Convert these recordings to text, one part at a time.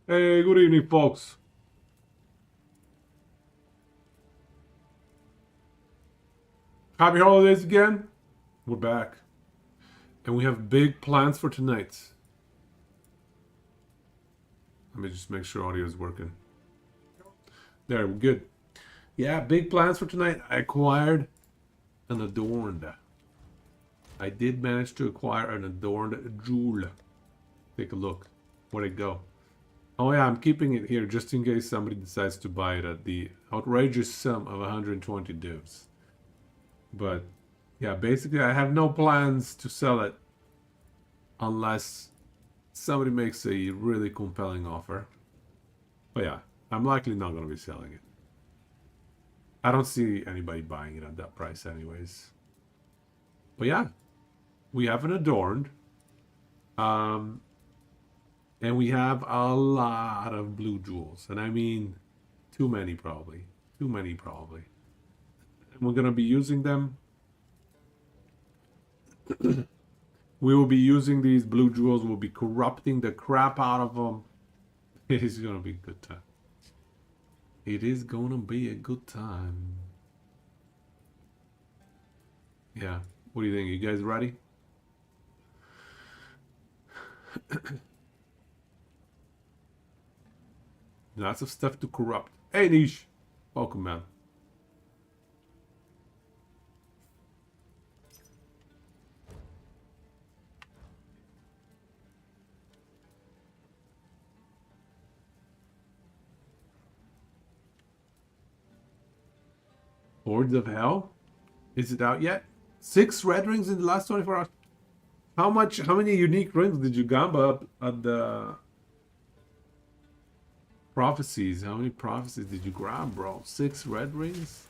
Hey, good evening, folks. Happy holidays again. We're back. And we have big plans for tonight. Let me just make sure audio is working. There, we're good. Yeah, big plans for tonight. I acquired an Adorned. I did manage to acquire an Adorned jewel. Take a look. Where'd it go? Oh yeah, I'm keeping it here just in case somebody decides to buy it at the outrageous sum of 120 divs. But yeah, basically I have no plans to sell it unless somebody makes a really compelling offer. But yeah, I'm likely not going to be selling it. I don't see anybody buying it at that price anyways. But yeah, we have an Adorned. Um, and we have a lot of blue jewels. And I mean, too many probably. Too many probably. And we're going to be using them. We will be using these blue jewels. We'll be corrupting the crap out of them. It is going to be a good time. It is going to be a good time. Yeah. What do you think? You guys ready? Lots of stuff to corrupt. Hey, Niche. Welcome, man. Hordes of Hell? Is it out yet? 6 red rings in the last 24 hours. How many unique rings did you gamba up at the prophecies? How many prophecies did you grab, bro? 6 red rings?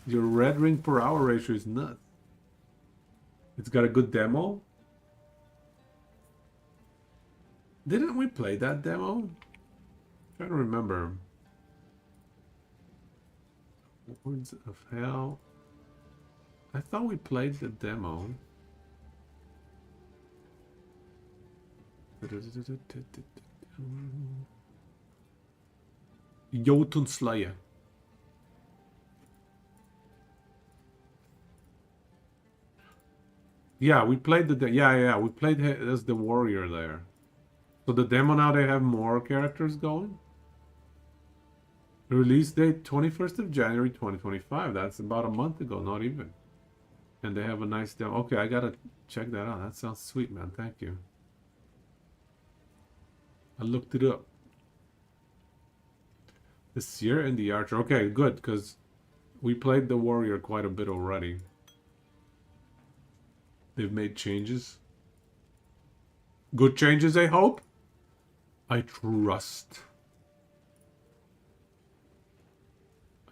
Your red ring per hour ratio is nuts. It's got a good demo. Didn't we play that demo? I'm trying to remember. Hordes of Hell. I thought we played the demo. Jotun Slayer. Yeah, we played we played as the warrior there. So the demo now they have more characters going. Release date 21st of January 2025. That's about a month ago, not even. And they have a nice demo. Okay, I gotta check that out. That sounds sweet, man. Thank you. I looked it up. The Seer and the Archer. Okay, good, because we played the warrior quite a bit already. They've made changes. Good changes, I hope. I trust.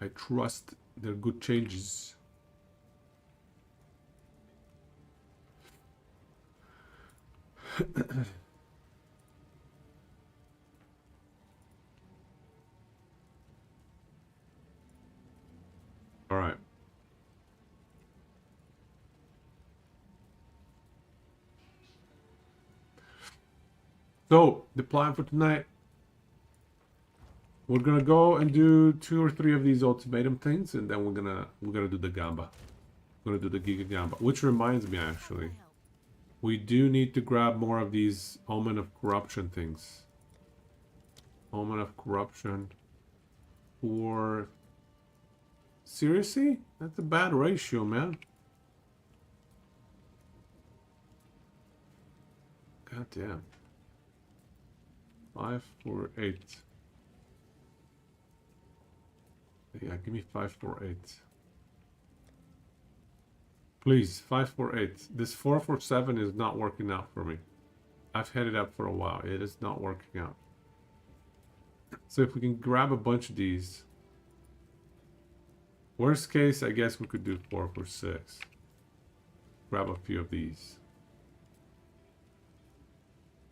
I trust they're good changes. All right. So the plan for tonight, we're gonna go and do 2 or 3 of these ultimatum things, and then we're gonna do the gamba. We're gonna do the giga gamba. Which reminds me, actually, we do need to grab more of these Omen of Corruption things. Omen of Corruption. Or seriously? That's a bad ratio, man. God damn. 5, 4, 8. Yeah, give me 5, 4, 8. Please, 5, 4, 8. This 4, 4, 7 is not working out for me. I've had it up for a while. It is not working out. So if we can grab a bunch of these. Worst case, I guess we could do 4, 4, 6. Grab a few of these.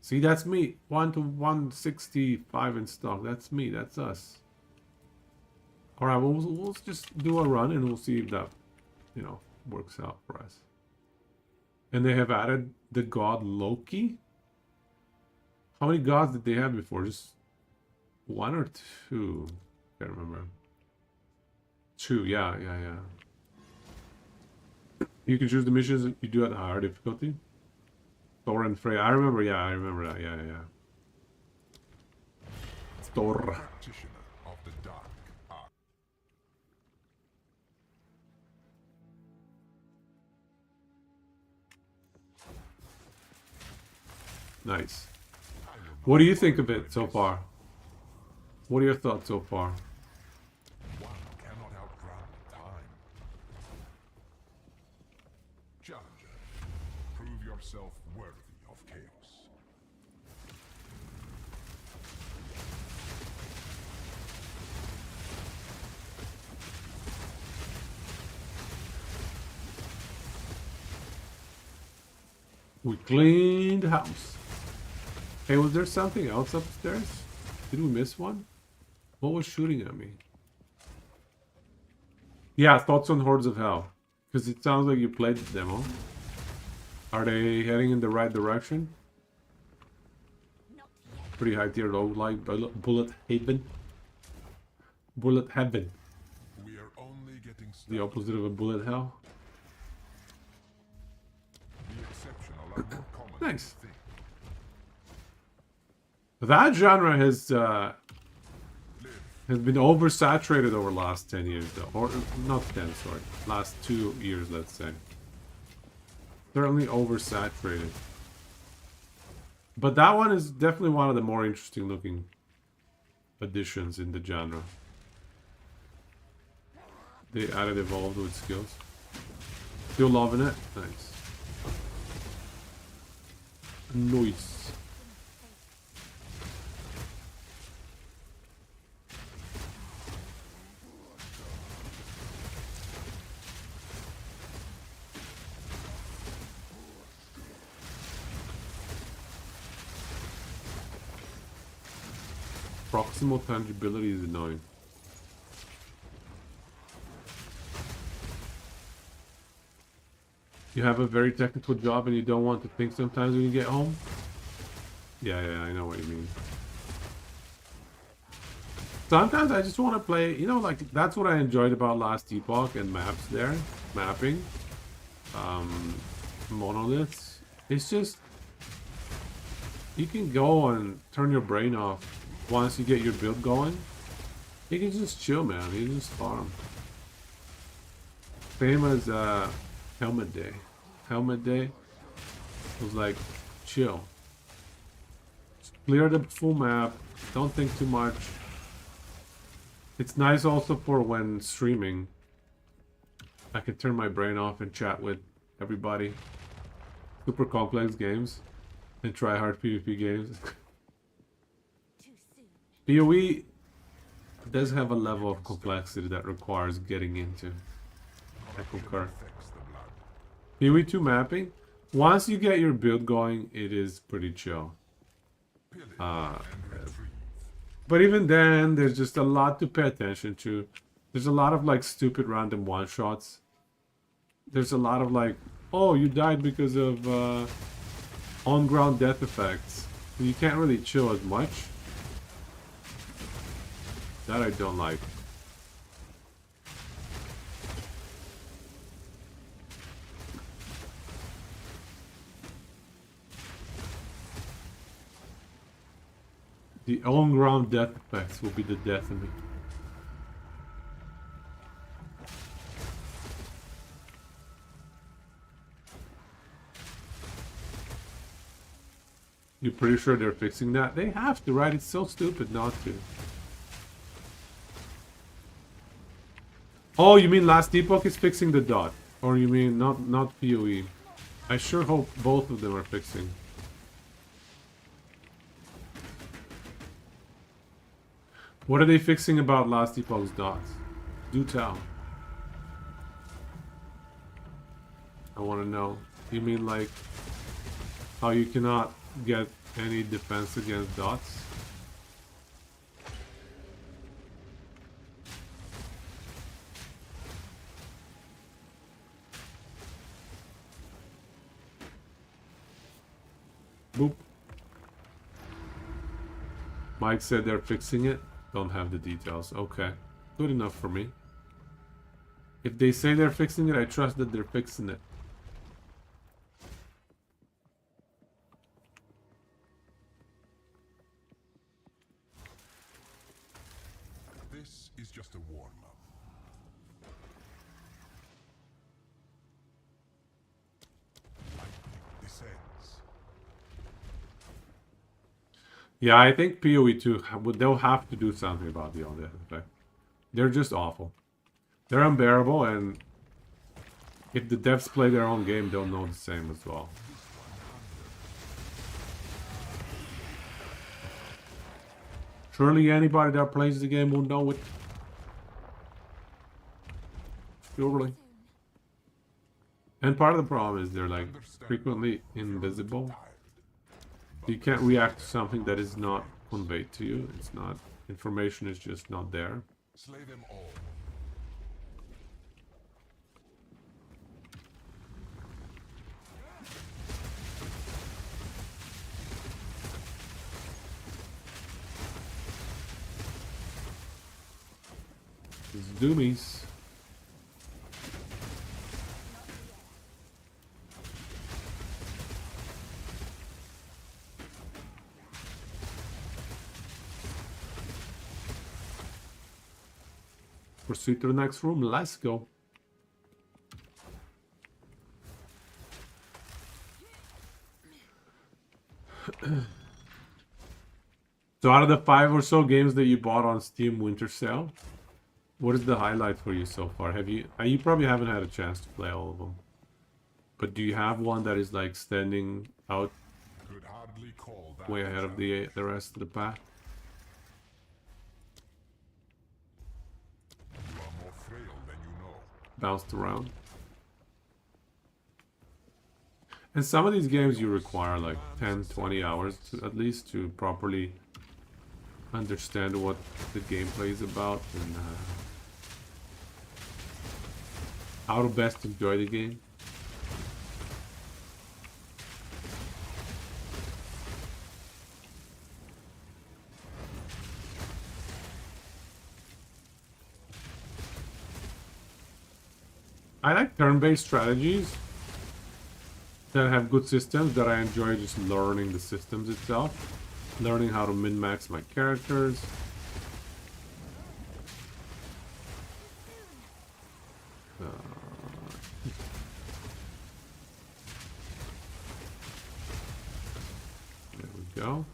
See, that's me. 1 to 165 in stock. That's me. That's us. All right, we'll just do a run and we'll see if that, works out for us. And they have added the god Loki. How many gods did they have before? Just 1 or 2? Can't remember. 2, yeah. You can choose the missions you do at higher difficulty. Thor and Frey. I remember that. Yeah. Thor. Practitioner of the dark art. Nice. What do you think of it so far? What are your thoughts so far? One cannot outrun time. Challenger, prove yourself worthy of chaos. We cleaned the house. Hey, was there something else upstairs? Did we miss one? What was shooting at me? Yeah, thoughts on Hordes of Hell. Because it sounds like you played the demo. Are they heading in the right direction? Pretty high tier roguelike bullet heaven. Bullet heaven. We are only getting started. The opposite of a bullet hell. The exceptional are more common Nice. than you think. That genre has been oversaturated over the last 10 years, though. Or not 10, sorry. Last 2 years, let's say. Certainly oversaturated. But that one is definitely one of the more interesting looking additions in the genre. They added evolved with skills. Still loving it? Nice. Nice. Proximal tangibility is annoying. You have a very technical job and you don't want to think sometimes when you get home? Yeah, I know what you mean. Sometimes I just want to play, you know, like, that's what I enjoyed about Last Epoch and maps there. Mapping. Monoliths. It's just, you can go and turn your brain off once you get your build going. You can just chill, man. You just farm. Same as Helmet Day. Helmet Day was like, chill. Just clear the full map. Don't think too much. It's nice also for when streaming. I can turn my brain off and chat with everybody. Super complex games and try hard PvP games. PoE does have a level of complexity that requires getting into. I concur. PoE 2 mapping, once you get your build going, it is pretty chill. But even then, there's just a lot to pay attention to. There's a lot of like stupid random one-shots. There's a lot of like, oh, you died because of on-ground death effects. You can't really chill as much. That I don't like. The on-ground death effects will be the death of me. You're pretty sure they're fixing that? They have to, right? It's so stupid not to. Oh, you mean Last Epoch is fixing the dot? Or you mean not PoE? I sure hope both of them are fixing. What are they fixing about Last Epoch's dots? Do tell. I want to know. You mean like how you cannot get any defense against dots? Boop. Mike said they're fixing it. Don't have the details. Okay. Good enough for me. If they say they're fixing it, I trust that they're fixing it. This is just a warm-up. Lightning descends. Yeah, I think PoE 2, they'll have to do something about the on-death effect. They're just awful. They're unbearable, and if the devs play their own game, they'll know the same as well. Surely anybody that plays the game will know it. Surely. And part of the problem is they're like frequently invisible. You can't react to something that is not conveyed to you. It's not, information is just not there. Slay them all. It's doomies. Proceed to the next room. Let's go. So out of the 5 or so games that you bought on Steam Winter Sale, what is the highlight for you so far? Have you you probably haven't had a chance to play all of them. But do you have one that is like standing out Could hardly call that way ahead of the rest of the pack? You are more frail than you know. Bounced around. And some of these games you require like 10, 20 hours to, at least to properly understand what the gameplay is about and how to best enjoy the game. I like turn-based strategies that have good systems that I enjoy just learning the systems itself. Learning how to min-max my characters. There we go.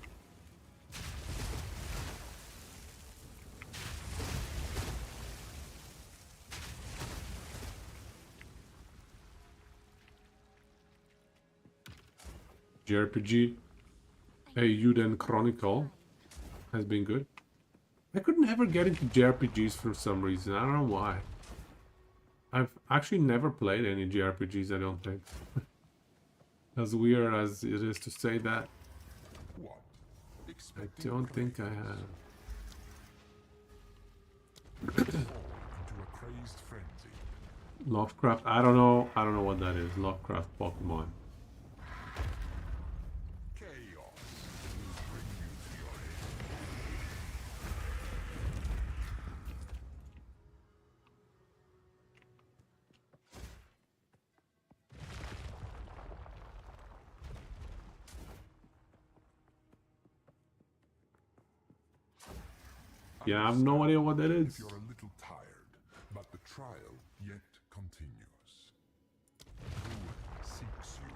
JRPG. Hey, Yuden Chronicle has been good. I could never get into JRPGs for some reason. I don't know why. I've actually never played any JRPGs, I don't think. As weird as it is to say that, What? I don't think I have. Fall into a crazed frenzy. Lovecraft, I don't know what that is. Lovecraft Pokemon. Chaos will bring you to your end. Yeah, I have no idea what that If is. you're a little tired, but the trial yet continues. Ruin seeks you.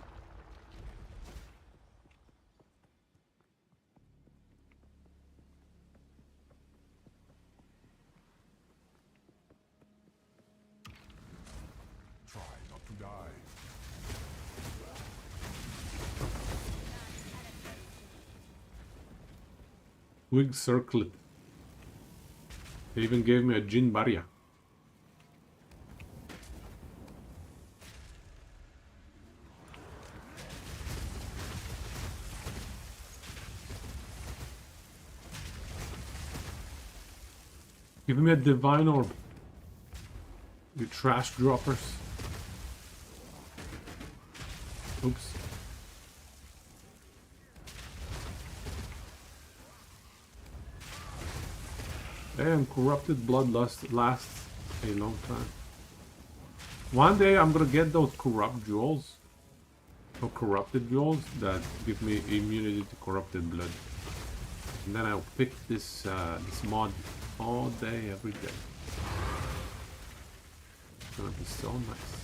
Try not to die. Wig Circlet. They even gave me a Jin Barya. Give me a Divine Orb. You trash droppers. Oops. And corrupted bloodlust lasts a long time. One day I'm gonna get those corrupt jewels. Or corrupted jewels that give me immunity to corrupted blood. And then I'll pick this this mod all day, every day. It's gonna be so nice.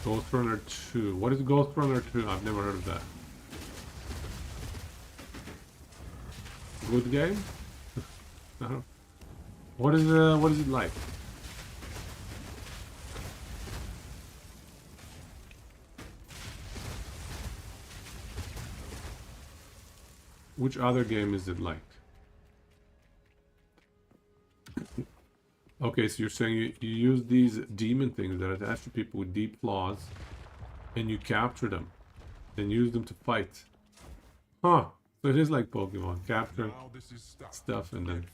Ghost Runner 2. What is Ghost Runner 2? I've never heard of that. Good game? No. What is it like? Which other game is it like? Okay, so you're saying you use these demon things that attach to people with deep flaws, and you capture them, and use them to fight. Huh. So it is like Pokemon. Capture stuff and then...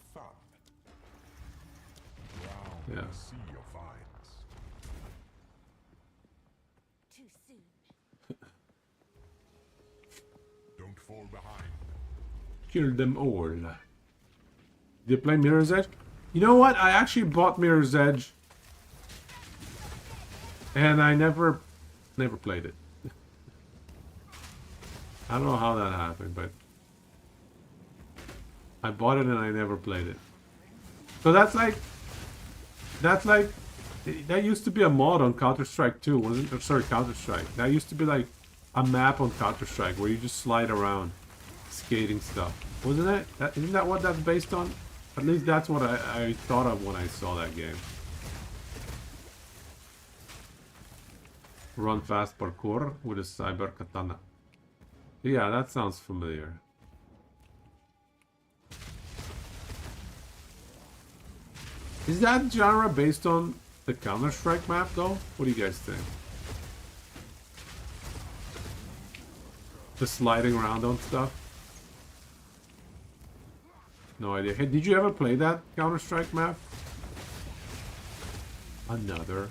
Yeah. Too soon. Don't fall behind. Kill them all. Did you play Mirror's Edge? You know what? I actually bought Mirror's Edge. And I never played it. I don't know how that happened, but... I bought it and I never played it. So that's like... That used to be a mod on Counter-Strike 2, wasn't it? Sorry, Counter-Strike. That used to be like a map on Counter-Strike where you just slide around. Skating stuff. Wasn't it? Isn't that what that's based on? At least that's what I thought of when I saw that game. Run fast parkour with a cyber katana. Yeah, that sounds familiar. Is that genre based on the Counter-Strike map though? What do you guys think? The sliding around on stuff? No idea. Hey, did you ever play that Counter-Strike map? Another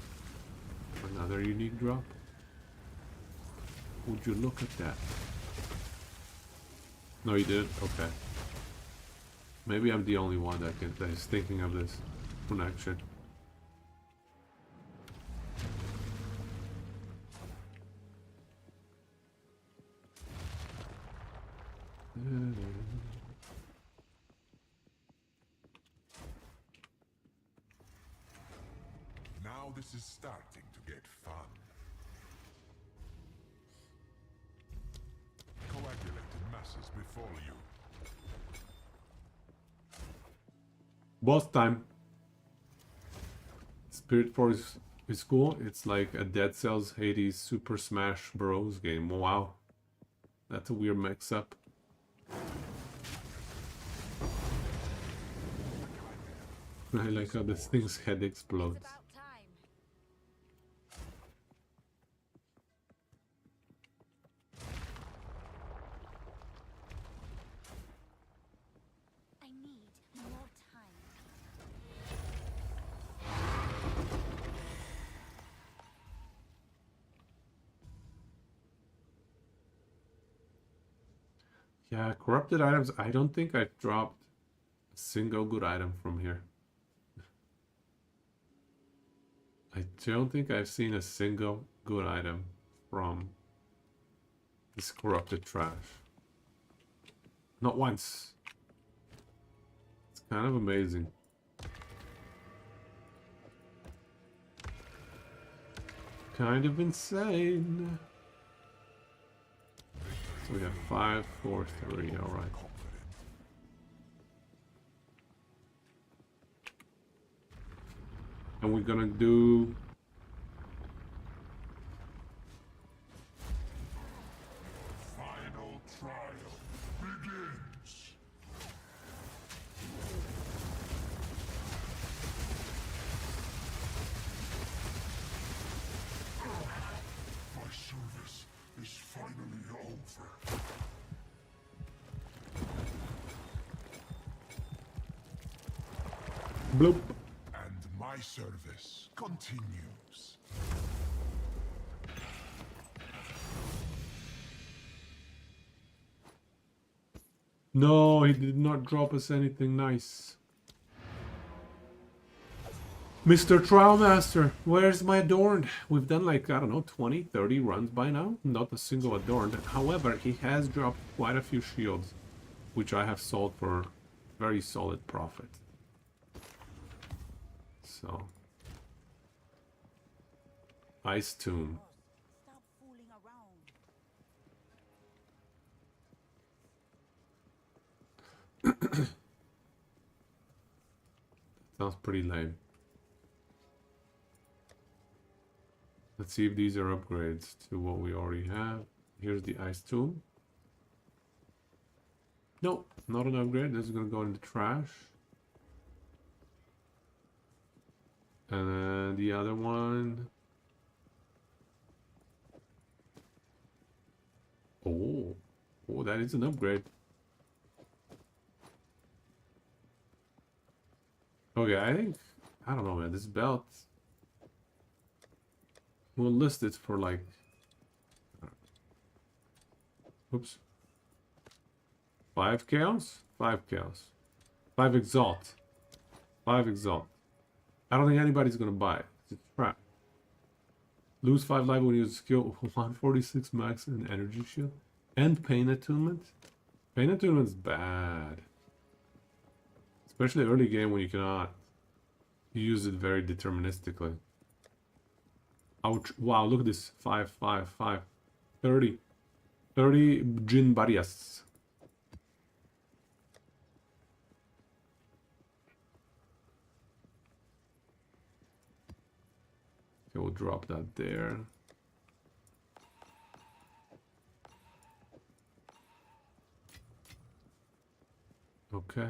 unique drop. Would you look at that? No, you didn't? Okay. Maybe I'm the only one that is thinking of this connection. Now this is starting to get fun. Coagulated masses before you. Boss time. Spirit Force is cool. It's like a Dead Cells Hades Super Smash Bros. Game. Wow. That's a weird mix-up. I like how this thing's head explodes. It's about time. I need more time. Yeah, corrupted items. I don't think I've dropped a single good item from here. I don't think I've seen a single good item from this corrupted trash. Not once. It's kind of amazing. Kind of insane. So we have 5, 4, 3, alright. And we're gonna do... Final trial begins. My service is finally over. Bloop. And my service continues. No, he did not drop us anything nice. Mr. Trial Master, where's my Adorned? We've done like, I don't know, 20, 30 runs by now. Not a single Adorned. However, he has dropped quite a few shields, which I have sold for very solid profit. So. Ice Tomb. Stop fooling around. Sounds pretty lame. Let's see if these are upgrades to what we already have. Here's the Ice Tomb. Nope, not an upgrade. This is gonna go in the trash. And then the other one. Oh, oh, that is an upgrade. Okay, I think, I don't know, man. This belt, we'll list it for like, oops, 5 chaos, 5 chaos, 5 exalt, 5 exalt. I don't think anybody's gonna buy it. It's a trap. Lose 5 life when you use skill 146 max and energy shield. And pain attunement. Pain attunement's bad. Especially early game when you cannot use it very deterministically. Ouch. Wow, look at this. 5, 5, 5. 30. 30 Jin Barrias. Okay, we'll drop that there. Okay.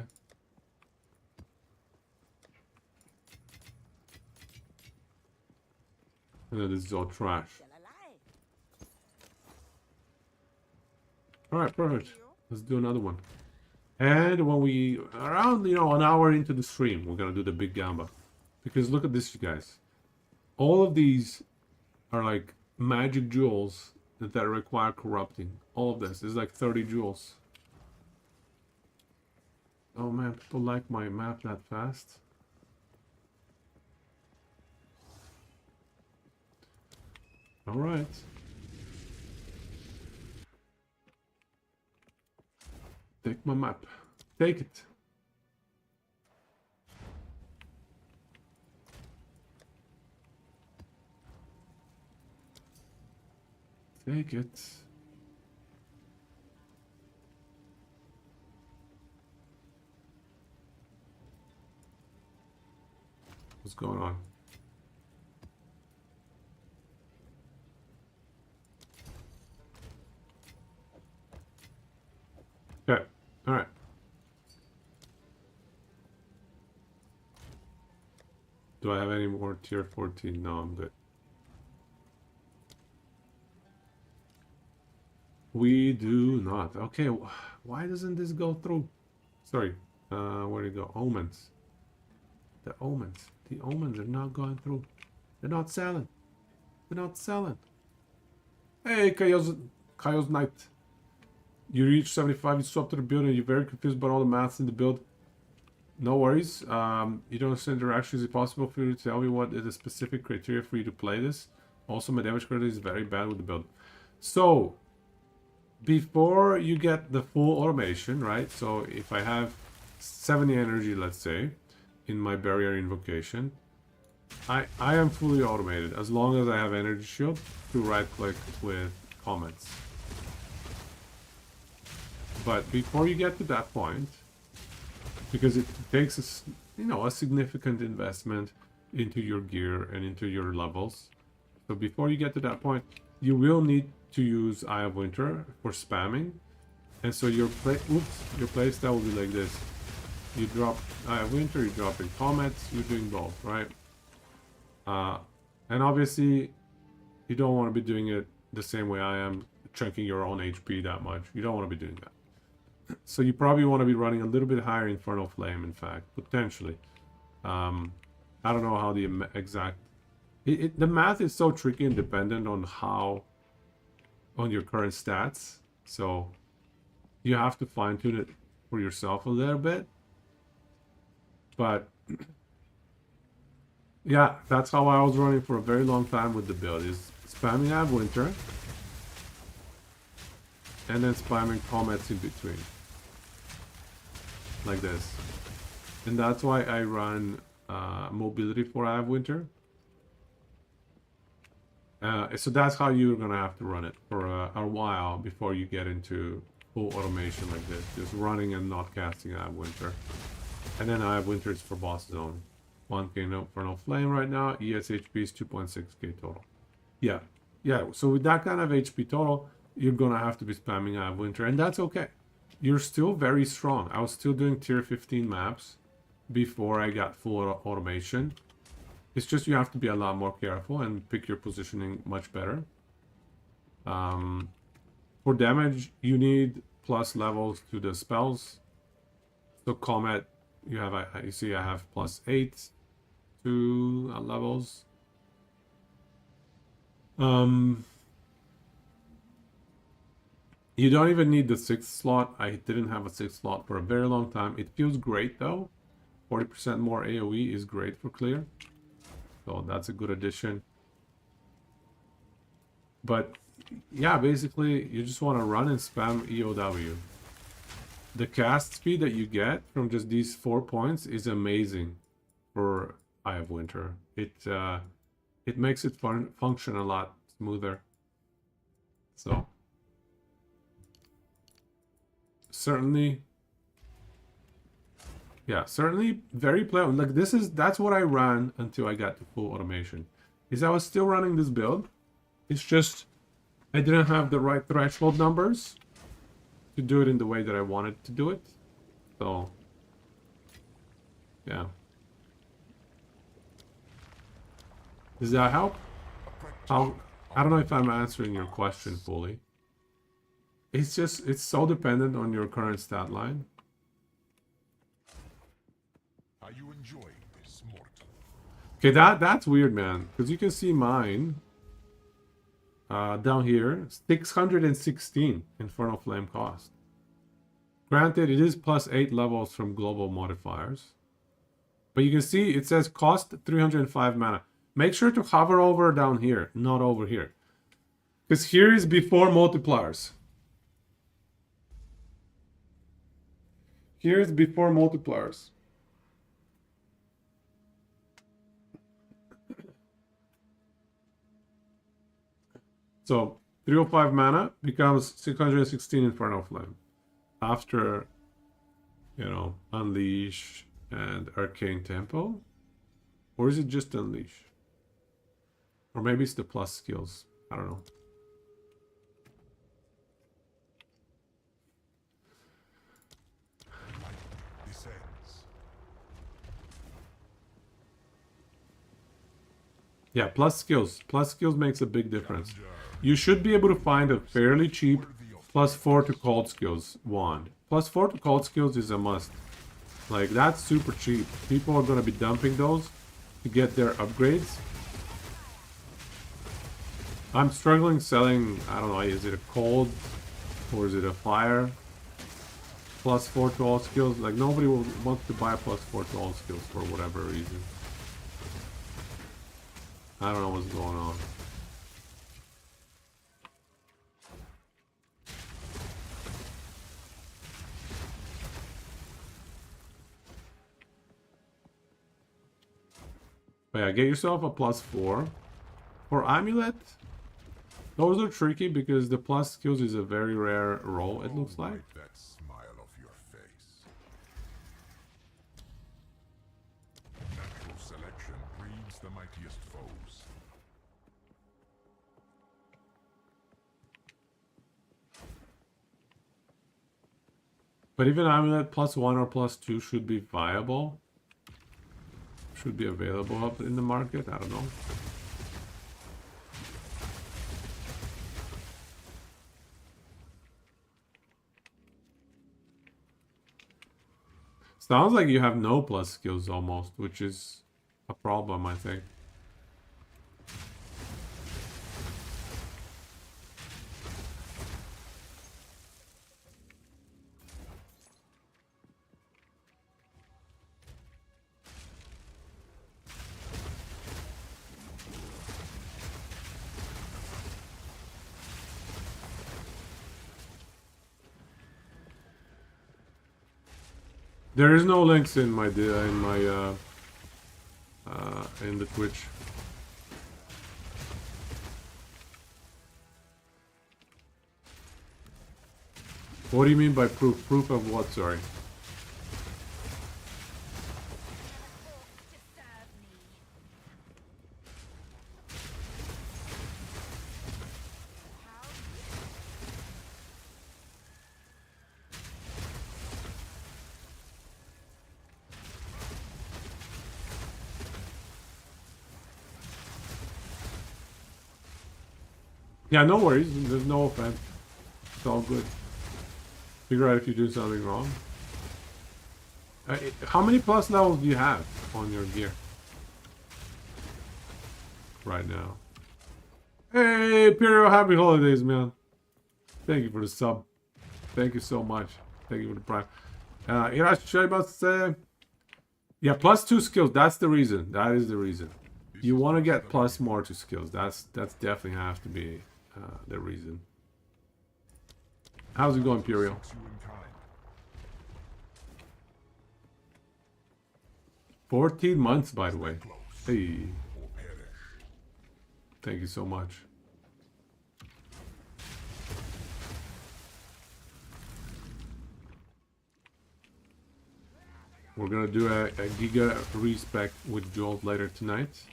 And then this is all trash. Still alive. Alright, perfect. Let's do another one. And when we, around, you know, an hour into the stream, we're gonna do the big gamba. Because look at this, you guys. All of these are like magic jewels that require corrupting. All of this is like 30 jewels. Oh man, people like my map that fast. All right. Take my map. Take it. Take it. What's going on? Okay, all right. Do I have any more tier 14? No, I'm good. We do not. Okay, why doesn't this go through? Sorry, where did it go? Omens. The omens. The omens are not going through. They're not selling. They're not selling. Hey, Kaio's Knight. You reach 75, you swap to the build, and you're very confused about all the maths in the build. No worries. You don't understand interaction. Is it possible for you to tell me what is the specific criteria for you to play this? Also, my damage credit is very bad with the build. So, before you get the full automation, right? So, if I have 70 energy, let's say, in my barrier invocation, I am fully automated as long as I have energy shield to right click with comments. But before you get to that point, because it takes a significant investment into your gear and into your levels, so before you get to that point, you will need to use Eye of Winter for spamming, and so your playstyle will be like this: you drop Eye of Winter, you drop in comments, you're doing both, right? And obviously, you don't want to be doing it the same way I am, chunking your own HP that much. You don't want to be doing that. So you probably want to be running a little bit higher Infernal Flame, in fact, potentially. I don't know how the exact... the math is so tricky and dependent on your current stats. So you have to fine-tune it for yourself a little bit. But yeah, that's how I was running for a very long time with the build, is spamming Ave Winter and then spamming comets in between. Like this. And that's why I run mobility for Ave Winter. So that's how you're gonna have to run it for a while before you get into full automation like this. Just running and not casting Ave Winter. And then I have Winters for boss zone. 1k no for no flame right now. ES HP is 2.6k total. Yeah. Yeah, so with that kind of HP total, you're gonna have to be spamming Ave Winter, and that's okay. You're still very strong. I was still doing tier 15 maps before I got full automation. It's just you have to be a lot more careful and pick your positioning much better. For damage, you need plus levels to the spells. So Comet, you have, you see I have +8 to levels. You don't even need the 6th slot. I didn't have a 6th slot for a very long time. It feels great though. 40% more AoE is great for clear. So that's a good addition. But yeah, basically you just want to run and spam EOW. The cast speed that you get from just these 4 points is amazing for Eye of Winter. It makes it function a lot smoother. So certainly, yeah, certainly very playable. Like that's what I ran until I got to full automation. Is I was still running this build. It's just I didn't have the right threshold numbers to do it in the way that I wanted to do it. So yeah. Does that help? I don't know if I'm answering your question fully. It's just, it's so dependent on your current stat line. Are you enjoying this, mortal? Okay, that's weird, man. Because you can see mine down here, 616 Infernal Flame cost. Granted, it is +8 levels from global modifiers. But you can see it says cost 305 mana. Make sure to hover over down here, not over here. Because here is before multipliers. Here is before multipliers. So 305 mana becomes 616 Infernal Flame. After, you know, Unleash and Arcane Tempo. Or is it just Unleash? Or maybe it's the plus skills. I don't know. Yeah, plus skills. Plus skills makes a big difference. You should be able to find a fairly cheap +4 to cold skills wand. +4 to cold skills is a must. Like, that's super cheap. People are going to be dumping those to get their upgrades. I'm struggling selling, I don't know, is it a cold or is it a fire? +4 to all skills. Like, nobody will want to buy +4 to all skills for whatever reason. I don't know what's going on. But yeah, get yourself a +4. For Amulet, those are tricky because the plus skills is a very rare roll, it looks like. Wipe that smile off your face. Natural selection breeds the mightiest foes. But even Amulet +1 or +2 should be viable. Should be available up in the market, I don't know. Sounds like you have no plus skills almost, which is a problem, I think. There is no links in my in the Twitch. What do you mean by proof? Proof of what? Sorry. Yeah, no worries. There's no offense. It's all good. Figure out if you do something wrong. How many plus levels do you have on your gear right now? Hey, Imperial, happy holidays, man. Thank you for the sub. Thank you so much. Thank you for the prime. Yeah, +2 skills. That's the reason. That is the reason. You want to get plus more to skills. That's definitely have to be the reason. How's it going, Imperial? 14 months, by the way. Hey. Thank you so much. We're gonna do a giga respec with Jolt later tonight.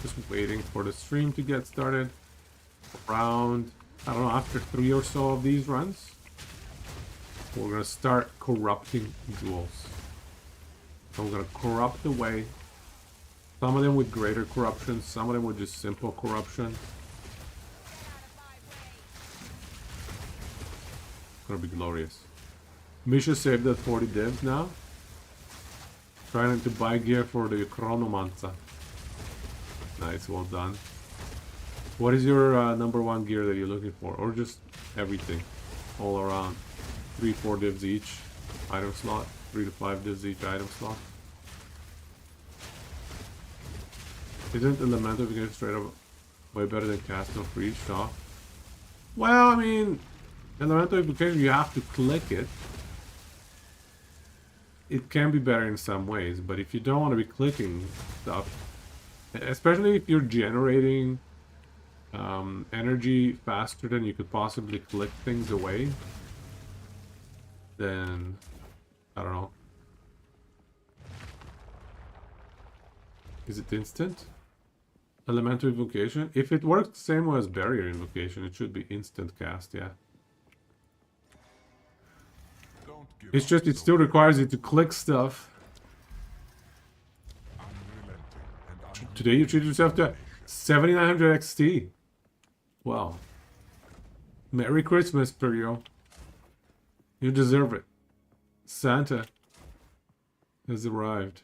Just waiting for the stream to get started. Around, I don't know, after 3 or so of these runs, we're gonna start corrupting jewels. So we're gonna corrupt away. Some of them with greater corruption, some of them with just simple corruption. It's gonna be glorious. Misha saved that 40 divs now. Trying to buy gear for the Chronomancer. Nice, well done. What is your number one gear that you're looking for? Or just everything? All around. 3-4 divs each item slot. 3 to 5 divs each item slot. Isn't Elemental if you get straight up way better than cast no free shot? Well, I mean, Elemental Invocation, you have to click it. It can be better in some ways, but if you don't want to be clicking stuff, especially if you're generating energy faster than you could possibly click things away, then I don't know. Is it instant? Elemental Invocation? If it works the same way as Barrier Invocation, it should be instant cast, yeah. It's just, it still requires you to click stuff. Today you treat yourself to 7900 XT. Wow. Merry Christmas, Perio. You deserve it. Santa has arrived.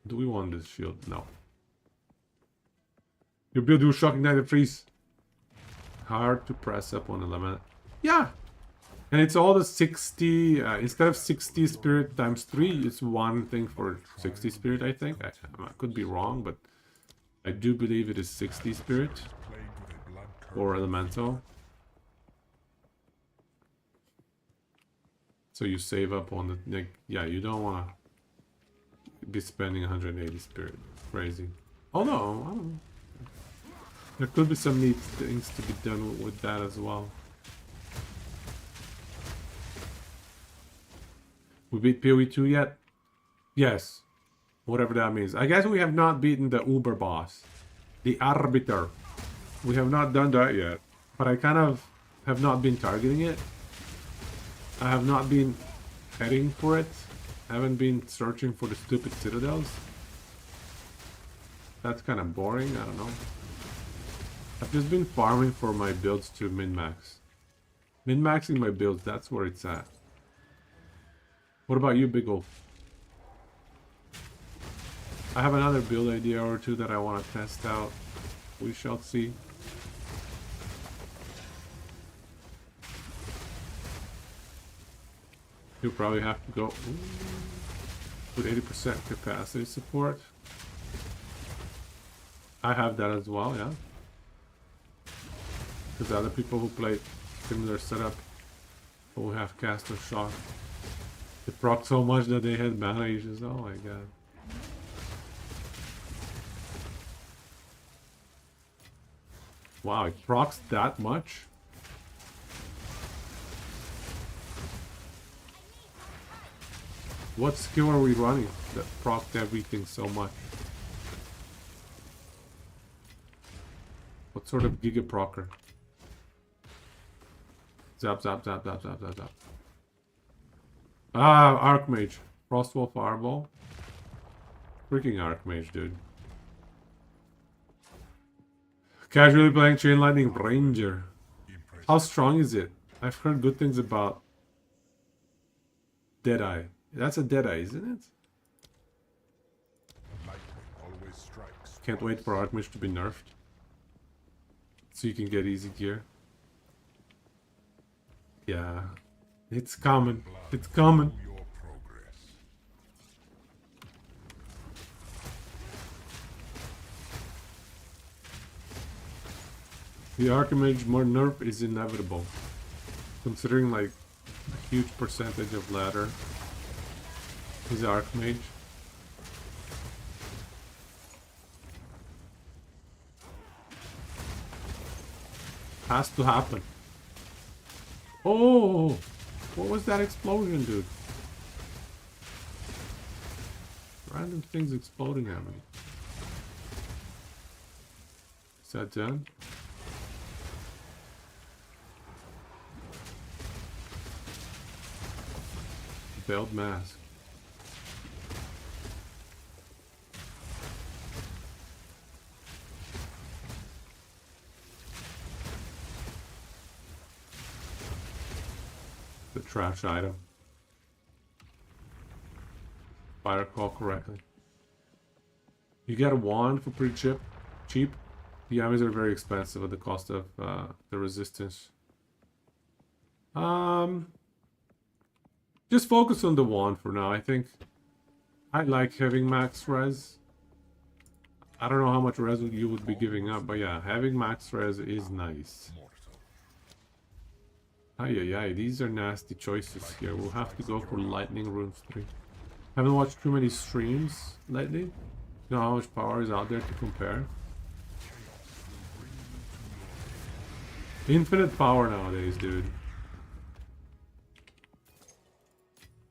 Do we want this shield? No. Your build will shocking knight and freeze. Hard to press up on element. Yeah. And it's all the 60, instead of 60 spirit times 3, it's one thing for 60 spirit, I think. I could be wrong, but I do believe it is 60 spirit or elemental. So you save up on the, like, yeah, you don't want to be spending 180 spirit. Crazy. Oh no, I don't know. There could be some neat things to be done with that as well. We beat PoE 2 yet? Yes. Whatever that means. I guess we have not beaten the Uber boss. The Arbiter. We have not done that yet. But I kind of have not been targeting it. I have not been heading for it. I haven't been searching for the stupid citadels. That's kind of boring, I don't know. I've just been farming for my builds to min-max. Min-maxing my builds, that's where it's at. What about you, Big Wolf? I have another build idea or two that I want to test out. We shall see. You'll probably have to go with 80% capacity support. I have that as well, yeah. Because other people who play similar setup who have caster shock, it proc so much that they had mana issues. Oh my god. Wow, it procs that much? What skill are we running that procced everything so much? What sort of giga procker? Zap, zap, zap, zap, zap, zap, zap. Ah, Archmage. Frostwall Fireball. Freaking Archmage, dude. Casually playing Chain Lightning Ranger. How strong is it? I've heard good things about Deadeye. That's a Deadeye, isn't it? Can't wait for Archmage to be nerfed. So you can get easy gear. Yeah. It's coming. It's coming. The Archmage more nerf is inevitable. Considering like a huge percentage of ladder is Archmage. Has to happen. Oh! What was that explosion, dude? Random things exploding at me. Is that done? Veiled mask. The trash item. If I recall correctly. You get a wand for pretty cheap. The items are very expensive at the cost of the resistance. Just focus on the wand for now. I think I like having max res. I don't know how much res you would be giving up, but yeah, having max res is nice. Ay, these are nasty choices here. We'll have to go for Lightning Runes 3. Haven't watched too many streams lately. You know how much power is out there to compare. Infinite power nowadays, dude.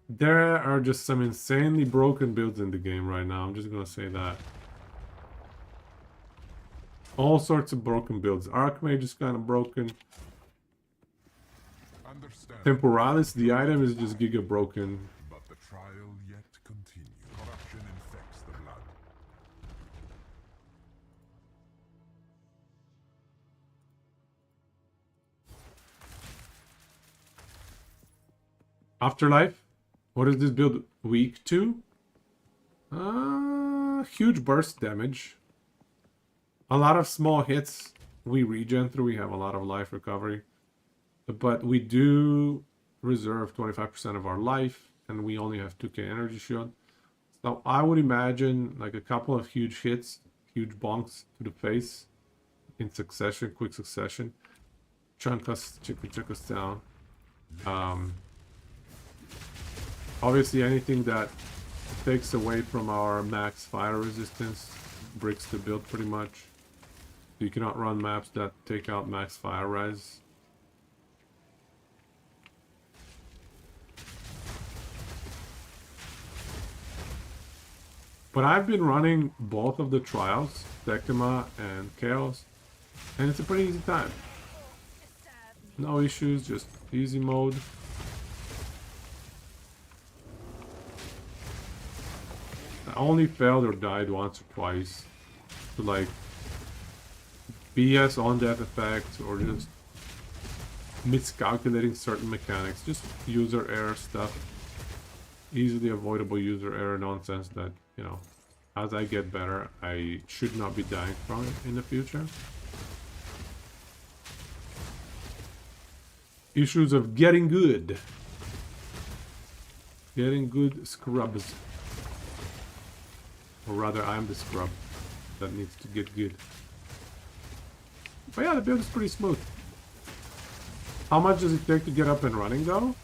There are just some insanely broken builds in the game right now. I'm just gonna say that. All sorts of broken builds. Archmage is kind of broken. Temporalis, the item is just giga broken. But the trial yet continues. Corruption infects the blood. Afterlife. What is this build? Weak 2? Huge burst damage. A lot of small hits we regen through. We have a lot of life recovery. But we do reserve 25% of our life. And we only have 2k energy shield. So I would imagine like a couple of huge hits. Huge bonks to the face. In succession. Quick succession. Chunk us down. Obviously, anything that takes away from our max fire resistance breaks the build pretty much. You cannot run maps that take out max fire res. But I've been running both of the trials, Decima and Chaos, and it's a pretty easy time. No issues, just easy mode. I only failed or died once or twice to like BS on that effect or just miscalculating certain mechanics. Just user error stuff. Easily avoidable user error nonsense that, you know, as I get better, I should not be dying from it in the future. Issues of getting good. Getting good scrubs. Or rather, I'm the scrub that needs to get good. But yeah, the build is pretty smooth. How much does it take to get up and running though?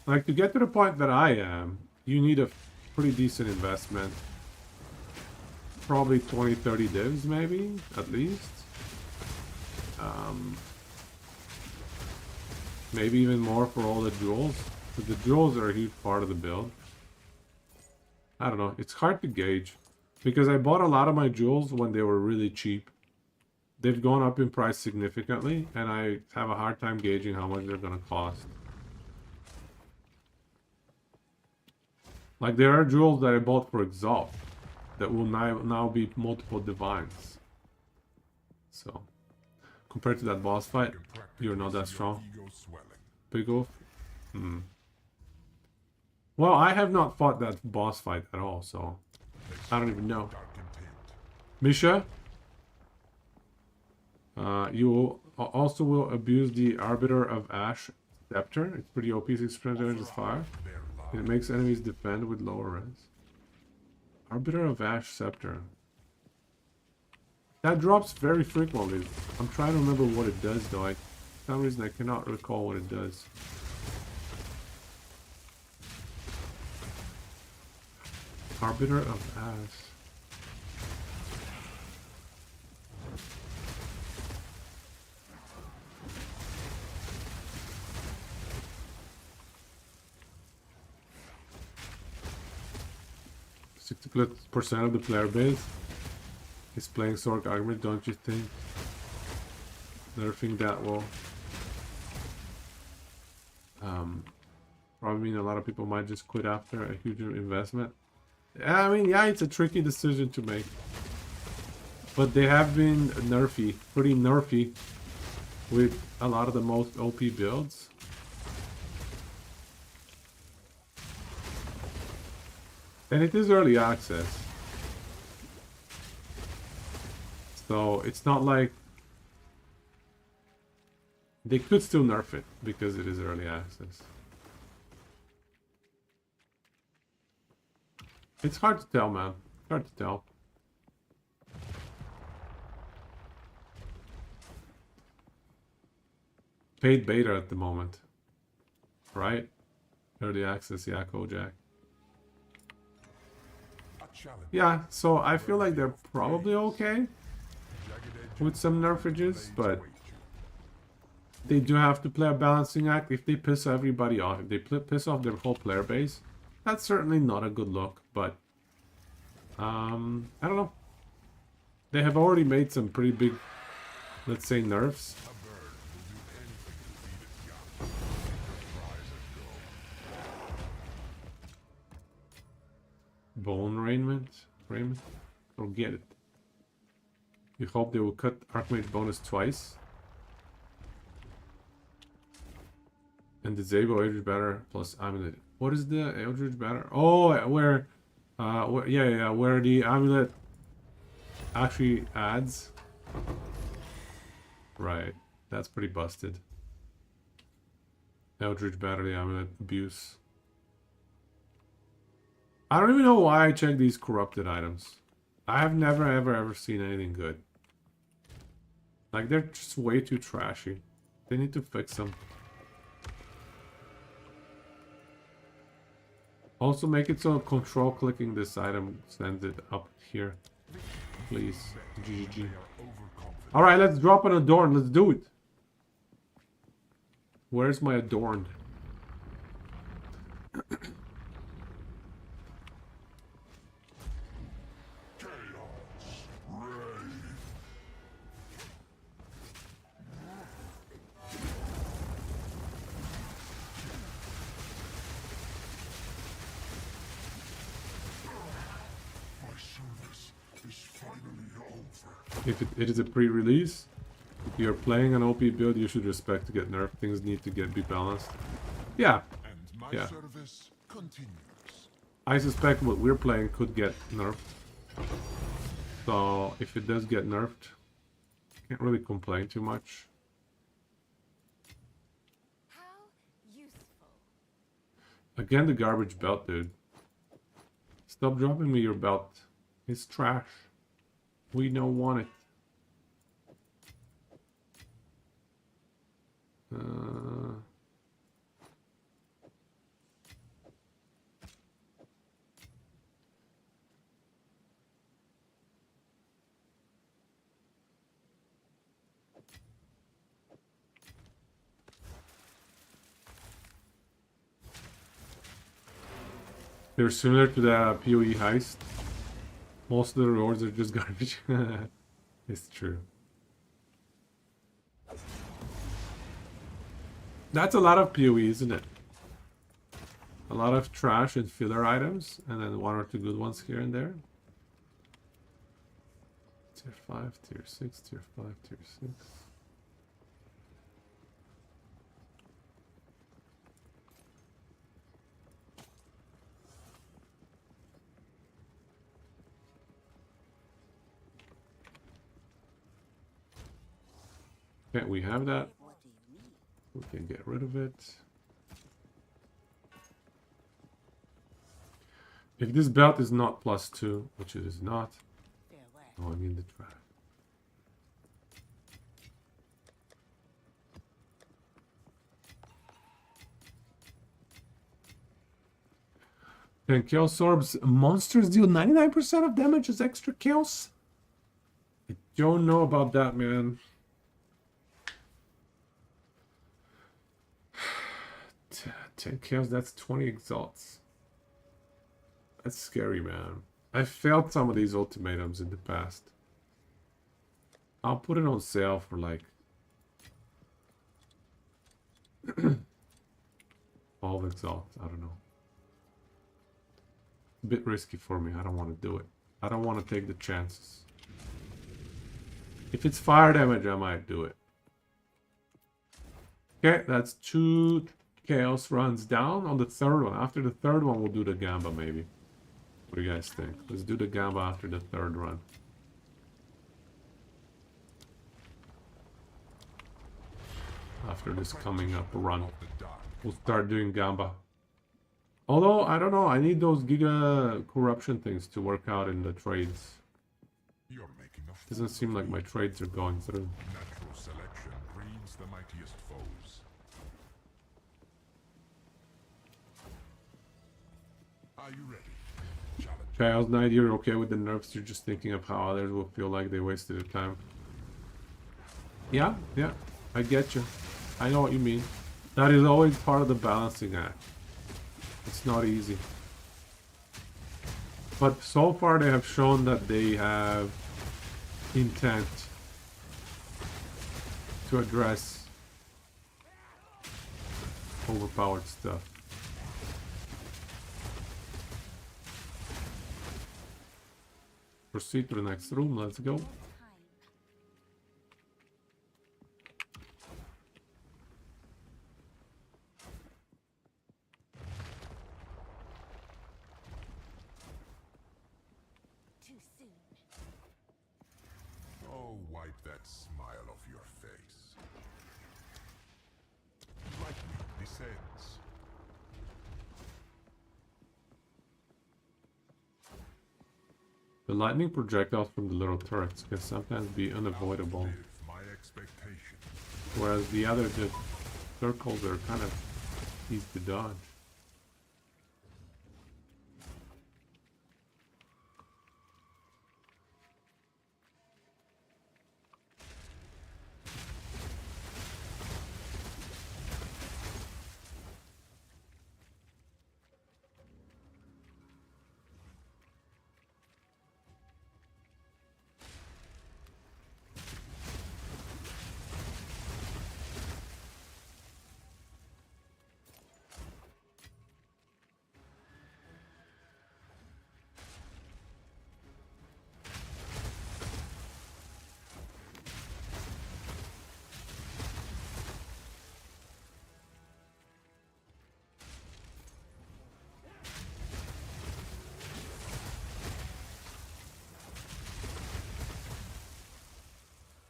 Like to get to the point that I am, you need a pretty decent investment. Probably 20-30 divs maybe, at least. Maybe even more for all the jewels. But the jewels are a huge part of the build. I don't know, it's hard to gauge. Because I bought a lot of my jewels when they were really cheap. They've gone up in price significantly, and I have a hard time gauging how much they're gonna cost. Like, there are jewels that I bought for Exalt that will now be multiple divines. So, compared to that boss fight, you're not that strong. Big Wolf? Well, I have not fought that boss fight at all, so I don't even know. Misha? You also will abuse the Arbiter of Ash Scepter. It's pretty OP, 6% damage is fire. It makes enemies defend with lower res. Arbiter of Ash Scepter. That drops very frequently. I'm trying to remember what it does though. For some reason I cannot recall what it does. Arbiter of Ash. % of the player base is playing Sork Argument, don't you think? Nerfing that will probably mean a lot of people might just quit after a huge investment. I mean, yeah, it's a tricky decision to make. But they have been nerfy, pretty nerfy with a lot of the most OP builds. And it is early access. So it's not like they could still nerf it because it is early access. It's hard to tell, man. Hard to tell. Paid beta at the moment. Right? Early access, yeah, Kojak. Yeah, so I feel like they're probably okay with some nerfages, but they do have to play a balancing act. If they piss everybody off, if they piss off their whole player base, that's certainly not a good look, but I don't know. They have already made some pretty big, let's say, nerfs. Bone raiment? Forget it. You hope they will cut Archmage bonus twice. And disable Eldritch Banner plus Amulet. What is the Eldritch Banner? Oh, where where the Amulet actually adds. Right, that's pretty busted. Eldritch Banner, the Amulet abuse. I don't even know why I check these corrupted items. I have never ever seen anything good. Like, they're just way too trashy. They need to fix them. Also make it so control clicking this item sends it up here. Please. GG. Alright, let's drop an Adorned. Let's do it. Where's my Adorned? If it is a pre-release, if you're playing an OP build, you should respect to get nerfed. Things need to be balanced. Yeah. Yeah. I suspect what we're playing could get nerfed. So if it does get nerfed, can't really complain too much. How useful. Again, the garbage belt, dude. Stop dropping me your belt. It's trash. We don't want it. They're similar to the PoE heist. Most of the rewards are just garbage. It's true. That's a lot of PoE, isn't it? A lot of trash and filler items, and then one or two good ones here and there. Tier 5, tier 6, tier 5, tier 6. Okay, we have that. We can get rid of it. If this belt is not +2, which it is not. Oh, I mean the trash. And Chaos Orbs. Monsters deal 99% of damage as extra kills? I don't know about that, man. 10 kills, that's 20 exalts. That's scary, man. I failed some of these ultimatums in the past. I'll put it on sale for like 12 exalts. I don't know. A bit risky for me. I don't want to do it. I don't want to take the chances. If it's fire damage, I might do it. Okay, that's 2 chaos runs down. On the third one. After the third one, we'll do the gamba maybe. What do you guys think? Let's do the gamba after the third run. After this coming up run, we'll start doing gamba. Although, I don't know, I need those giga corruption things to work out in the trades. Doesn't seem like my trades are going through. Natural selection breeds the mightiest foes. Are you ready? Chaos Knight, you're okay with the nerfs, you're just thinking of how others will feel like they wasted their time. Yeah, I get you. I know what you mean. That is always part of the balancing act. It's not easy. But so far they have shown that they have intent to address overpowered stuff. Proceed to the next room, let's go. Too soon. Oh, wipe that smile off your face. Lightning descends. The lightning projectiles from the little turrets can sometimes be unavoidable, Outlive my expectation. whereas the other circles are kind of easy to dodge.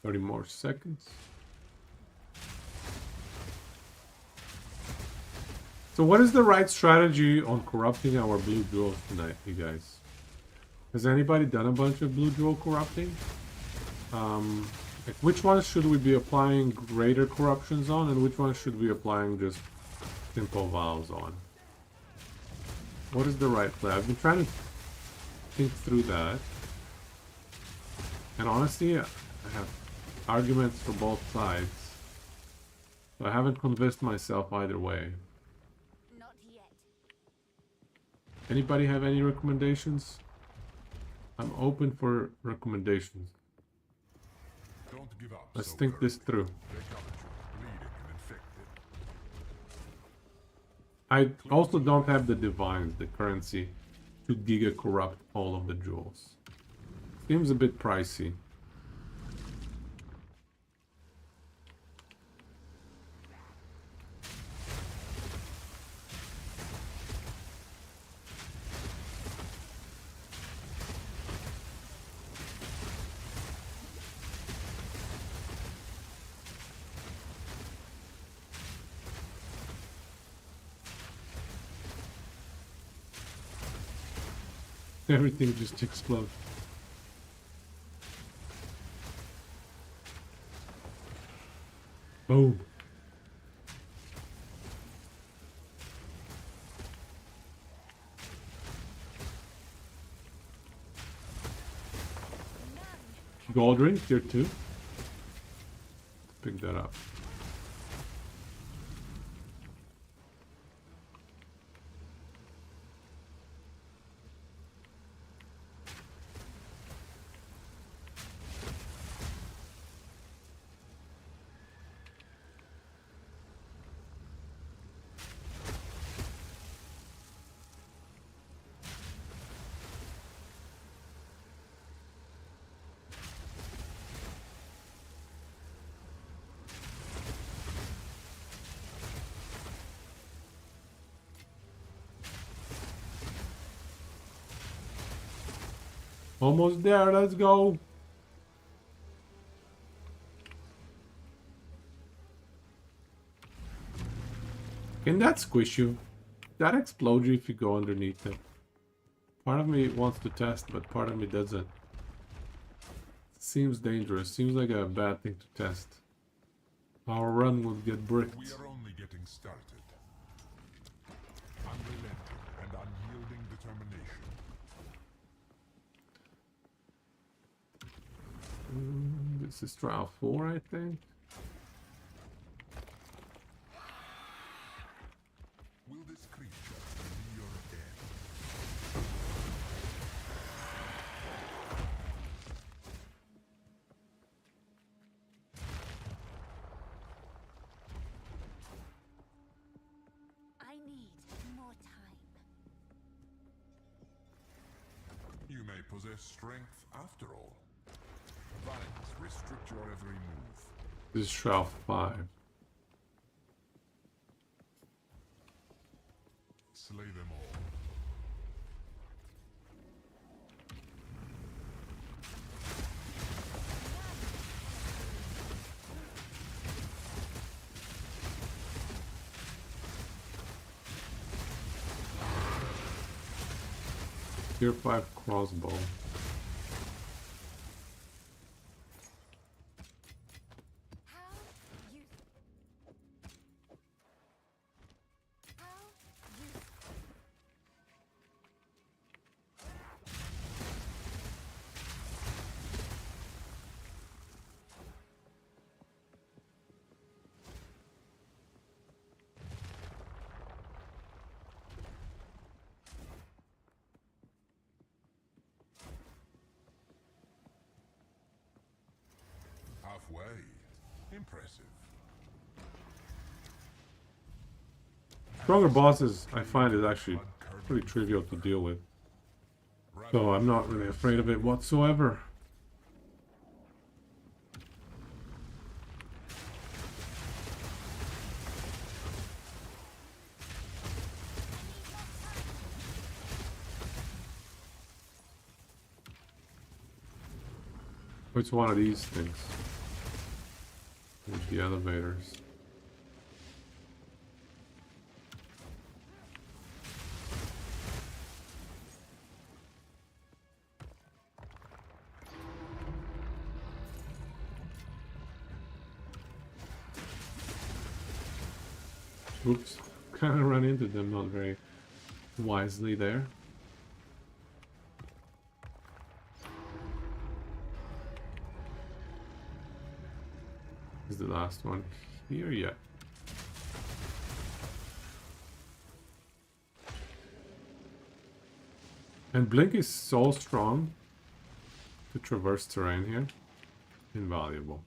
Thirty more seconds. So what is the right strategy on corrupting our blue jewels tonight, you guys? Has anybody done a bunch of blue jewel corrupting? Like which ones should we be applying greater corruptions on, and which ones should we be applying just simple vows on? What is the right play? I've been trying to think through that. And honestly, I have arguments for both sides. So I haven't convinced myself either way. Not yet. Anybody have any recommendations? I'm open for recommendations. Don't give up. Let's so think this early. through. They covered you, bleeding and infected. I also don't have the divines, the currency, to giga corrupt all of the jewels. Seems a bit pricey. Everything just explodes. Boom. Gold ring, tier 2. Pick that up. Almost there, let's go. Can that squish you? That explode you if you go underneath it? Part of me wants to test, but part of me doesn't. Seems dangerous. Seems like a bad thing to test. Our run will get bricked. We are only getting started. Unrelenting and unyielding determination. This is trial 4, I think. Will this creature be your end? I need more time. You may possess strength after all. Vines restrict your every move. This is trial 5. Slay them all. Tier 5 crossbow. How you? How you? Halfway. Impressive. Stronger bosses, I find, is actually pretty trivial to deal with. So I'm not really afraid of it whatsoever. Which one of these things? With the elevators. Oops, kind of ran into them not very wisely there. Is the last one here yet? And Blink is so strong to traverse terrain here. Invaluable.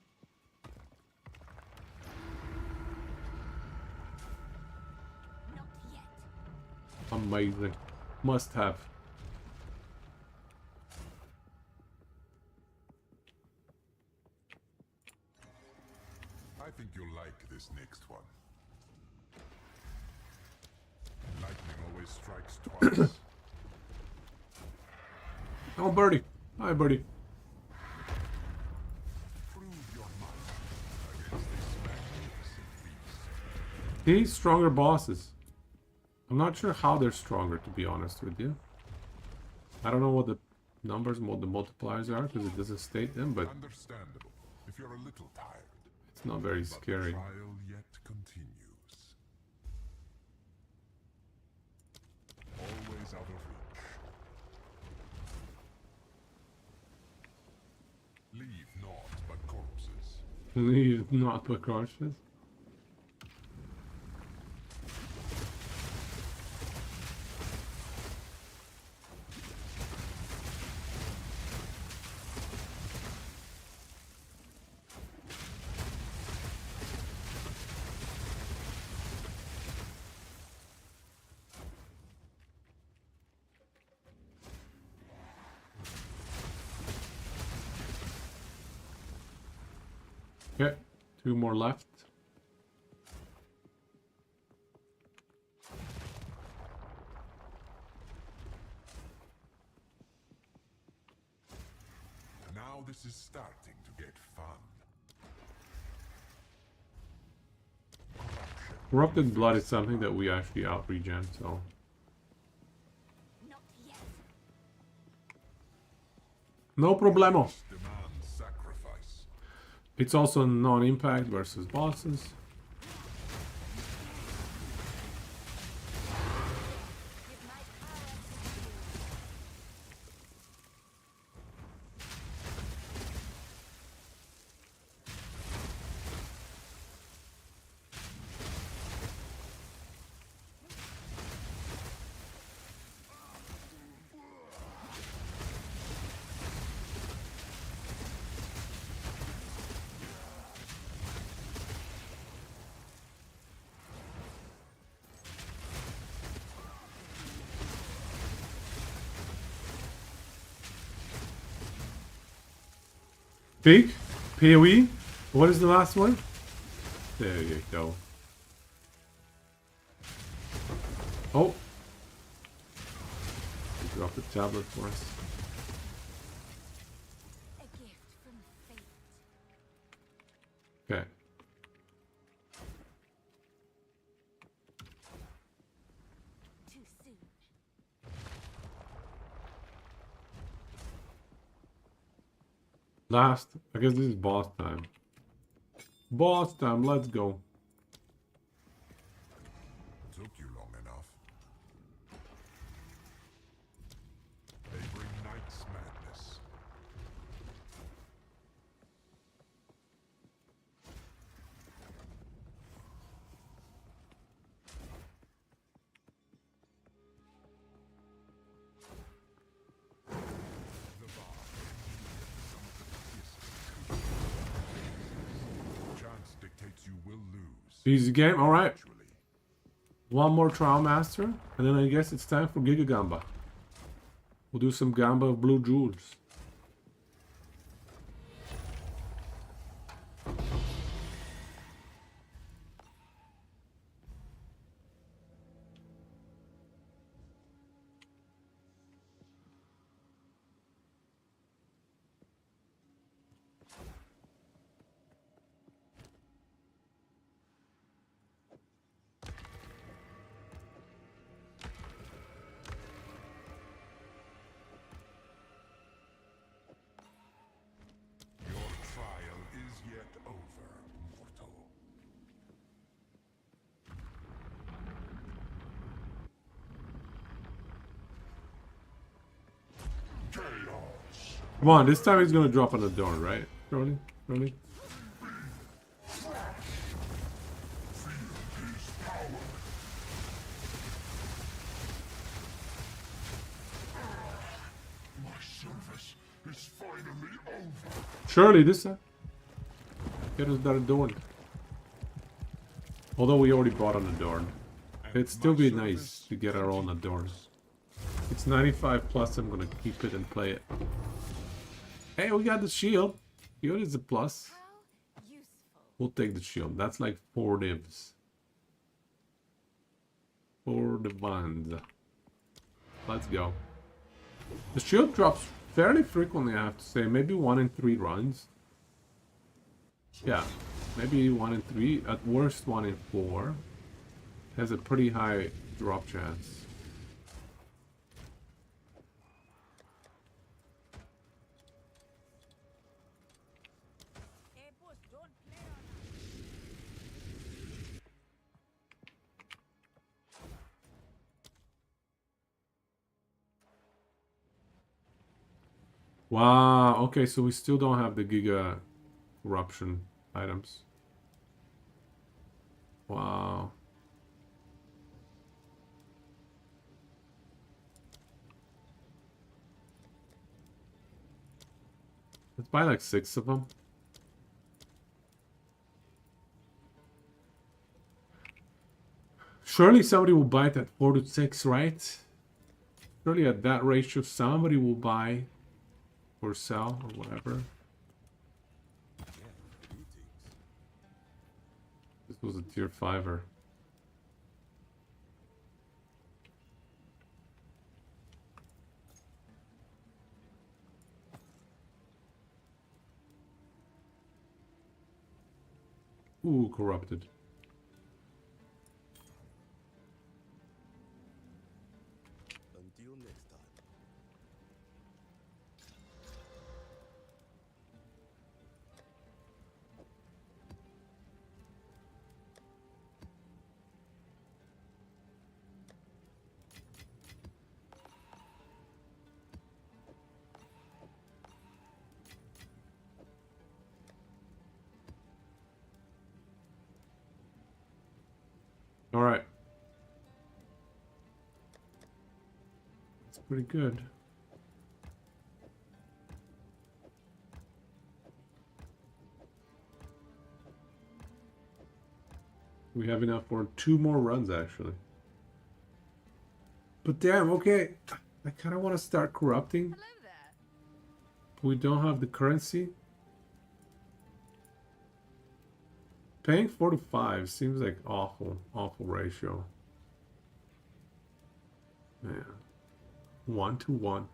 Not yet. Amazing. Must have. I think you'll like this next one. Lightning always strikes twice. Oh, Birdie. Hi, Birdie. Prove your might against this magnificent beast. These stronger bosses. I'm not sure how they're stronger, to be honest with you. I don't know what the numbers, what the multipliers are, because it doesn't state them, but Understandable if you're a little tired. it's not very But scary. the trial yet continues. Always out of reach. Leave naught but corpses. Leave not precautions. Okay, 2 more left. Now this is starting to get fun. Corrupted blood is something that we actually out regen, so Not yet. no problemo. Demands sacrifice. It's also non-impact versus bosses. Give my power to you. Big PoE. What is the last one? There you go. Oh, you dropped the tablet for us. A gift from fate. Okay. Too soon. Last, I guess this is boss time. Boss time, let's go. Took you long enough. They bring night's madness. The bar. Some of the fiercest. Chance dictates you will lose. Easy game, alright. Actually. One more Trial Master, and then I guess it's time for Giga Gamba. We'll do some Gamba of Blue Jewels. Your trial is yet over, mortal. Chaos! Come on, this time he's gonna drop on the door, right? Really? Really? Surely this time. Get us that adorned. Although we already bought an adorned. It'd still be nice to get our own adorned. It's 95 plus, I'm gonna keep it and play it. Hey, we got the shield. Shield is a plus. How useful. We'll take the shield. That's like 4 divs. 4 divines. Let's go. The shield drops fairly frequently, I have to say. Maybe 1 in 3 runs. Yeah, maybe 1 in 3. At worst, 1 in 4. Has a pretty high drop chance. Hey, boss, don't play on us. Wow, okay, so we still don't have the giga corruption items. Wow. Let's buy like 6 of them. Surely somebody will buy it at 4 to 6, right? Surely at that ratio somebody will buy or sell or whatever. This was a tier 5er. Ooh, corrupted. Until next time. All right. That's pretty good. We have enough for 2 more runs, actually. But damn, okay. I kind of want to start corrupting. Hello there. We don't have the currency. Paying 4 to 5 seems like awful ratio. Man. 1 to 1.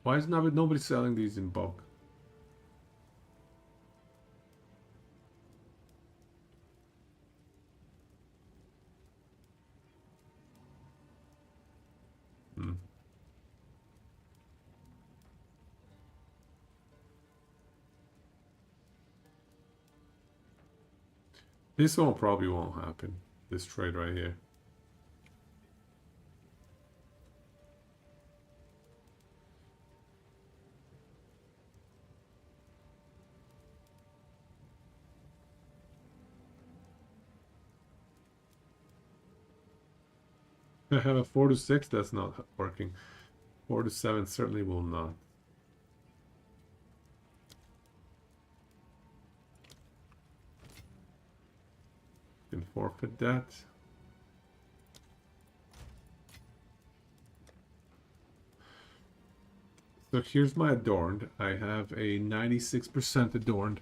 Why is nobody selling these in bulk? Hmm. This one probably won't happen. This trade right here. I have a 4 to 6, that's not working. 4 to 7 certainly will not. Can forfeit that. So here's my adorned. I have a 96% adorned.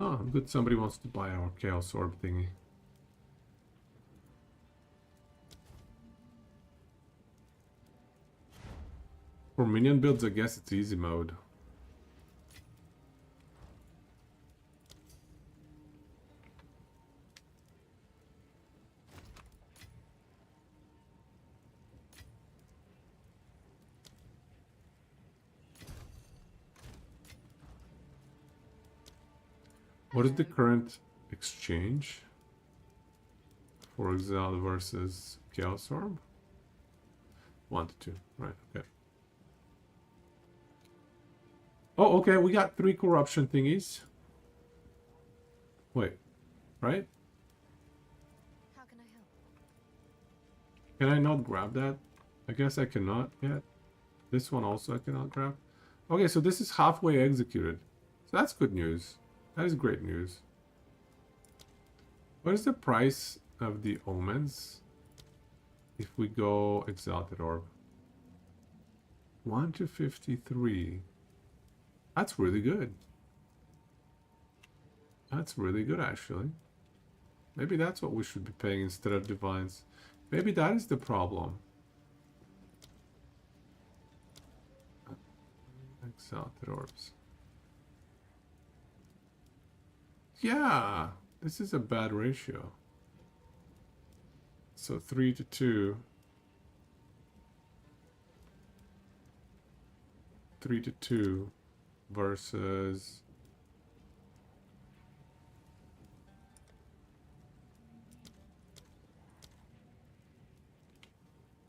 Oh, good. Somebody wants to buy our Chaos Orb thingy. For minion builds, I guess it's easy mode. What is the current exchange for Exile versus Chaos Orb? 1 to 2, right? Okay. Oh, okay. We got 3 corruption thingies. Wait, right? How can I help? Can I not grab that? I guess I cannot yet. This one also I cannot grab. Okay, so this is halfway executed. So that's good news. That is great news. What is the price of the omens if we go Exalted Orb? 1 to 53. That's really good. That's really good, actually. Maybe that's what we should be paying instead of divines. Maybe that is the problem. Exalted Orbs. Yeah, this is a bad ratio. So 3 to 2. 3 to 2 versus...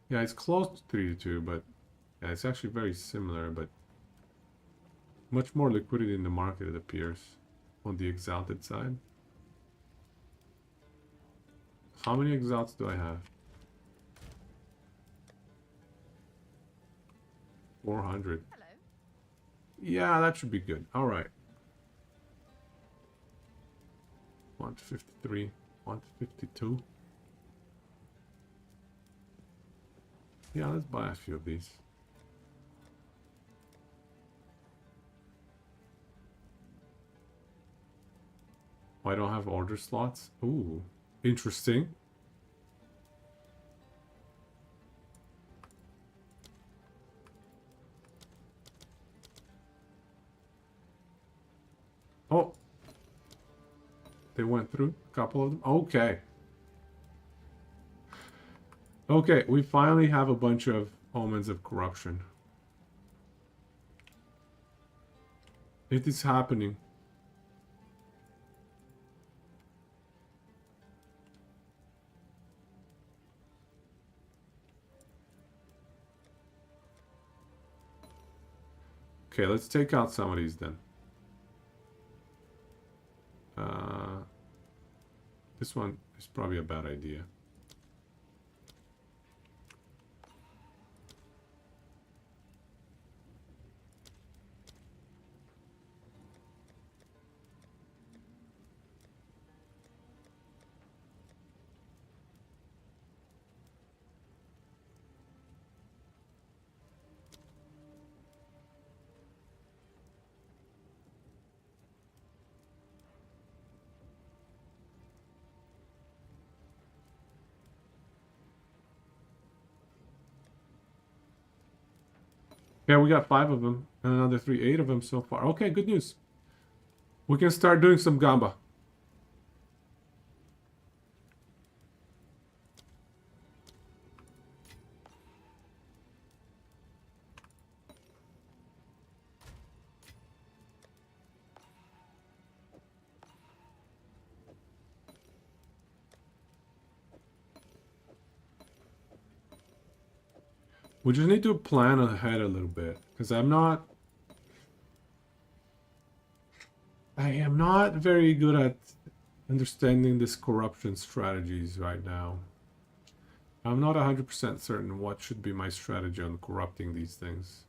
Yeah, it's close to 3 to 2, but yeah, it's actually very similar, but much more liquidity in the market, it appears, on the Exalted side. How many Exalts do I have? 400. Hello. Yeah, that should be good. All right. 1 to 53, 1 to 52. Yeah, let's buy a few of these. Oh, I don't have order slots. Ooh, interesting. Oh, they went through a couple of them. Okay. Okay, we finally have a bunch of omens of corruption. It is happening. Okay, let's take out some of these then. This one is probably a bad idea. Yeah, we got 5 of them and another 3, 8 of them so far. Okay, good news. We can start doing some gamba. We just need to plan ahead a little bit, because I am not very good at understanding this corruption strategies right now. I'm not 100% certain what should be my strategy on corrupting these things.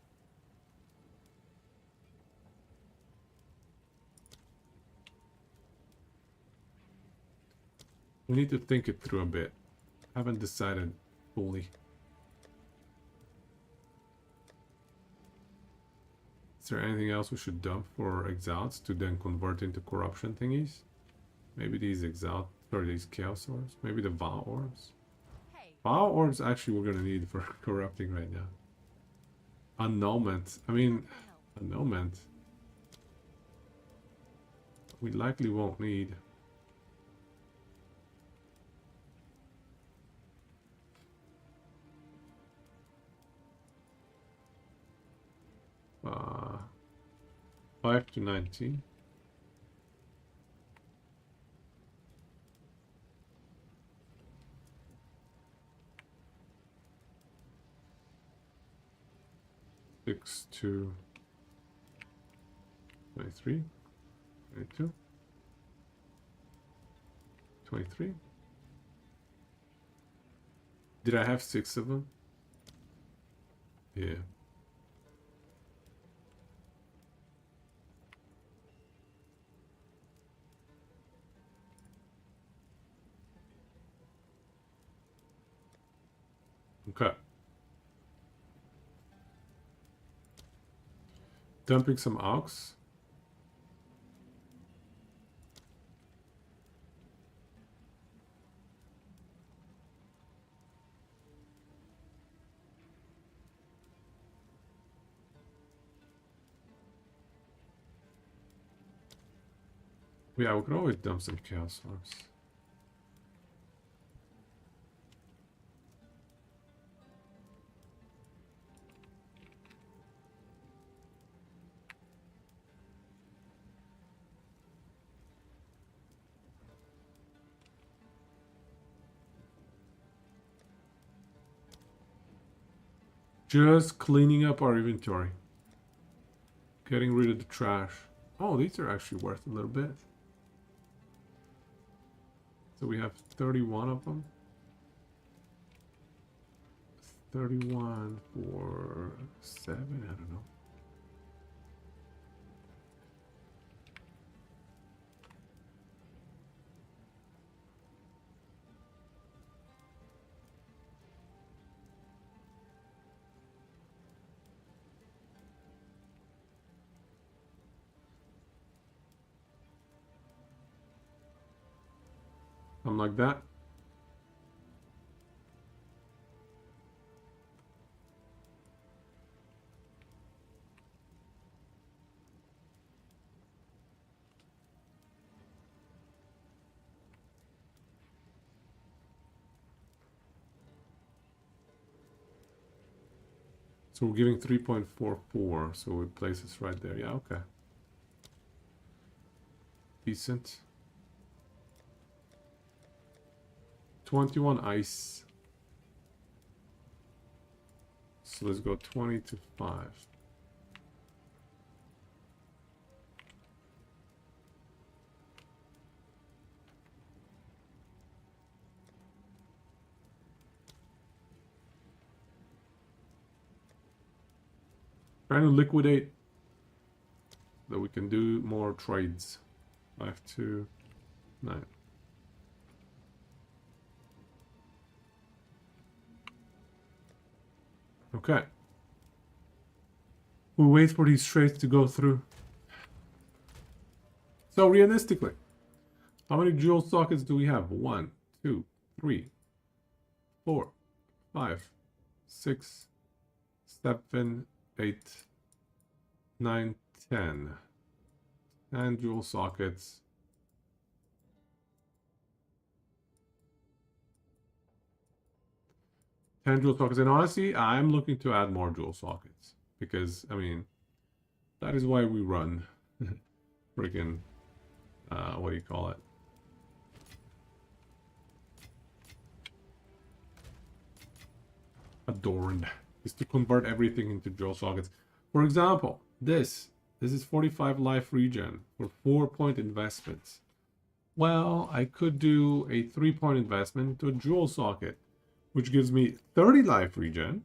We need to think it through a bit. Haven't decided fully. Is there anything else we should dump for exalts to then convert into corruption thingies? Maybe these exalt, or these chaos orbs? Maybe the vow orbs? Hey. Vow orbs actually we're gonna need for corrupting right now. Annulment. I mean, annulment. We likely won't need. Uh, 5 to 19. Six to 23, 22, 23. Did I have 6 of them? Yeah. Okay. Dumping some ox. Yeah, we could always dump some chaos orbs. Just cleaning up our inventory. Getting rid of the trash. Oh, these are actually worth a little bit. So we have 31 of them. 31 for 7, I don't know. Something like that. So we're giving 3.44, so we place this right there. Yeah, okay. Decent. 21 ice. So let's go 20 to 5. Trying to liquidate so that we can do more trades. 5 to 9. Okay. We'll wait for these trades to go through. So realistically, how many jewel sockets do we have? 1, 2, 3, 4, 5, 6, 7, 8, 9, 10. 10 jewel sockets. And honestly, I'm looking to add more jewel sockets because, I mean, that is why we run freaking, what do you call it? Adorned. Is to convert everything into jewel sockets. For example, this is 45 life regen for 4-point investments. Well, I could do a 3-point investment into a jewel socket, which gives me 30 life regen.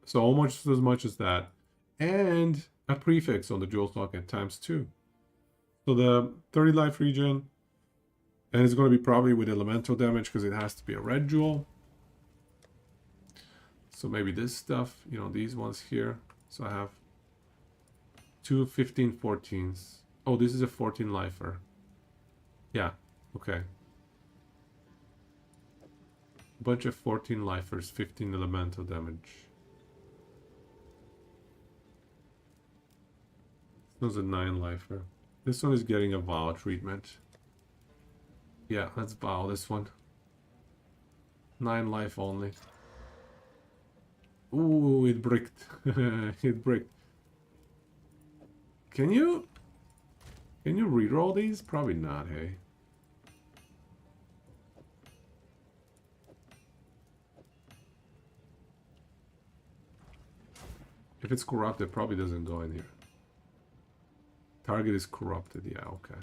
So almost as much as that. And a prefix on the jewel socket times 2. So the 30 life regen, and it's going to be probably with elemental damage because it has to be a red jewel. So maybe this stuff, you know, these ones here. So I have 2 15 14s. Oh, this is a 14 lifer. Yeah, okay. Bunch of 14 lifers, 15 elemental damage. This one's a 9 lifer. This one is getting a vow treatment. Yeah, let's vow this one. 9 life only. Ooh, it bricked. It bricked. Can you reroll these? Probably not, hey. If it's corrupted, it probably doesn't go in here. Target is corrupted, yeah, okay.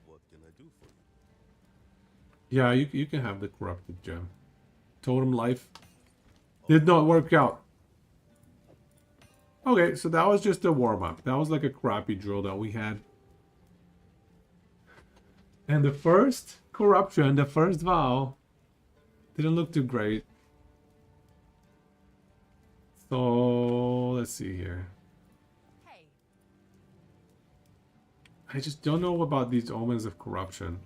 What can I do for you? Yeah, you can have the corrupted gem. Totem life. Did not work out. Okay, so that was just a warm-up. That was like a crappy drill that we had. And the first corruption, the first vow, didn't look too great. So, let's see here. Hey, I just don't know about these omens of corruption.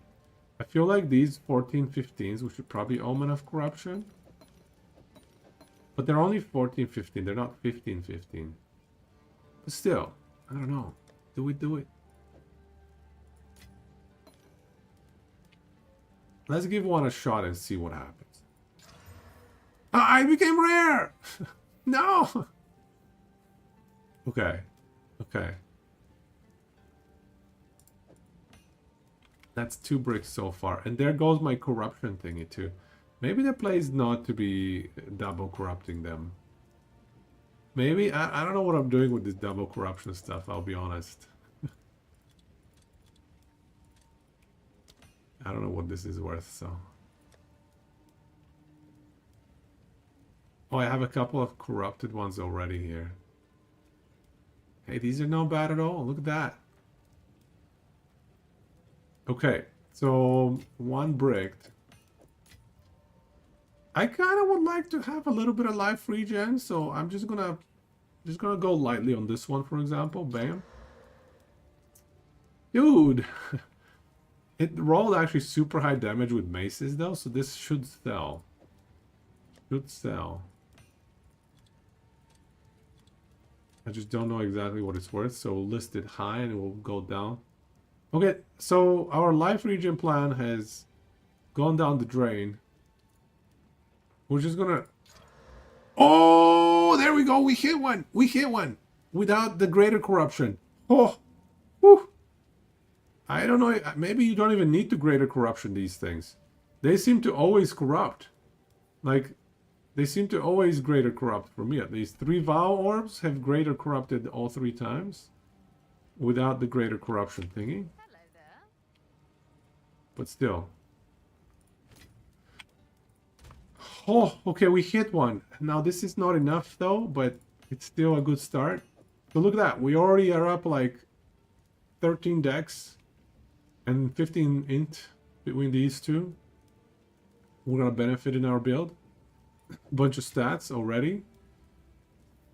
I feel like these 14-15s, we should probably omen of corruption. But they're only 14-15, they're not 15-15. But still, I don't know. Do we do it? Let's give one a shot and see what happens. Ah, I became rare! No! Okay. Okay. That's 2 bricks so far. And there goes my corruption thingy too. Maybe the play is not to be double corrupting them. Maybe, I don't know what I'm doing with this double corruption stuff, I'll be honest. I don't know what this is worth, so. Oh, I have a couple of corrupted ones already here. Hey, these are not bad at all, look at that. Okay, so 1 bricked. I kind of would like to have a little bit of life regen, so I'm just gonna go lightly on this one, for example. Bam. Dude, it rolled actually super high damage with maces though, so this should sell. Should sell. I just don't know exactly what it's worth, so we'll list it high and it will go down. Okay, so our life regen plan has gone down the drain. We're just gonna... Oh, there we go. We hit one. We hit one. Without the greater corruption. Oh, whew. I don't know. Maybe you don't even need to greater corruption these things. They seem to always corrupt. Like, they seem to always greater corrupt, for me at least. 3 vow orbs have greater corrupted all 3 times. Without the greater corruption thingy. hello there. But still. Oh, okay, we hit one. Now, this is not enough, though, but it's still a good start. So look at that. We already are up, like, 13 decks and 15 int between these two. We're going to benefit in our build. Bunch of stats already.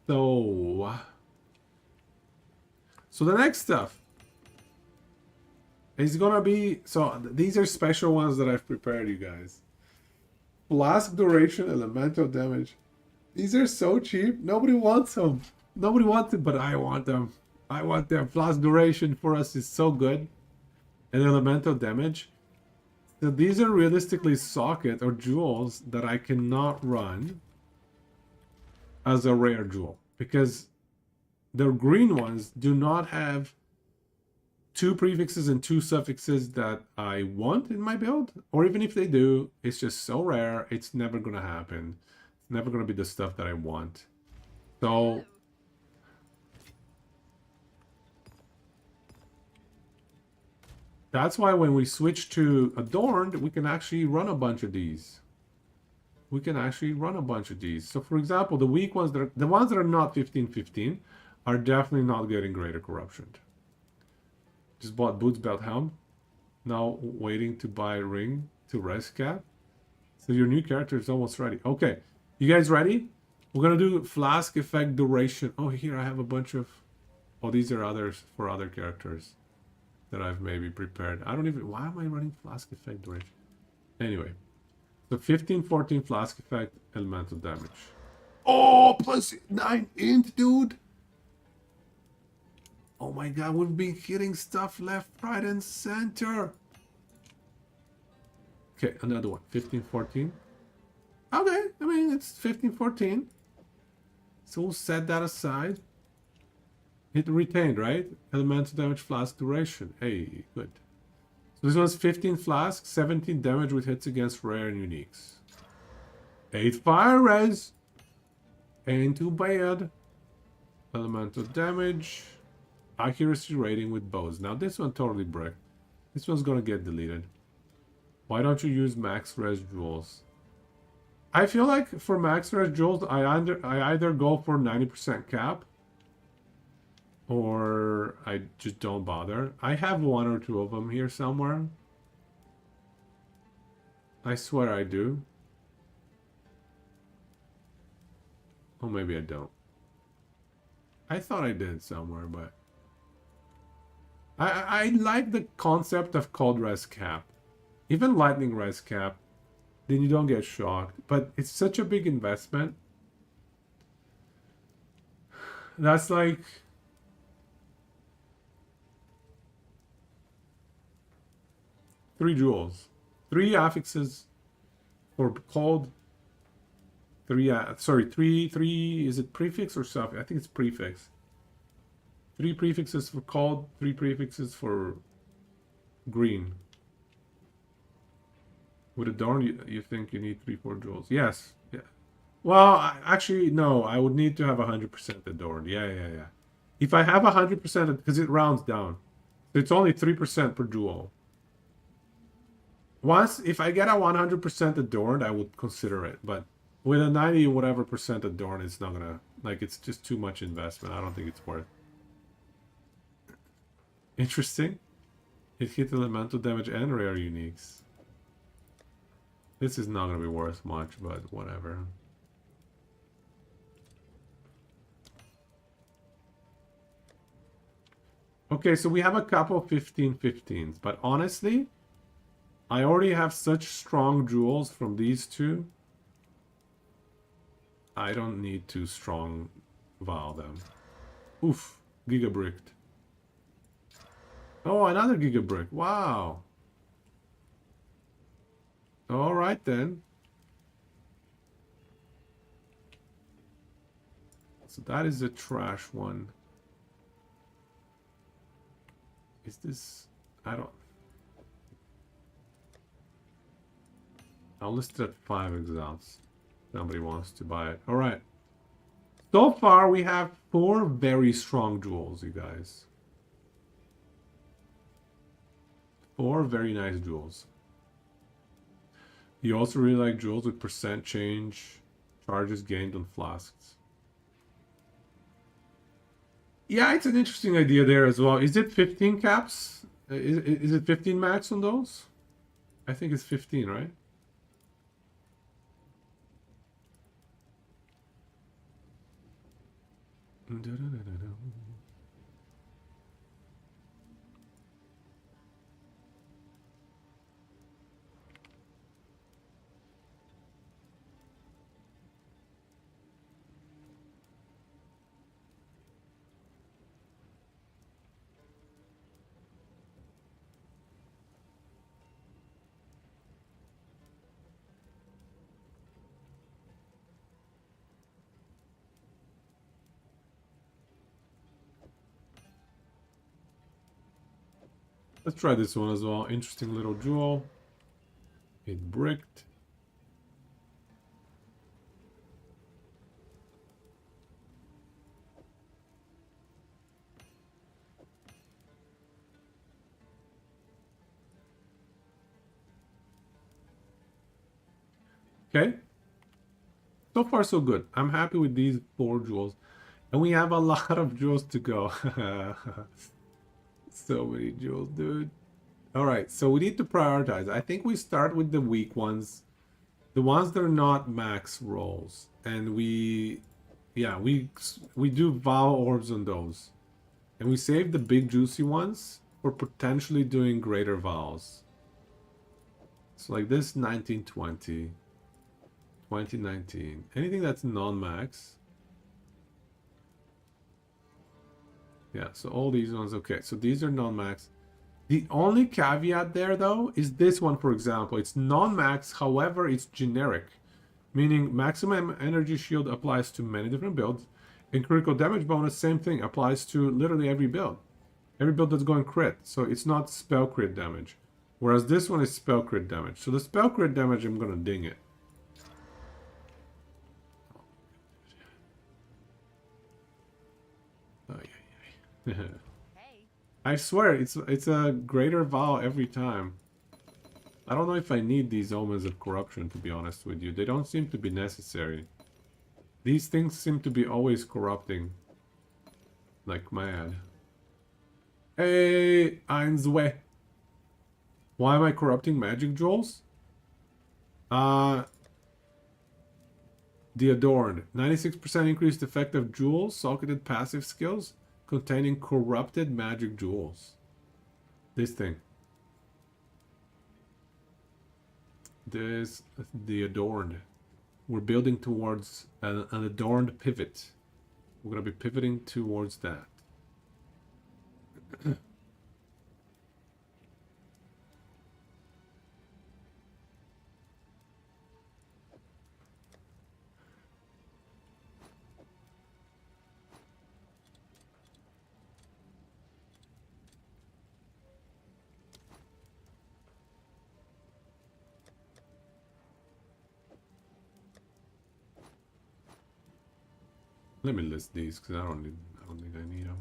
So the next stuff is going to be... So, these are special ones that I've prepared, you guys. Flask duration, elemental damage. These are so cheap. Nobody wants them. Nobody wants it, but I want them. I want them. Flask duration for us is so good. And elemental damage. So these are realistically socket or jewels that I cannot run as a rare jewel. Because the green ones do not have 2 prefixes and 2 suffixes that I want in my build. Or even if they do, it's just so rare, it's never going to happen. It's never going to be the stuff that I want. So... that's why when we switch to Adorned, we can actually run a bunch of these. We can actually run a bunch of these. So for example, the weak ones, the ones that are not 15-15 are definitely not getting greater corruption. Just bought Boots Belt Helm. Now waiting to buy Ring to Res Cap. So your new character is almost ready. Okay, you guys ready? We're gonna do Flask Effect Duration. Oh, here I have a bunch of... oh, these are others for other characters that I've maybe prepared. I don't even... why am I running Flask Effect Duration? Anyway. So 15-14 Flask Effect, elemental damage. Oh, plus 9 int, dude! Oh my god, we've been hitting stuff left, right, and center. Okay, another one. 15-14. Okay, I mean, it's 15-14. So we'll set that aside. Hit retained, right? Elemental damage, flask duration. Hey, good. So this one's 15 flask, 17 damage with hits against rare and uniques. 8 fire res. Ain't too bad. Elemental damage. Accuracy rating with bows. Now this one totally bricked. This one's gonna get deleted. Why don't you use max res jewels? I feel like for max res jewels, I either go for 90% cap, or I just don't bother. I have one or two of them here somewhere. I swear I do. Oh, maybe I don't. I thought I did somewhere, but I like the concept of cold res cap. Even lightning res cap, then you don't get shocked. But it's such a big investment. That's like... Three jewels. Three affixes for cold. Three, is it prefix or suffix? I think it's prefix. Three prefixes for cold, three prefixes for green. With Adorned, you think you need 3-4 jewels? Yes. Yeah. Well, actually, no. I would need to have 100% Adorned. Yeah. If I have 100%, because it rounds down. So it's only 3% per jewel. If I get a 100% Adorned, I would consider it. But with a 90 whatever percent Adorned, it's not gonna... Like, it's just too much investment. I don't think it's worth. Interesting. It hit elemental damage and rare uniques. This is not going to be worth much, but whatever. Okay, so we have a couple 15/15s, but honestly, I already have such strong jewels from these two. I don't need to strong vow them. Oof, giga bricked. Oh, another giga brick. Wow. All right then. So that is a trash one. Is this... I don't... I'll list it at 5 exiles. Somebody wants to buy it. All right. So far, we have 4 very strong jewels, you guys. 4 very nice jewels. You also really like jewels with percent change, charges gained on flasks. Yeah, it's an interesting idea there as well. Is it 15 caps? Is it 15 max on those? I think it's 15, right? Let's try this one as well. Interesting little jewel. It bricked. Okay. So far, so good. I'm happy with these 4 jewels. And we have a lot of jewels to go. So many jewels, dude. Alright, so we need to prioritize. I think we start with the weak ones. The ones that are not max rolls. And we do vow orbs on those. And we save the big juicy ones for potentially doing greater vows. So like this 1920. 2019. Anything that's non-max. Yeah, so all these ones, okay. So these are non-max. The only caveat there, though, is this one, for example. It's non-max, however, it's generic. Meaning maximum energy shield applies to many different builds. And critical damage bonus, same thing, applies to literally every build. Every build that's going crit. So it's not spell crit damage. Whereas this one is spell crit damage. So the spell crit damage, I'm going to ding it. Oh, yeah. Hey. I swear, it's a greater vow every time. I don't know if I need these omens of corruption, to be honest with you. They don't seem to be necessary. These things seem to be always corrupting. Like mad. Hey, Einswe. Why am I corrupting magic jewels? The Adorned. 96% increased effect of jewels, socketed passive skills, containing corrupted magic jewels. This thing. This, the Adorned. We're building towards an Adorned pivot. We're going to be pivoting towards that. Let me list these because I don't think I need them.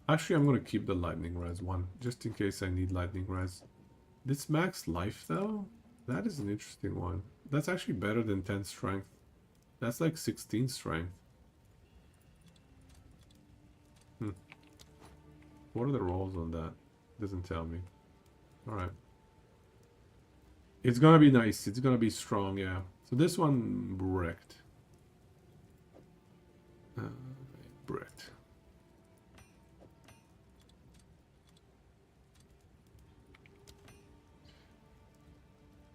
Actually, I'm gonna keep the lightning res one just in case I need lightning res. This max life though, that is an interesting one. That's actually better than 10 strength. That's like 16 strength. What are the rolls on that? Doesn't tell me. All right. It's gonna be nice. It's gonna be strong, yeah. So this one, bricked. Bricked.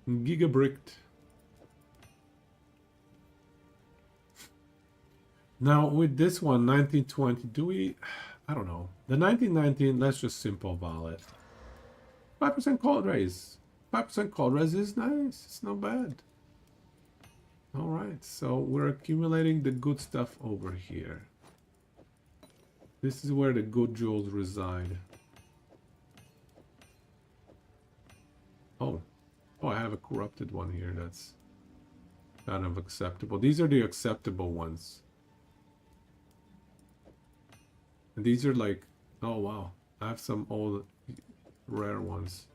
Giga bricked. Now with this one, 1920, do we... I don't know. The 1919, let's just simple val it. 5% cold raise. 5% cold res is nice. It's not bad. Alright, so we're accumulating the good stuff over here. This is where the good jewels reside. Oh. Oh, I have a corrupted one here. That's kind of acceptable. These are the acceptable ones. And these are like... Oh, wow. I have some old rare ones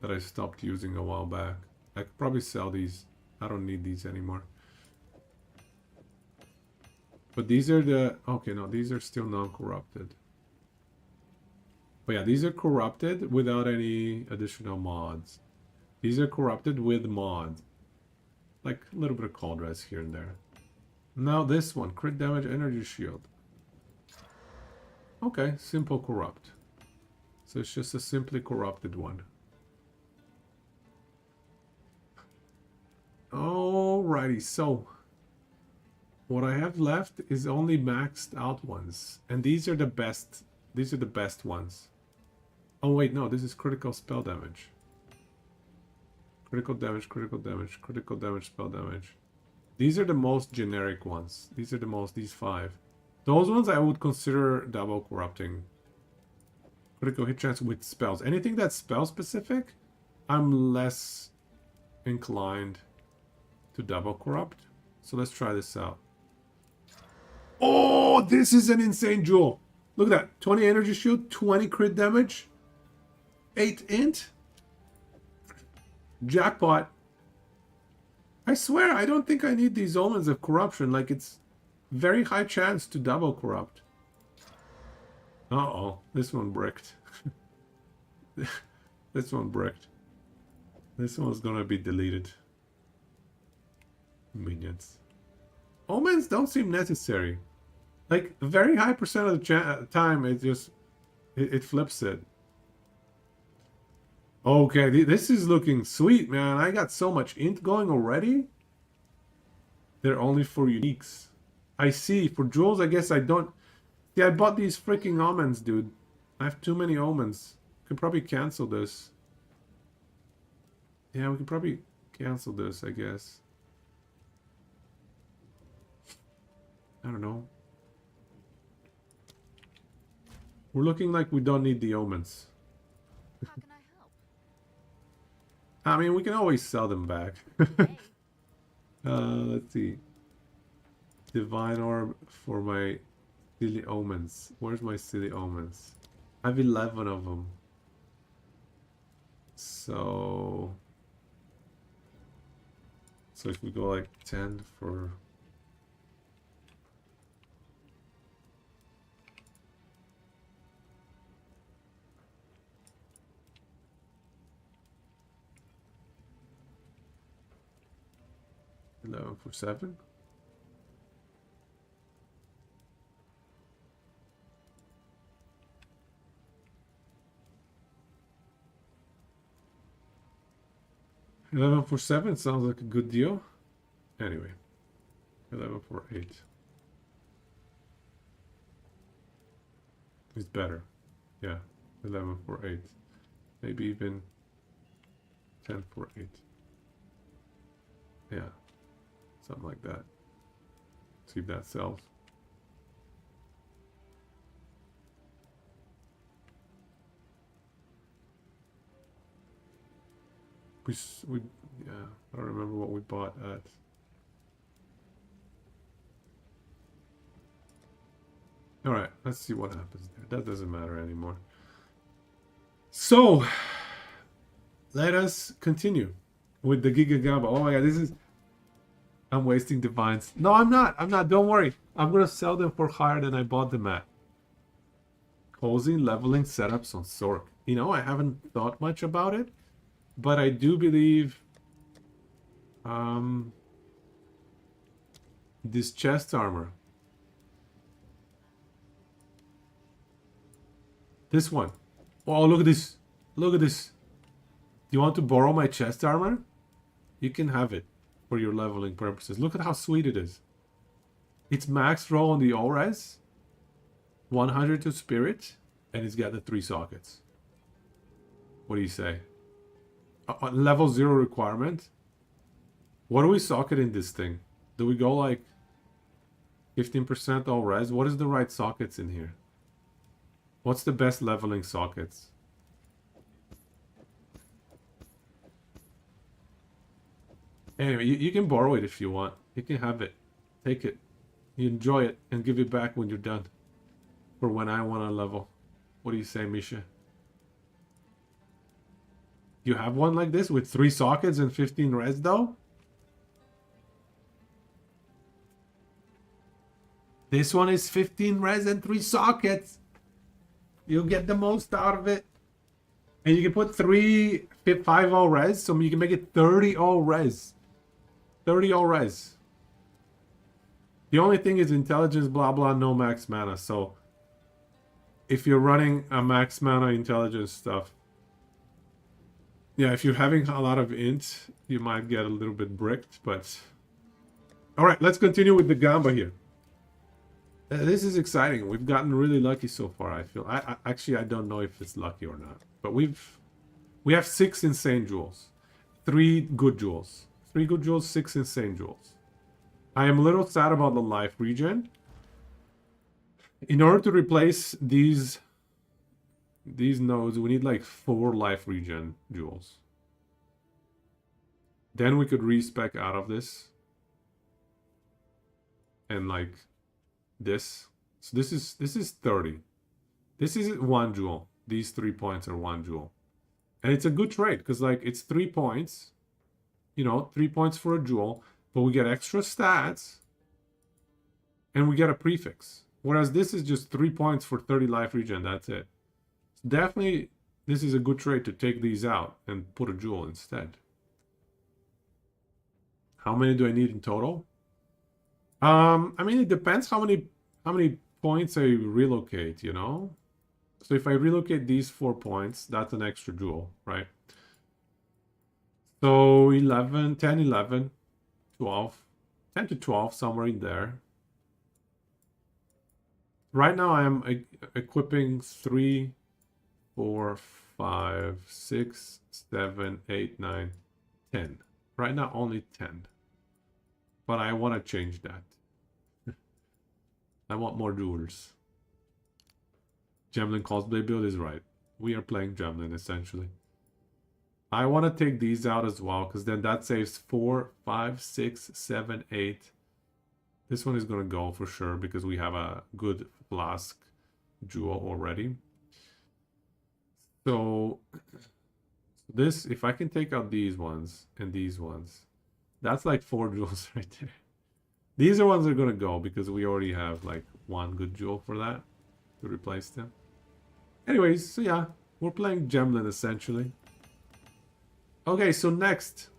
that I stopped using a while back. I could probably sell these. I don't need these anymore. But these are the... Okay, no, these are still non-corrupted. But yeah, these are corrupted without any additional mods. These are corrupted with mods. Like a little bit of cold res here and there. Now this one, crit damage energy shield. Okay, simple corrupt. So it's just a simply corrupted one. Alrighty, so what I have left is only maxed out ones. And these are the best. These are the best ones. Oh wait, no, this is critical spell damage. Critical damage, critical damage, critical damage, spell damage. These are the most generic ones. These are the most, these 5. Those ones I would consider double corrupting. Critical hit chance with spells. Anything that's spell specific, I'm less inclined to double corrupt. So let's try this out. Oh, this is an insane jewel. Look at that. 20 energy shield, 20 crit damage, 8 int. Jackpot. I swear, I don't think I need these omens of corruption. Like, it's very high chance to double corrupt. Uh-oh. This one bricked. This one bricked. This one's gonna be deleted. Minions. Omens don't seem necessary. Like, a very high percent of the time, it just... It flips it. Okay, this is looking sweet, man. I got so much int going already. They're only for uniques. I see. For jewels, I guess I don't... Yeah, I bought these freaking omens, dude. I have too many omens. Could probably cancel this. Yeah, we can probably cancel this, I guess. I don't know. We're looking like we don't need the omens. How can I help? I mean, we can always sell them back. Hey, Let's see. Divine Orb for my Silly Omens. Where's my Silly Omens? I have 11 of them. So if we go like 10 for... $11 for 7? $11 for 7 sounds like a good deal. Anyway, 11 for 8 is better. Yeah, 11 for 8. Maybe even 10 for 8. Yeah, something like that. See if that sells. We yeah, I don't remember what we bought at. All right, let's see what happens there. That doesn't matter anymore. So, let us continue with the giga gamba. Oh my god, this is... I'm wasting divines. No, I'm not. I'm not. Don't worry. I'm going to sell them for higher than I bought them at. Cozy leveling setups on Sork. You know, I haven't thought much about it, but I do believe this chest armor. This one. Oh, look at this. Look at this. Do you want to borrow my chest armor? You can have it for your leveling purposes. Look at how sweet it is. It's max roll on the O-res, 100 to spirit, and it's got the 3 sockets. What do you say? Level 0 requirement. What do we socket in this thing? Do we go like 15% O-res? What is the right sockets in here? What's the best leveling sockets? Anyway, you can borrow it if you want. You can have it. Take it. You enjoy it and give it back when you're done. For when I want to level. What do you say, Misha? You have one like this with 3 sockets and 15 res though? This one is 15 res and 3 sockets. You'll get the most out of it. And you can put 5 all res, so you can make it 30 all res. 30 all res. The only thing is intelligence, blah blah, no max mana. So if you're running a max mana intelligence stuff, yeah, if you're having a lot of int, you might get a little bit bricked, but... Alright, let's continue with the gamba here. This is exciting. We've gotten really lucky so far, I feel. Actually, I don't know if it's lucky or not. But we have 6 insane jewels. 3 good jewels. 3 good jewels, 6 insane jewels. I am a little sad about the life regen. In order to replace these nodes, we need like 4 life regen jewels. Then we could respec out of this. And like this. So this is 30. This is 1 jewel. These 3 points are 1 jewel. And it's a good trade because like it's 3 points. You know, 3 points for a jewel, but we get extra stats and we get a prefix. Whereas this is just 3 points for 30 life regen, that's it. So definitely, this is a good trade to take these out and put a jewel instead. How many do I need in total? I mean, it depends how many points I relocate, you know? So if I relocate these 4 points, that's an extra jewel, right? So 11, 10, 11, 12, 10 to 12, somewhere in there. Right now I am equipping 3, 4, 5, 6, 7, 8, 9, 10. Right now only 10. But I want to change that. I want more jewels. Gemlin cosplay build is right. We are playing Gemlin essentially. I want to take these out as well because then that saves 4, 5, 6, 7, 8, This one is gonna go for sure because we have a good flask jewel already. So this, if I can take out these ones and these ones, that's like 4 jewels right there. These are ones that are gonna go because we already have like 1 good jewel for that to replace them. Anyways, so yeah, we're playing Gemlin essentially. Okay, so next.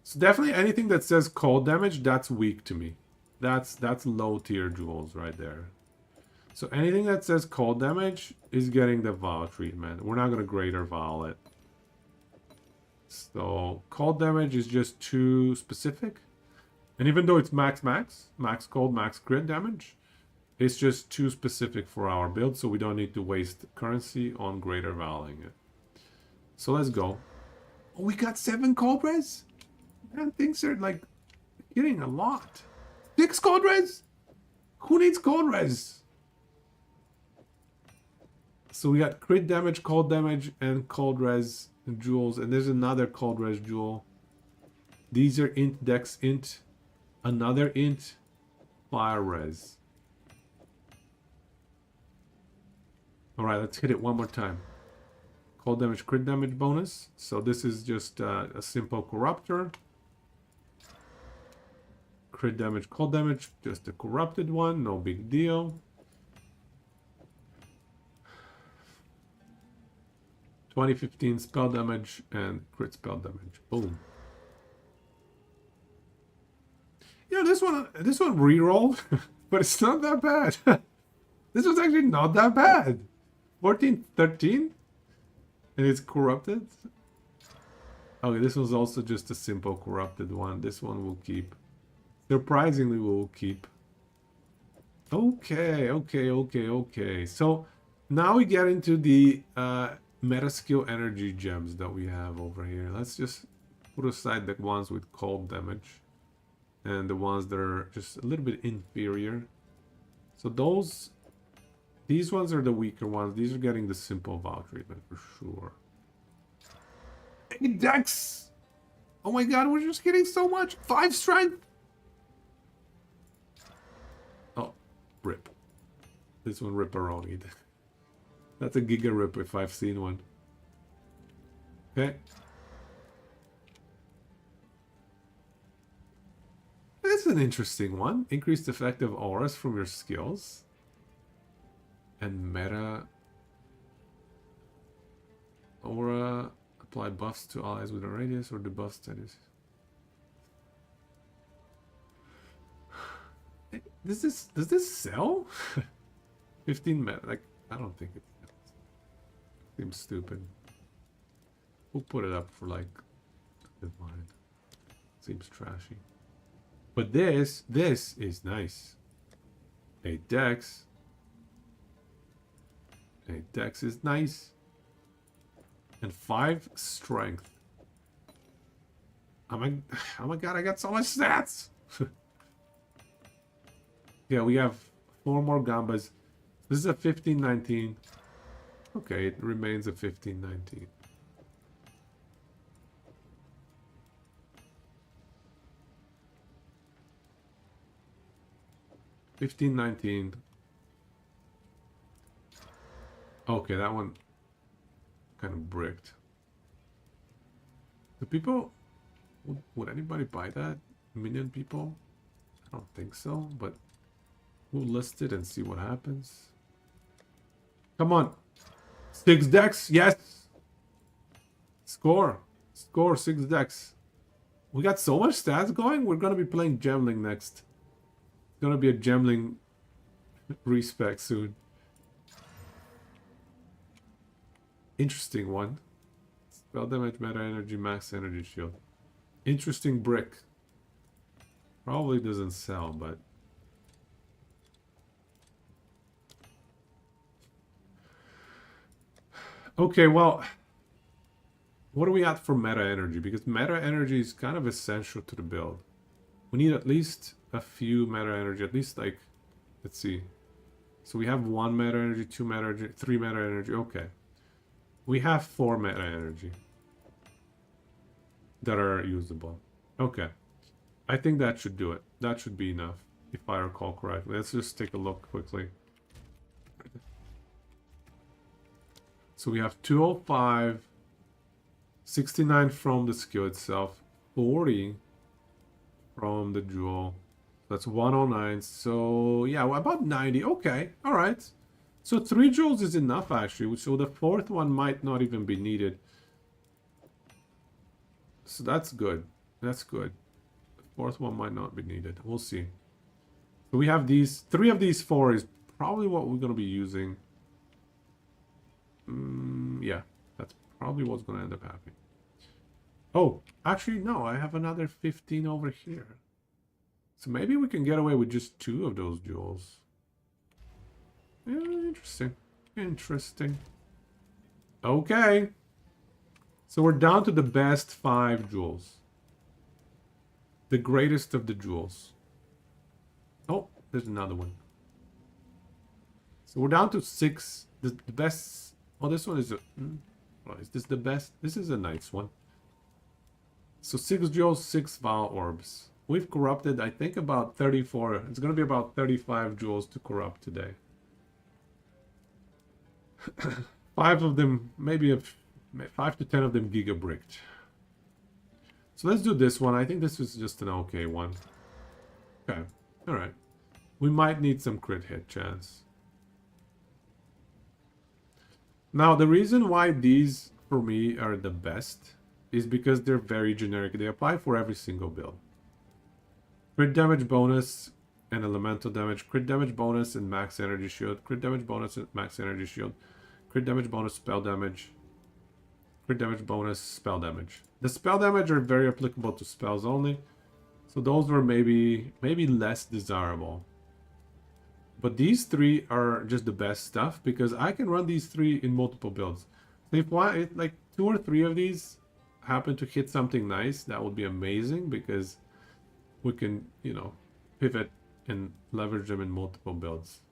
So definitely anything that says cold damage, that's weak to me. That's low tier jewels right there. So anything that says cold damage is getting the Vow treatment. We're not gonna greater Vow it. So cold damage is just too specific. And even though it's max cold, max crit damage, it's just too specific for our build, so we don't need to waste currency on greater Vowing it. So let's go. Oh, we got 7 cold res? Man, things are like getting a lot. 6 cold res? Who needs cold res? So we got crit damage, cold damage, and cold res jewels. And there's another cold res jewel. These are int, dex, int. Another int, fire res. Alright, let's hit it one more time. Cold damage, crit damage bonus. So this is just a simple corruptor. Crit damage, cold damage, just a corrupted one, no big deal. 2015 spell damage and crit spell damage. Boom. You know, this one reroll, but it's not that bad. This was actually not that bad. 14, 13? And it's corrupted? Okay, this was also just a simple corrupted one. This one we'll keep. Surprisingly, we'll keep. Okay. So now we get into the meta skill energy gems that we have over here. Let's just put aside the ones with cold damage and the ones that are just a little bit inferior. So these ones are the weaker ones. These are getting the simple Vow treatment for sure. 8 dex! Oh my god, we're just getting so much! 5 strength! Oh, rip. This one ripperoni. That's a giga rip if I've seen one. Okay. That's an interesting one. Increased effective auras from your skills. And meta aura. Apply buffs to allies with a radius or debuff status. Does this sell? 15 meta. Like, I don't think it sells. Seems stupid. We'll put it up for like divine. Seems trashy. But this is nice. 8 dex. 8 dex is nice. And 5 strength. Oh my god, I got so much stats! Yeah, we have 4 more gambas. This is a 15-19. Okay, it remains a 15-19. Okay, that one kind of bricked. Do people... Would anybody buy that? Minion people? I don't think so, but we'll list it and see what happens. Come on. 6 decks, yes! Score. 6 decks. We got so much stats going, we're gonna be playing Gemling next. It's gonna be a Gemling respec soon. Interesting one. Spell damage, meta energy, max energy shield. Interesting brick. Probably doesn't sell, but... Okay, well... What are we at for meta energy? Because meta energy is kind of essential to the build. We need at least a few meta energy. At least like... Let's see. So we have 1 meta energy, 2 meta energy, 3 meta energy. Okay. We have 4 meta energy that are usable. Okay. I think that should do it. That should be enough, if I recall correctly. Let's just take a look quickly. So we have 205, 69 from the skill itself, 40 from the jewel. That's 109. So yeah, well, about 90. Okay, all right. So 3 joules is enough actually. So the 4th one might not even be needed. So that's good. That's good. The 4th one might not be needed. We'll see. So we have these 3 of these 4 is probably what we're going to be using. Yeah, that's probably what's going to end up happening. Oh, actually, no, I have another 15 over here. So maybe we can get away with just 2 of those jewels. Yeah, interesting. Interesting. Okay. So we're down to the best 5 jewels. The greatest of the jewels. Oh, there's another one. So we're down to 6. The best... Oh, this one is a... Well, is this the best? This is a nice one. So 6 jewels, 6 Val orbs. We've corrupted, I think, about 34. It's going to be about 35 jewels to corrupt today. 5 of them, maybe 5 to 10 of them giga bricked. So let's do this one. I think this is just an okay one. Okay, alright. We might need some crit hit chance. Now, the reason why these, for me, are the best is because they're very generic. They apply for every single build. Crit damage bonus and elemental damage. Crit damage bonus and max energy shield. Crit damage bonus and max energy shield. Crit damage bonus spell damage. Crit damage bonus spell damage. The spell damage are very applicable to spells only. So those were maybe less desirable. But these 3 are just the best stuff because I can run these 3 in multiple builds. If like 2 or 3 of these happen to hit something nice, that would be amazing because we can, you know, pivot and leverage them in multiple builds.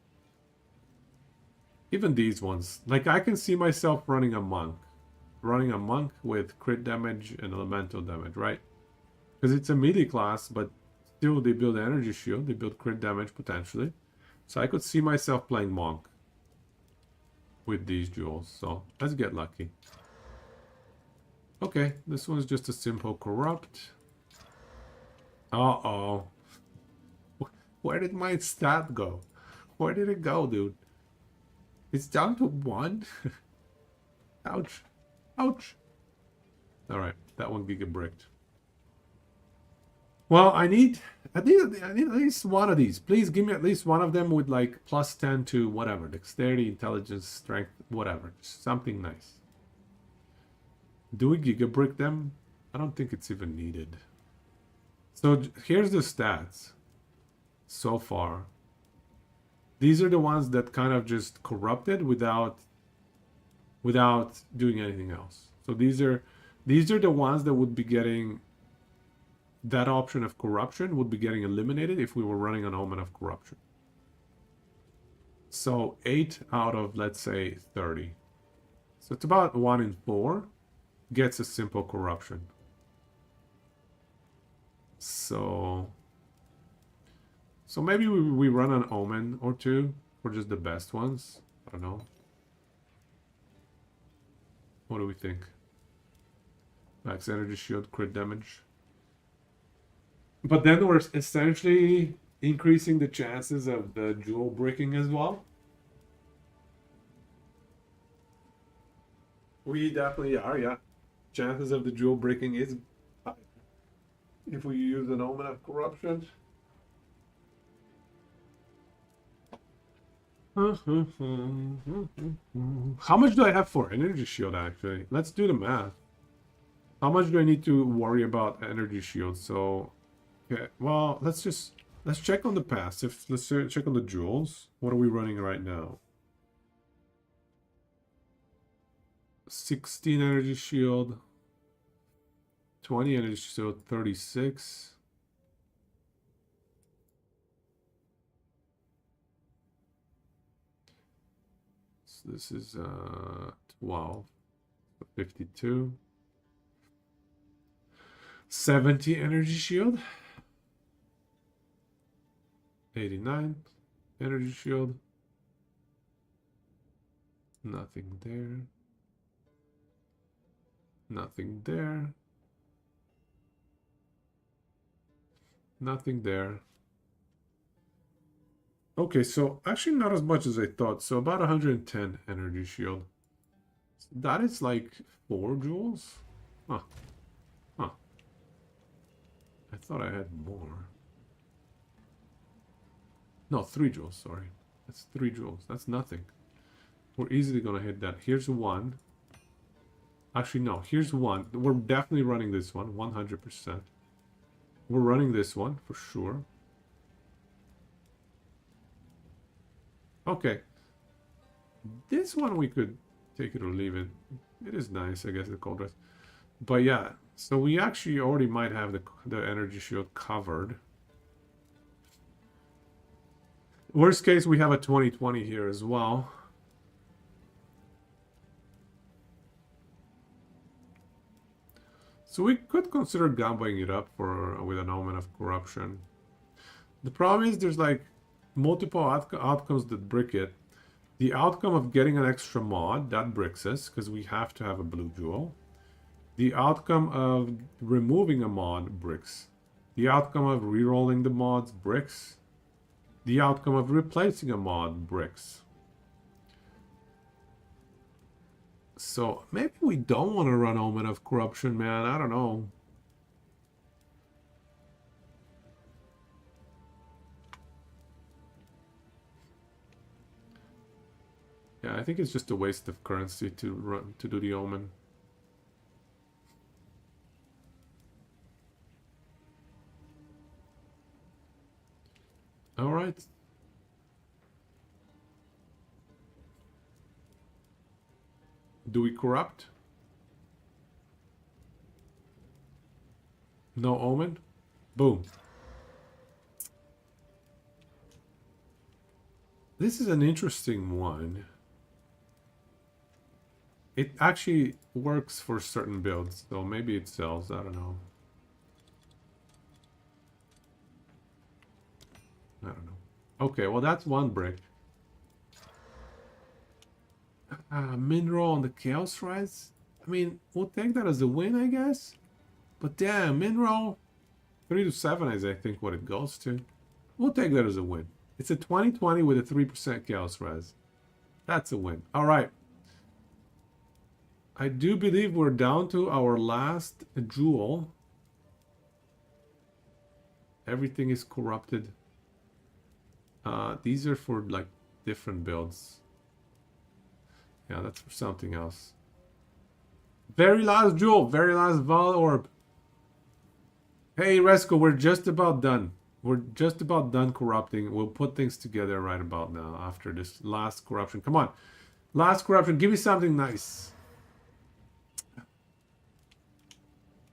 Even these ones, like I can see myself running a monk with crit damage and elemental damage, right? Because it's a melee class, but still they build energy shield, they build crit damage potentially. So I could see myself playing monk with these jewels. So let's get lucky. Okay, this one's just a simple corrupt. Uh-oh. Where did my stat go? Where did it go, dude? It's down to 1? Ouch. Ouch. Alright, that one giga bricked. Well, I need at least one of these. Please give me at least one of them with like plus 10 to whatever. Dexterity, intelligence, strength, whatever. Just something nice. Do we giga brick them? I don't think it's even needed. So here's the stats so far. These are the ones that kind of just corrupted without doing anything else. So these are the ones that would be getting that option of corruption would be getting eliminated if we were running an Omen of Corruption. So 8 out of, let's say, 30. So it's about 1 in 4 gets a simple corruption. So maybe we run an Omen or 2 for just the best ones. I don't know. What do we think? Max energy shield, crit damage. But then we're essentially increasing the chances of the jewel breaking as well. We definitely are, yeah. Chances of the jewel breaking is high. If we use an Omen of Corruption. How much do I have for energy shield, actually? Let's do the math. How much do I need to worry about energy shield? So, okay, well, let's check on the passive. Let's check on the jewels. What are we running right now? 16 energy shield, 20 energy shield, 36. So this is 12, 52. 70 energy shield. 89. Energy shield. Nothing there. Nothing there. Nothing there. Okay, so actually not as much as I thought. So about 110 energy shield. That is like 4 joules? Huh. Huh. I thought I had more. No, 3 joules, sorry. That's 3 joules. That's nothing. We're easily gonna hit that. Here's 1. Actually, no. Here's 1. We're definitely running this one. 100%. We're running this one, for sure. Okay. This one we could take it or leave it. It is nice, I guess, the cold dress. But yeah, so we actually already might have the energy shield covered. Worst case, we have a 2020 here as well. So we could consider gambaing it up with an Omen of Corruption. The problem is there's like multiple outcomes that brick it. The outcome of getting an extra mod, that bricks us, because we have to have a blue jewel. The outcome of removing a mod bricks. The outcome of rerolling the mods bricks. The outcome of replacing a mod bricks. So maybe we don't want to run Omen of Corruption, man. I don't know. Yeah, I think it's just a waste of currency to do the Omen. All right. Do we corrupt? No Omen? Boom. This is an interesting one. It actually works for certain builds, so maybe it sells, I don't know. I don't know. Okay, well that's one brick. Mineral on the Chaos Rise? I mean, we'll take that as a win, I guess. But damn, Mineral 3 to 7 is I think what it goes to. We'll take that as a win. It's a 2020 with a 3% Chaos Rise. That's a win. Alright. I do believe we're down to our last jewel. Everything is corrupted. These are for like different builds. Yeah, that's for something else. Very last jewel, very last Val Orb. Hey Resco, we're just about done. We're just about done corrupting. We'll put things together right about now after this last corruption. Come on. Last corruption, give me something nice.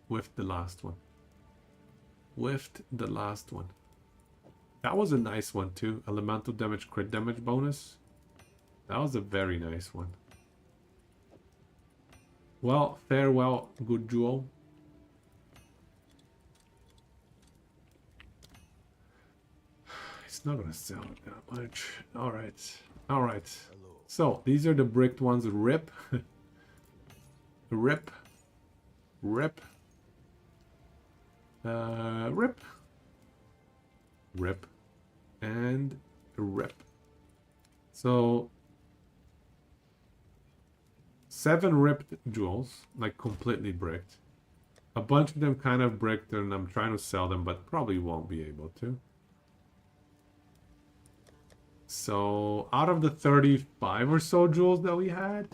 Whiffed the last one. Whiffed the last one. That was a nice one too. Elemental damage, crit damage bonus. That was a very nice one. Well, farewell, good jewel. It's not gonna sell it that much. Alright. Alright. So, these are the bricked ones. Rip. Rip. Rip. Rip. Rip. And rip. So 7 ripped jewels, like completely bricked. A bunch of them kind of bricked and I'm trying to sell them, but probably won't be able to. So out of the 35 or so jewels that we had,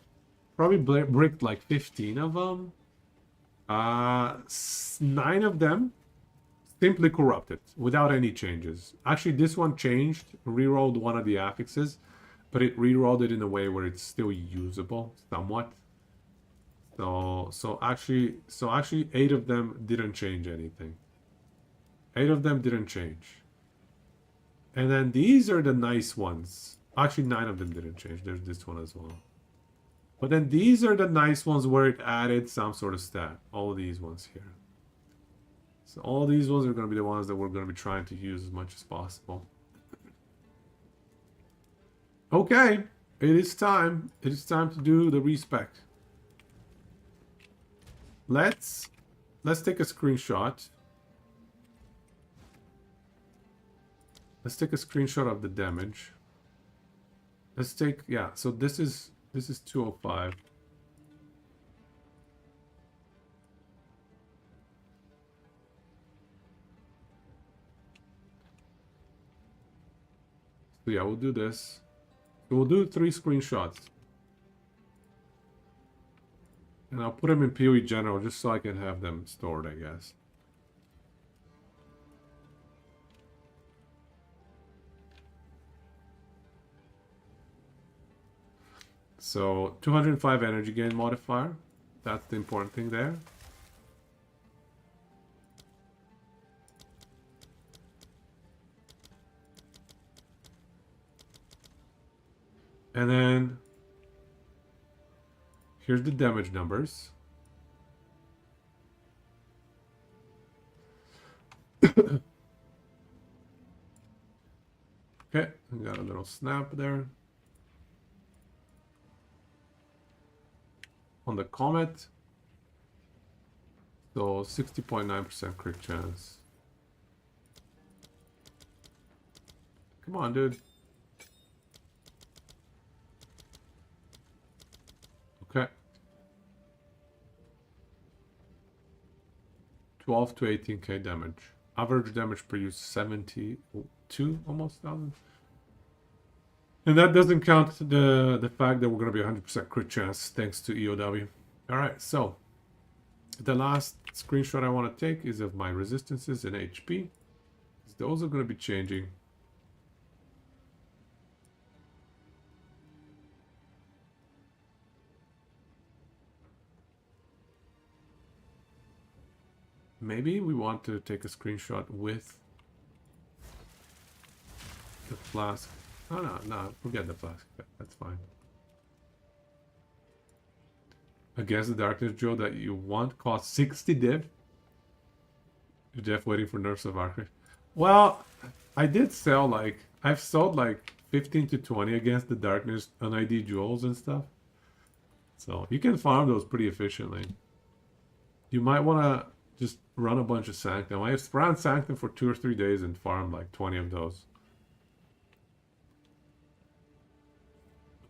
probably bricked like 15 of them. 9 of them simply corrupted without any changes. Actually, this one changed, rerolled one of the affixes, but it rerolled it in a way where it's still usable somewhat. So actually 8 of them didn't change anything. 8 of them didn't change. And then these are the nice ones. Actually, 9 of them didn't change. There's this one as well. But then these are the nice ones where it added some sort of stat. All of these ones here. So all these ones are going to be the ones that we're going to be trying to use as much as possible. Okay, it is time. It is time to do the respec. Let's take a screenshot. Let's take a screenshot of the damage. Let's take, yeah, so this is 205. So yeah, we'll do this. So we'll do 3 screenshots. And I'll put them in PoE General just so I can have them stored, I guess. So 205 energy gain modifier. That's the important thing there. And then here's the damage numbers. Okay, we got a little snap there. On the Comet, so 60.9% crit chance. Come on, dude. Okay. 12 to 18k damage. Average damage per use 72 almost thousand. And that doesn't count the fact that we're going to be 100% crit chance thanks to EOW. Alright, so the last screenshot I want to take is of my resistances and HP. Those are going to be changing. Maybe we want to take a screenshot with the flask. Oh, no, forget the flask. That's fine. Against the darkness, Joe, that you want cost 60 div. You're Jeff waiting for nerfs of Archer. Well, I did sell like, I've sold like 15 to 20 against the darkness on ID jewels and stuff. So you can farm those pretty efficiently. You might want to just run a bunch of Sanctum. I ran Sanctum for 2 or 3 days and farmed like 20 of those.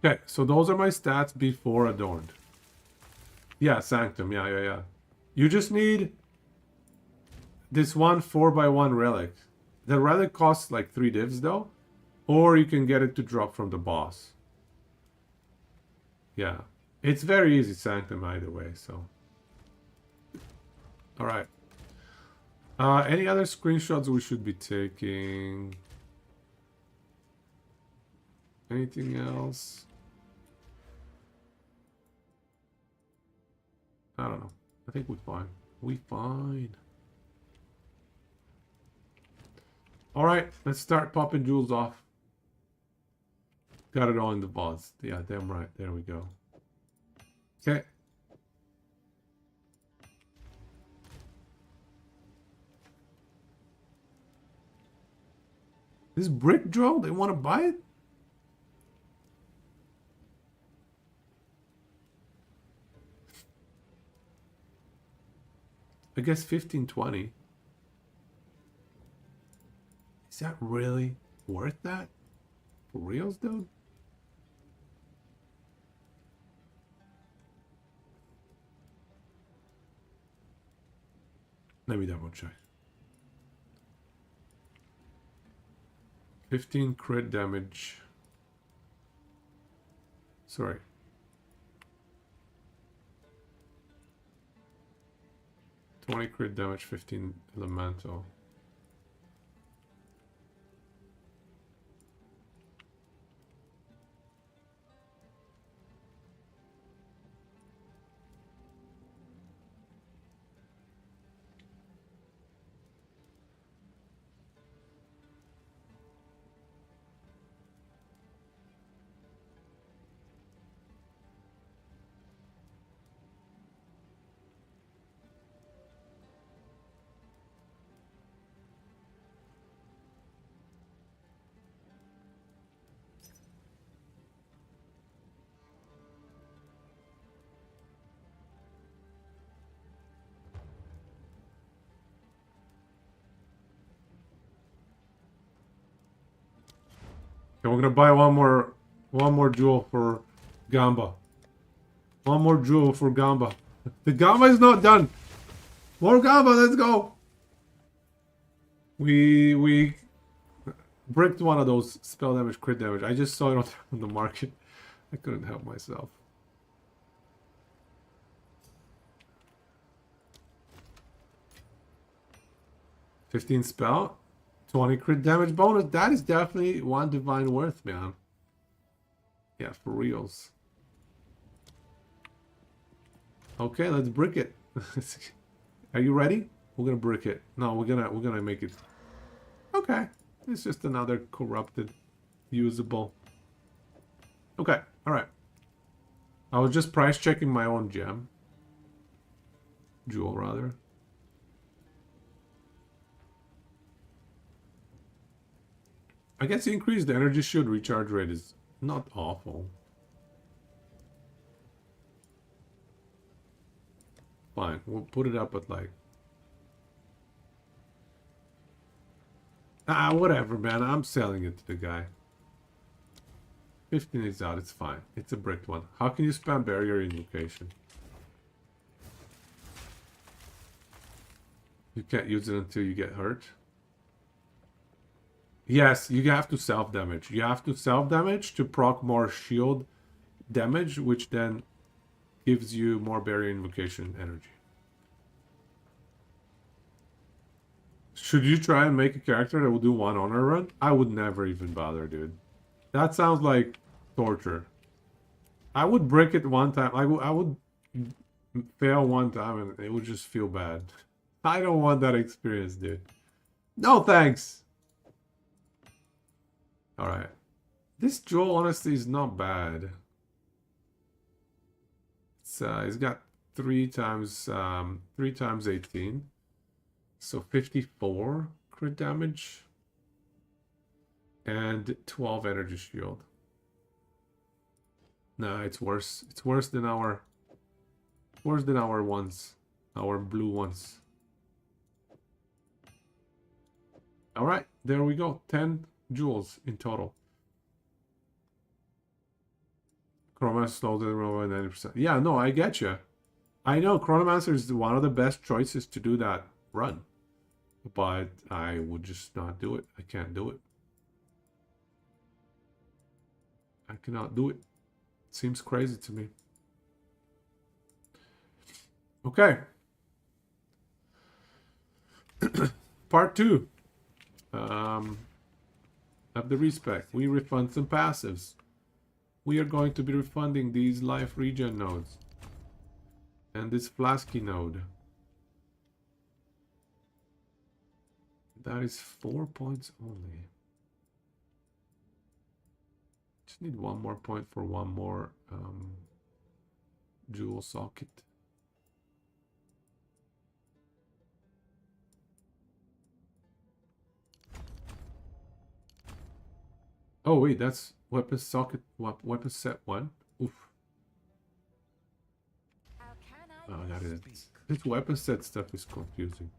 Okay, so those are my stats before Adorned. Yeah, Sanctum, yeah. You just need this one 4x1 relic. The relic costs like 3 divs though, or you can get it to drop from the boss. Yeah, it's very easy Sanctum either way, so. Alright. Any other screenshots we should be taking? Anything else? I don't know. I think we're fine. We fine. Alright, let's start popping jewels off. Got it all in the vaults. Yeah, damn right. There we go. Okay. This brick drill, they want to buy it? I guess 1520. Is that really worth that? For reals, dude? Let me double check. 15 crit damage. Sorry. 20 crit damage, 15 elemental. we're gonna buy one more jewel for Gamba. One more jewel for Gamba. The Gamba is not done. More Gamba, let's go. We bricked one of those spell damage, crit damage. I just saw it on the market. I couldn't help myself. $15 spell, 20 crit damage bonus. That is definitely one divine worth, man. Yeah, for reals. Okay, let's brick it. Are you ready? We're gonna brick it. No, we're gonna make it. Okay, it's just another corrupted, usable. Okay, all right. I was just price checking my own gem. Jewel, rather. I guess the increased energy shield recharge rate is not awful. Fine, we'll put it up at like... Ah, whatever, man. I'm selling it to the guy. 15 is out, it's fine. It's a bricked one. How can you spam barrier invocation? You can't use it until you get hurt. Yes, you have to self-damage. You have to self-damage to proc more shield damage, which then gives you more barrier invocation energy. Should you try and make a character that will do one honor run? I would never even bother, dude. That sounds like torture. I would break it one time. I would fail one time and it would just feel bad. I don't want that experience, dude. No thanks. Alright. This jewel honestly is not bad. It's got 3 times 18. So 54 crit damage. And 12 energy shield. Nah, it's worse. It's worse than our ones. Our blue ones. Alright, there we go. 10 jewels in total. Chronomancer slows it around by 90%. Yeah, no, I get you. I know Chronomancer is one of the best choices to do that run. But I would just not do it. I can't do it. I cannot do it. Seems crazy to me. Okay. Part 2. Of the respec. We refund some passives. We are going to be refunding these life regen nodes. And this flasky node. That is 4 points only. Just need 1 more point for 1 more jewel socket. Oh wait, that's weapon socket, weapon set 1. Oof. Oh, that is. This weapon set stuff is confusing.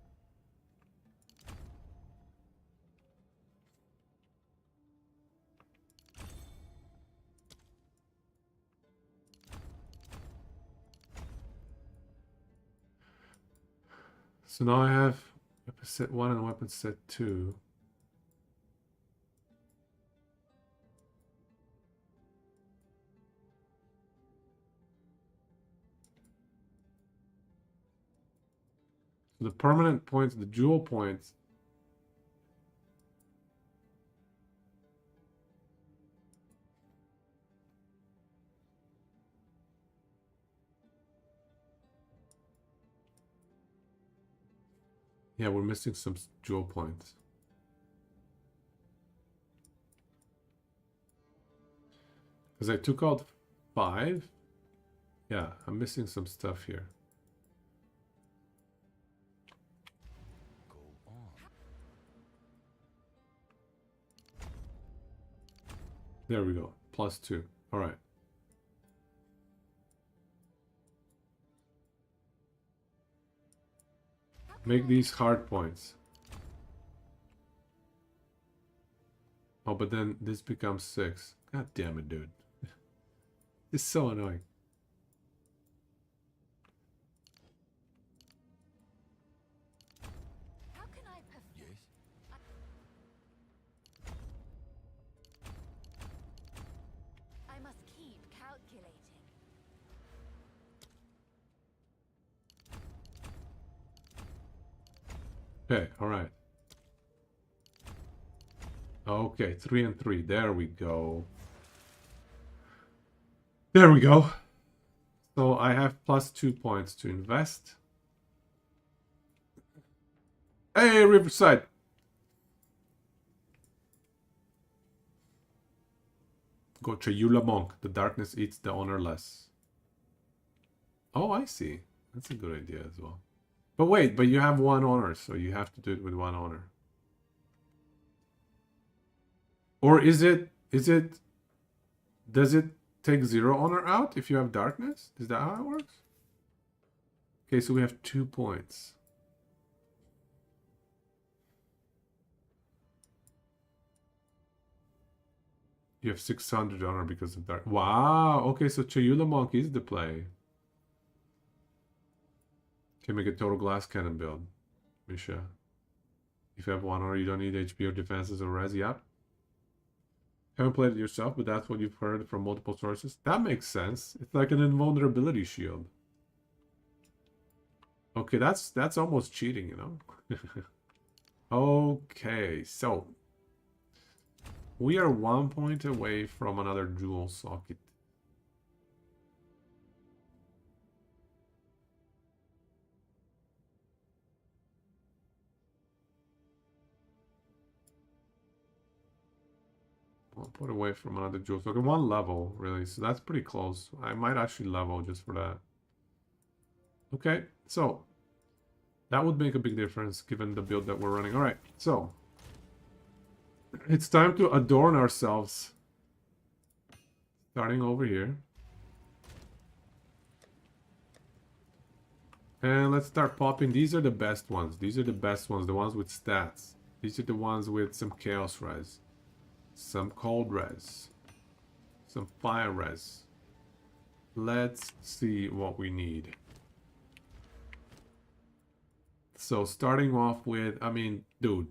So now I have weapon set 1 and weapon set 2. So the permanent points, the jewel points. Yeah, we're missing some jewel points. Because I took out 5. Yeah, I'm missing some stuff here. Go on. There we go. +2. All right. Make these hard points. Oh, but then this becomes 6. God damn it, dude. It's so annoying. How can I perfect? Yes. I must keep calculating. Okay, alright. Okay, 3 and 3. There we go. There we go. So I have plus 2 points to invest. Hey, Riverside! Go Chayula Monk. The darkness eats the ownerless. Oh, I see. That's a good idea as well. But wait, but you have 1 honor, so you have to do it with 1 honor. Or does it take 0 honor out if you have darkness? Is that how it works? Okay, so we have 2 points. You have 600 honor because of dark. Wow. Okay, so Chayula Monk is the play. Can make a total glass cannon build, Misha. If you have 1 honor, you don't need HP or defenses or res. Yep. Haven't played it yourself, but that's what you've heard from multiple sources. That makes sense. It's like an invulnerability shield. Okay, that's almost cheating, you know? Okay, so we are 1 point away from another dual socket. I'll put away from another dual socket. 1 level, really, so that's pretty close. I might actually level just for that. Okay, so that would make a big difference given the build that we're running. All right, so it's time to adorn ourselves. Starting over here. And let's start popping. These are the best ones. These are the best ones. The ones with stats. These are the ones with some chaos res. Some cold res. Some fire res. Let's see what we need. So starting off with, I mean, dude,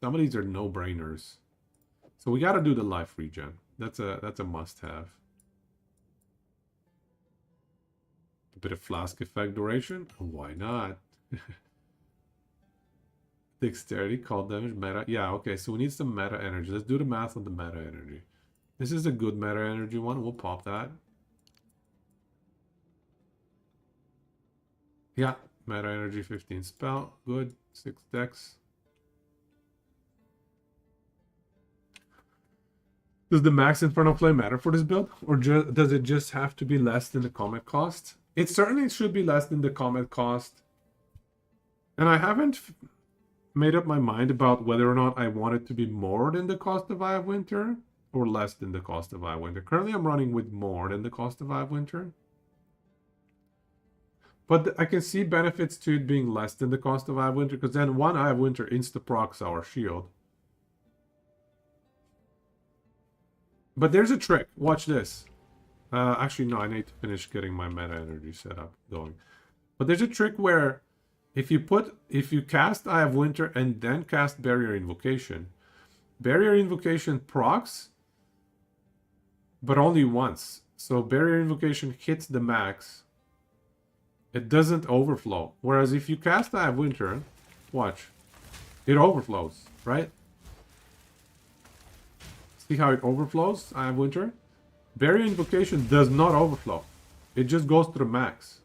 some of these are no-brainers. So we got to do the life regen. That's a must-have. A bit of flask effect duration. Why not? Dexterity, cold damage, meta. Yeah, okay, so we need some meta energy. Let's do the math on the meta energy. This is a good meta energy one. We'll pop that. Yeah, meta energy 15 spell. Good. 6 dex. Does the max Infernal Flame matter for this build? Or does it just have to be less than the comet cost? It certainly should be less than the comet cost. And I haven't made up my mind about whether or not I want it to be more than the cost of Eye of Winter or less than the cost of Eye of Winter. Currently I'm running with more than the cost of Eye of Winter. But I can see benefits to it being less than the cost of Eye of Winter, because then 1 Eye of Winter insta-procs our shield. But there's a trick. Watch this. Actually, no, I need to finish getting my meta energy set up going. But there's a trick where if you cast Eye of Winter and then cast Barrier Invocation procs, but only once. So Barrier Invocation hits the max. It doesn't overflow. Whereas if you cast Eye of Winter, watch, it overflows, right? See how it overflows, Eye of Winter? Barrier Invocation does not overflow. It just goes to the max.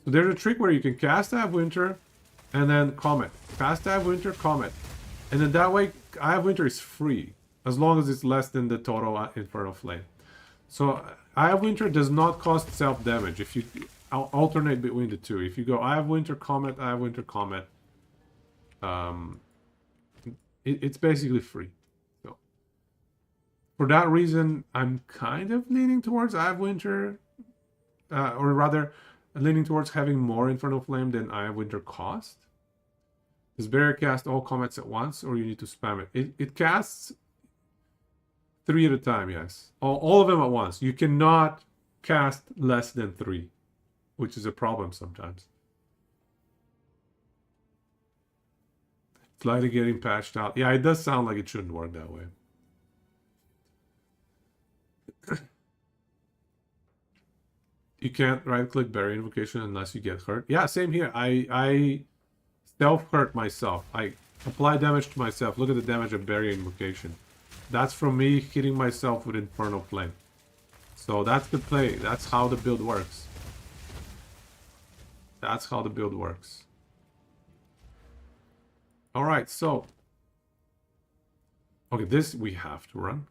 So there's a trick where you can cast Eye of Winter and then Comet. Cast Eye of Winter, Comet. And then that way, Eye of Winter is free, as long as it's less than the total Infernal Flame. So Eye of Winter does not cost self-damage if you alternate between the two. If you go Eye of Winter, Comet, Eye of Winter, Comet, it's basically free. So for that reason, I'm kind of leaning towards Eye of Winter, or rather, leaning towards having more Infernal Flame than Eye of Winter cost. Does Barrier cast all comets at once, or you need to spam it? It casts 3 at a time, yes. All of them at once. You cannot cast less than 3, which is a problem sometimes. Slightly getting patched out. Yeah, it does sound like it shouldn't work that way. You can't right-click Barrier Invocation unless you get hurt. Yeah, same here. I self-hurt myself. I apply damage to myself. Look at the damage of Barrier Invocation. That's from me hitting myself with Infernal Flame. So that's the play. That's how the build works. That's how the build works. Alright, so... Okay, this we have to run.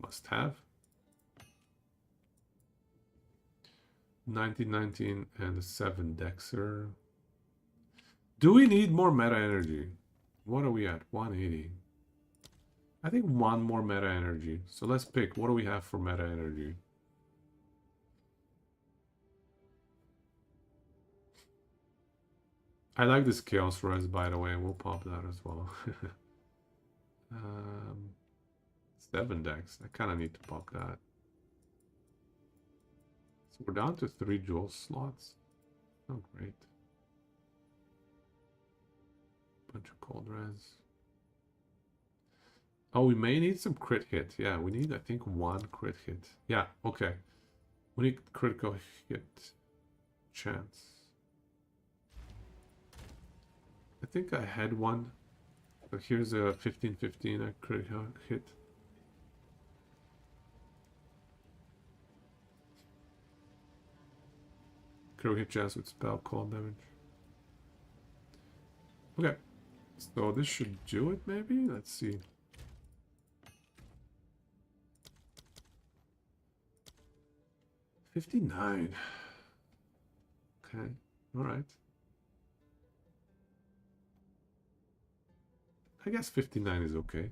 Must have. 1919 and a 7 Dexter. Do we need more meta energy? What are we at? 180. I think one more meta energy. So let's pick. What do we have for meta energy? I like this Chaos Res, by the way. We'll pop that as well. 7 Dex. I kind of need to pop that. So we're down to 3 jewel slots. Oh, great. Bunch of cold res. Oh, we may need some crit hit. Yeah, we need, I think, 1 crit hit. Yeah, okay. We need critical hit chance. I think I had one. But here's a 15-15, a critical hit. Critical hit chance with spell cold damage. Okay. So this should do it, maybe? Let's see. $59. Okay. Alright. I guess 59 is okay.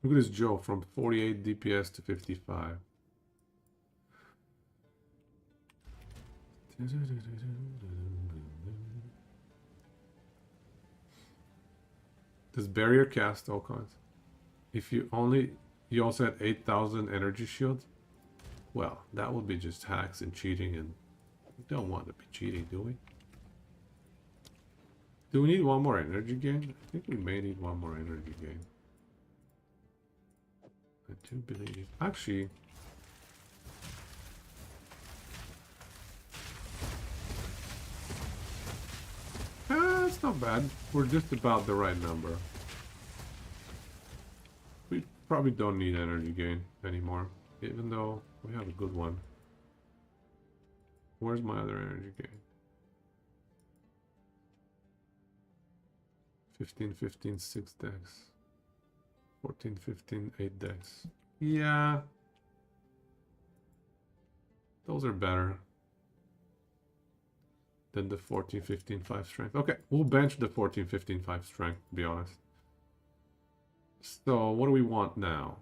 Look at this Joe from 48 DPS to 55. Does barrier cast all kinds? If you also had 8,000 energy shield? Well, that would be just hacks and cheating, and we don't want to be cheating, do we? Do we need one more energy gain? I think we may need one more energy gain. I do believe. Actually, it's not bad. We're just about the right number. We probably don't need energy gain anymore, even though we have a good one. Where's my other energy gain? 15, 15, 6 dex. 14, 15, 8 dex. Yeah. Those are better than the 14, 15, 5 strength. Okay, we'll bench the 14, 15, 5 strength, to be honest. So, what do we want now?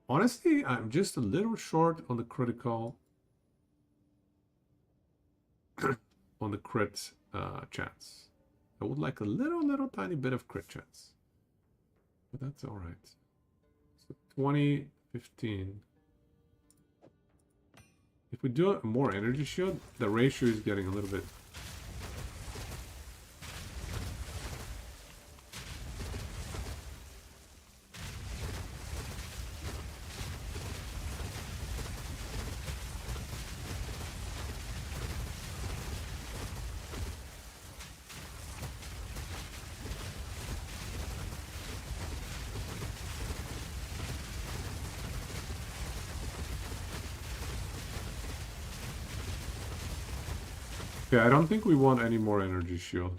Honestly, I'm just a little short on the critical... on the crit chance. I would like a little tiny bit of crit chance. But that's alright. So 20, 15. If we do a more energy shield, the ratio is getting a little bit... Okay, I don't think we want any more energy shield.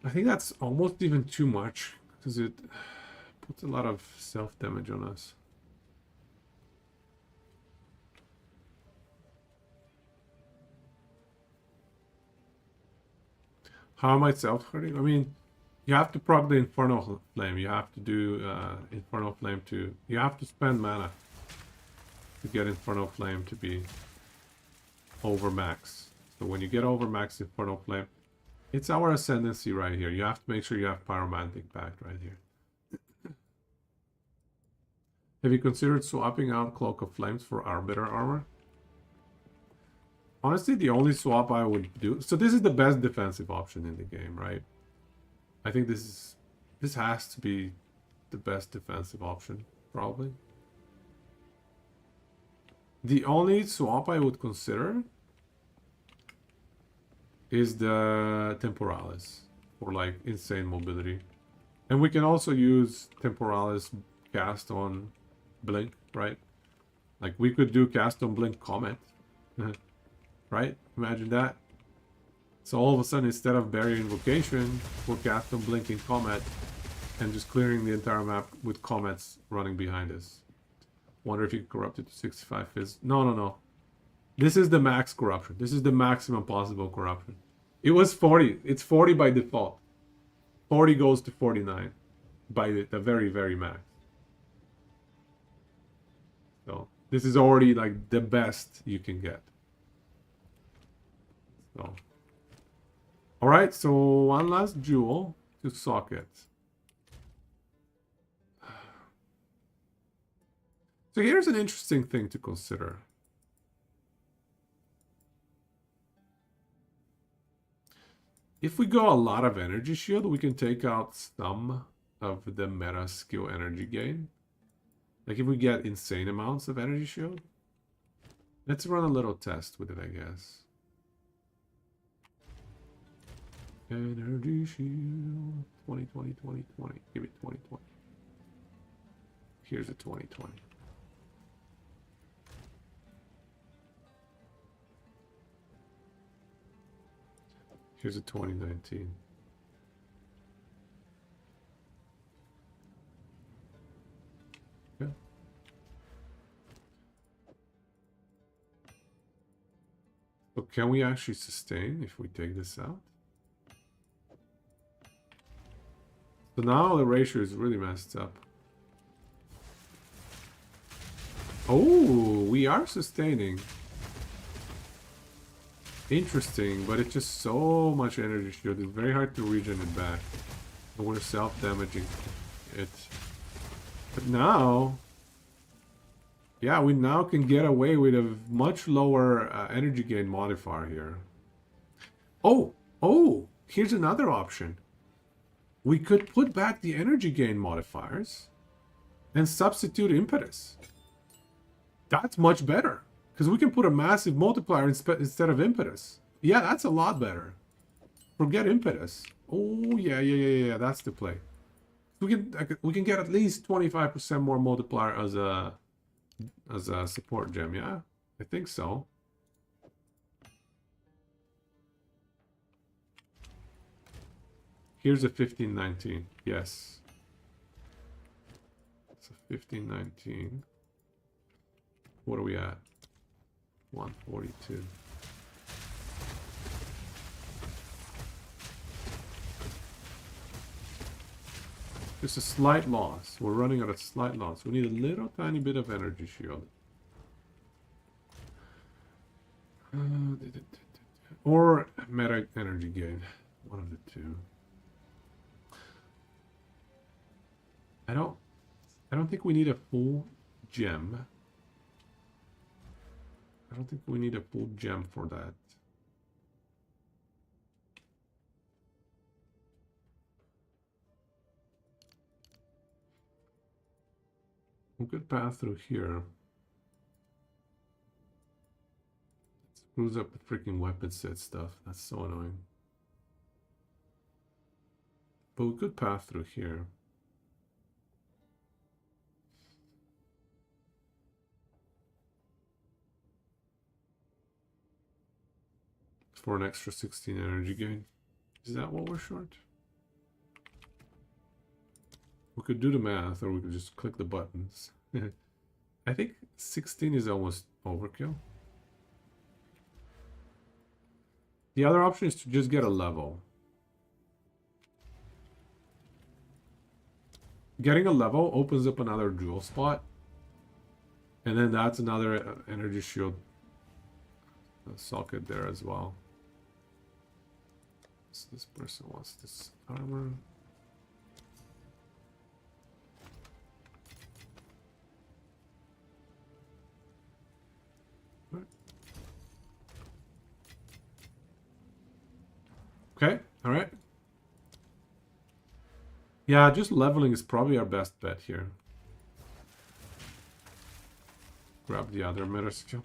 I think that's almost even too much, because it puts a lot of self-damage on us. How am I self-hurting? I mean, You have to proc the Infernal Flame. You have to do Infernal Flame to... You have to spend mana to get Infernal Flame to be over max. So when you get over max Infernal Flame, it's our ascendancy right here. You have to make sure you have Pyromantic Pact right here. Have you considered swapping out Cloak of Flames for Arbiter Armor? Honestly, the only swap I would do... So this is the best defensive option in the game, right? I think this has to be the best defensive option, probably. The only swap I would consider is the Temporalis for like insane mobility. And we can also use Temporalis cast on Blink, right? Like we could do cast on Blink Comet. Right? Imagine that. So all of a sudden, instead of Barrier Invocation, we're cast on Blinking Comet and just clearing the entire map with comets running behind us. Wonder if you can corrupt it to 65 fizz. No. This is the max corruption. This is the maximum possible corruption. It was 40. It's 40 by default. 40 goes to 49 by the very, very max. So this is already like the best you can get. So, all right. So one last jewel to socket. So here's an interesting thing to consider. If we go a lot of energy shield, we can take out some of the meta skill energy gain. Like if we get insane amounts of energy shield. Let's run a little test with it, I guess. Energy shield 2020. Give it 2020. Here's a 2020. Here's a 2019. Yeah. So can we actually sustain if we take this out? So now the ratio is really messed up. Oh, we are sustaining. Interesting, but it's just so much energy shield. It's very hard to regen it back. And we're self-damaging it. But now... Yeah, we now can get away with a much lower energy gain modifier here. Oh! Here's another option. We could put back the energy gain modifiers and substitute impetus. That's much better. Because we can put a massive multiplier instead of impetus. Yeah, that's a lot better. Forget impetus. Oh, yeah. That's the play. We can get at least 25% more multiplier as a support gem. Yeah, I think so. Here's a 1519. Yes. It's a 1519. What are we at? 142. Just a slight loss. We're running at a slight loss. We need a little tiny bit of energy shield. Or meta energy gain. One of the two. I don't think we need a full gem. I don't think we need a full gem for that. We could pass through here. It screws up the freaking weapon set stuff. That's so annoying. But we could pass through here. For an extra 16 energy gain. Is that what we're short? We could do the math, or we could just click the buttons. I think 16 is almost overkill. The other option is to just get a level. getting a level opens up another jewel spot. And then that's another energy shield socket there as well. So this person wants this armor. Okay, all right. Yeah, just leveling is probably our best bet here. Grab the other meta skill.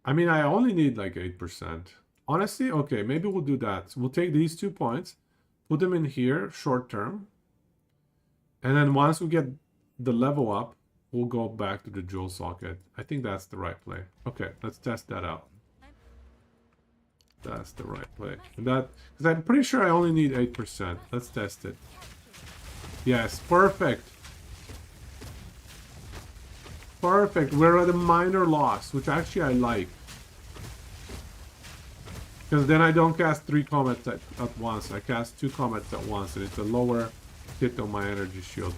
I mean, I only need like 8%. Honestly, okay, maybe we'll do that. So we'll take these 2 points, put them in here short term. And then once we get the level up, we'll go back to the jewel socket. I think that's the right play. Okay, let's test that out. That's the right play. And that, because I'm pretty sure I only need 8%. Let's test it. Yes, perfect. Perfect. We're at a minor loss, which actually I like. Because then I don't cast 3 comets at once. I cast 2 comets at once, and it's a lower hit on my energy shield.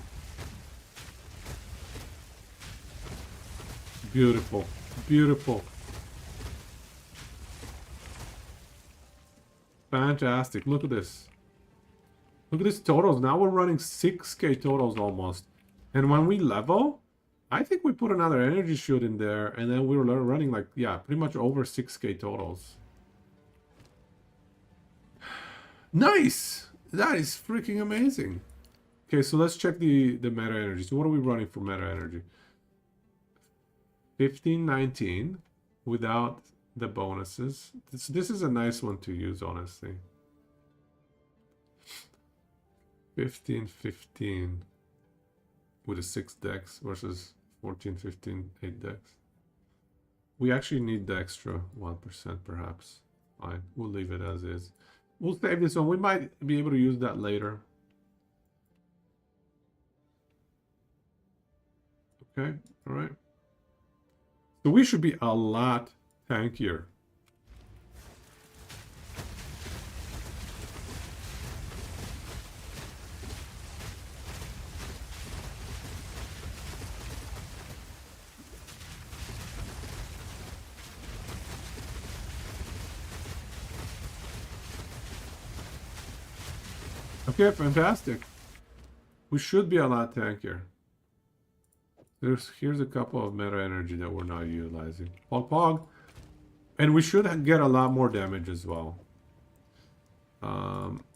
Beautiful. Beautiful. Fantastic. Look at this. Look at this totals. Now we're running 6k totals almost. And when we level, I think we put another energy shield in there, and then we were running like, yeah, pretty much over 6k totals. Nice! That is freaking amazing. Okay, so let's check the meta energy. So what are we running for meta energy? 1519 without the bonuses. This is a nice one to use, honestly. 1515 with a 6 dex versus 1415 8 dex. We actually need the extra 1% perhaps. Fine, we'll leave it as is. We'll save this one. We might be able to use that later. Okay, all right. So we should be a lot tankier. Okay, fantastic. We should be a lot tankier. Here's a couple of meta energy that we're not utilizing. Pog pog. And we should get a lot more damage as well.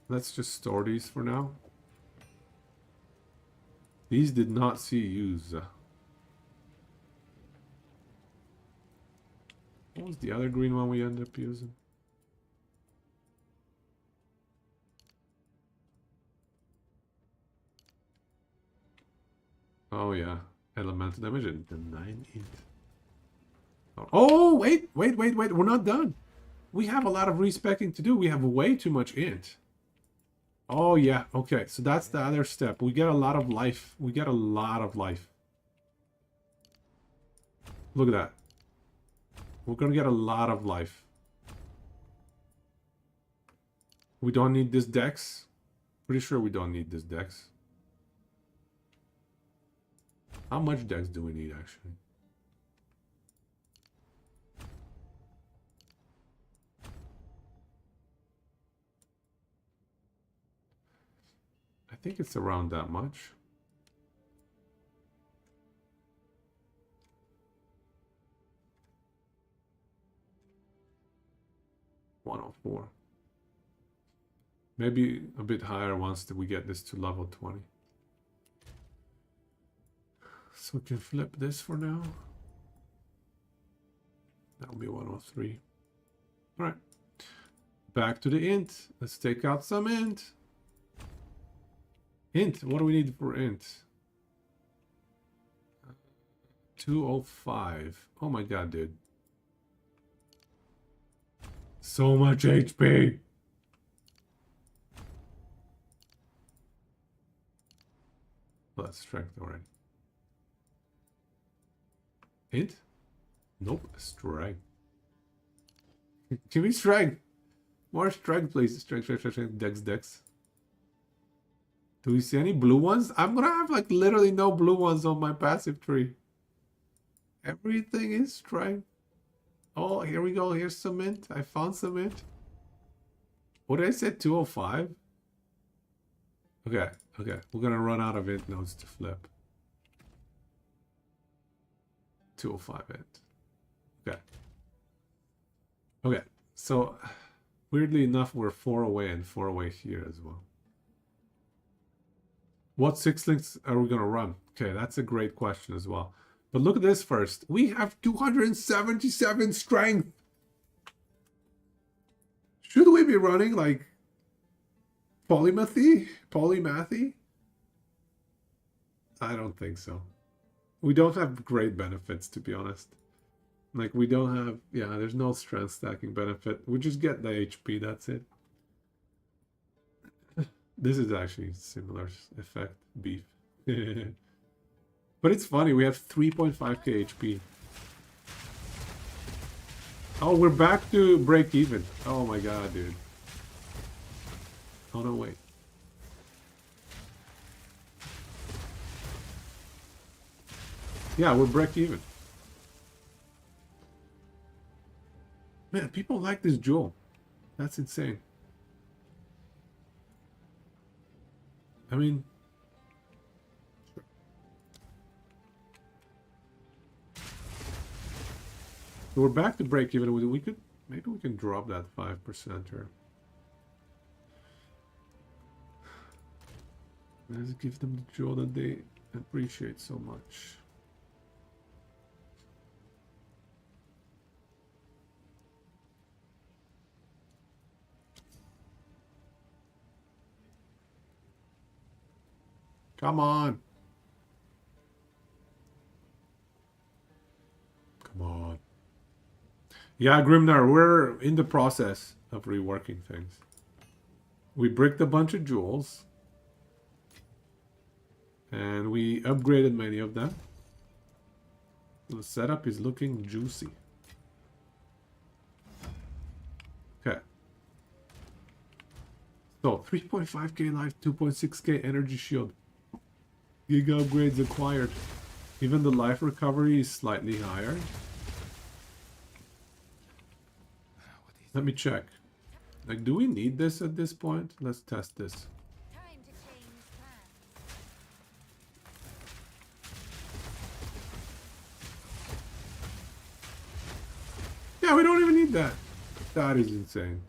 Let's just store these for now. These did not see use. What was the other green one we ended up using? Oh yeah, elemental damage and the 9 int. Oh wait, we're not done. We have a lot of respecking to do. We have way too much int. Oh yeah, okay, so that's the other step. We get a lot of life. We get a lot of life. Look at that. We're gonna get a lot of life. We don't need this dex. Pretty sure we don't need this dex. How much dex do we need, actually? I think it's around that much. $104. Maybe a bit higher once we get this to level 20. So we can flip this for now. That'll be 103. All right. Back to the int. Let's take out some int. Int. What do we need for int? 205. Oh my god, dude. So much HP. That's strength already. Int? Nope, strength. Give me strength. More strength, please. Strength. Dex. Do we see any blue ones? I'm gonna have like literally no blue ones on my passive tree. Everything is strength. Oh, here we go. Here's some mint. I found some mint. What did I say? 205? Okay. We're gonna run out of int nodes to flip. 205 int. Okay. So, weirdly enough, we're 4 away and 4 away here as well. What 6 links are we gonna run? Okay, that's a great question as well. But look at this first. We have 277 strength. Should we be running like polymathy? I don't think so. We don't have great benefits, to be honest. Like, we don't have... Yeah, there's no strength stacking benefit. We just get the HP, that's it. This is actually similar effect. Beef. But it's funny, we have 3.5k HP. Oh, we're back to break even. Oh my god, dude. Oh no, wait. Yeah, we're break even. Man, people like this jewel. That's insane. I mean... So we're back to break even. We could... Maybe we can drop that 5%er. Let's give them the jewel that they appreciate so much. Come on. Come on. Yeah, Grimnar, we're in the process of reworking things. We bricked a bunch of jewels. And we upgraded many of them. The setup is looking juicy. Okay. So, 3.5k life, 2.6k energy shield. Giga upgrades acquired. Even the life recovery is slightly higher. Let me check. Like, do we need this at this point? Let's test this. Time to change plans. Yeah, we don't even need that. That is insane.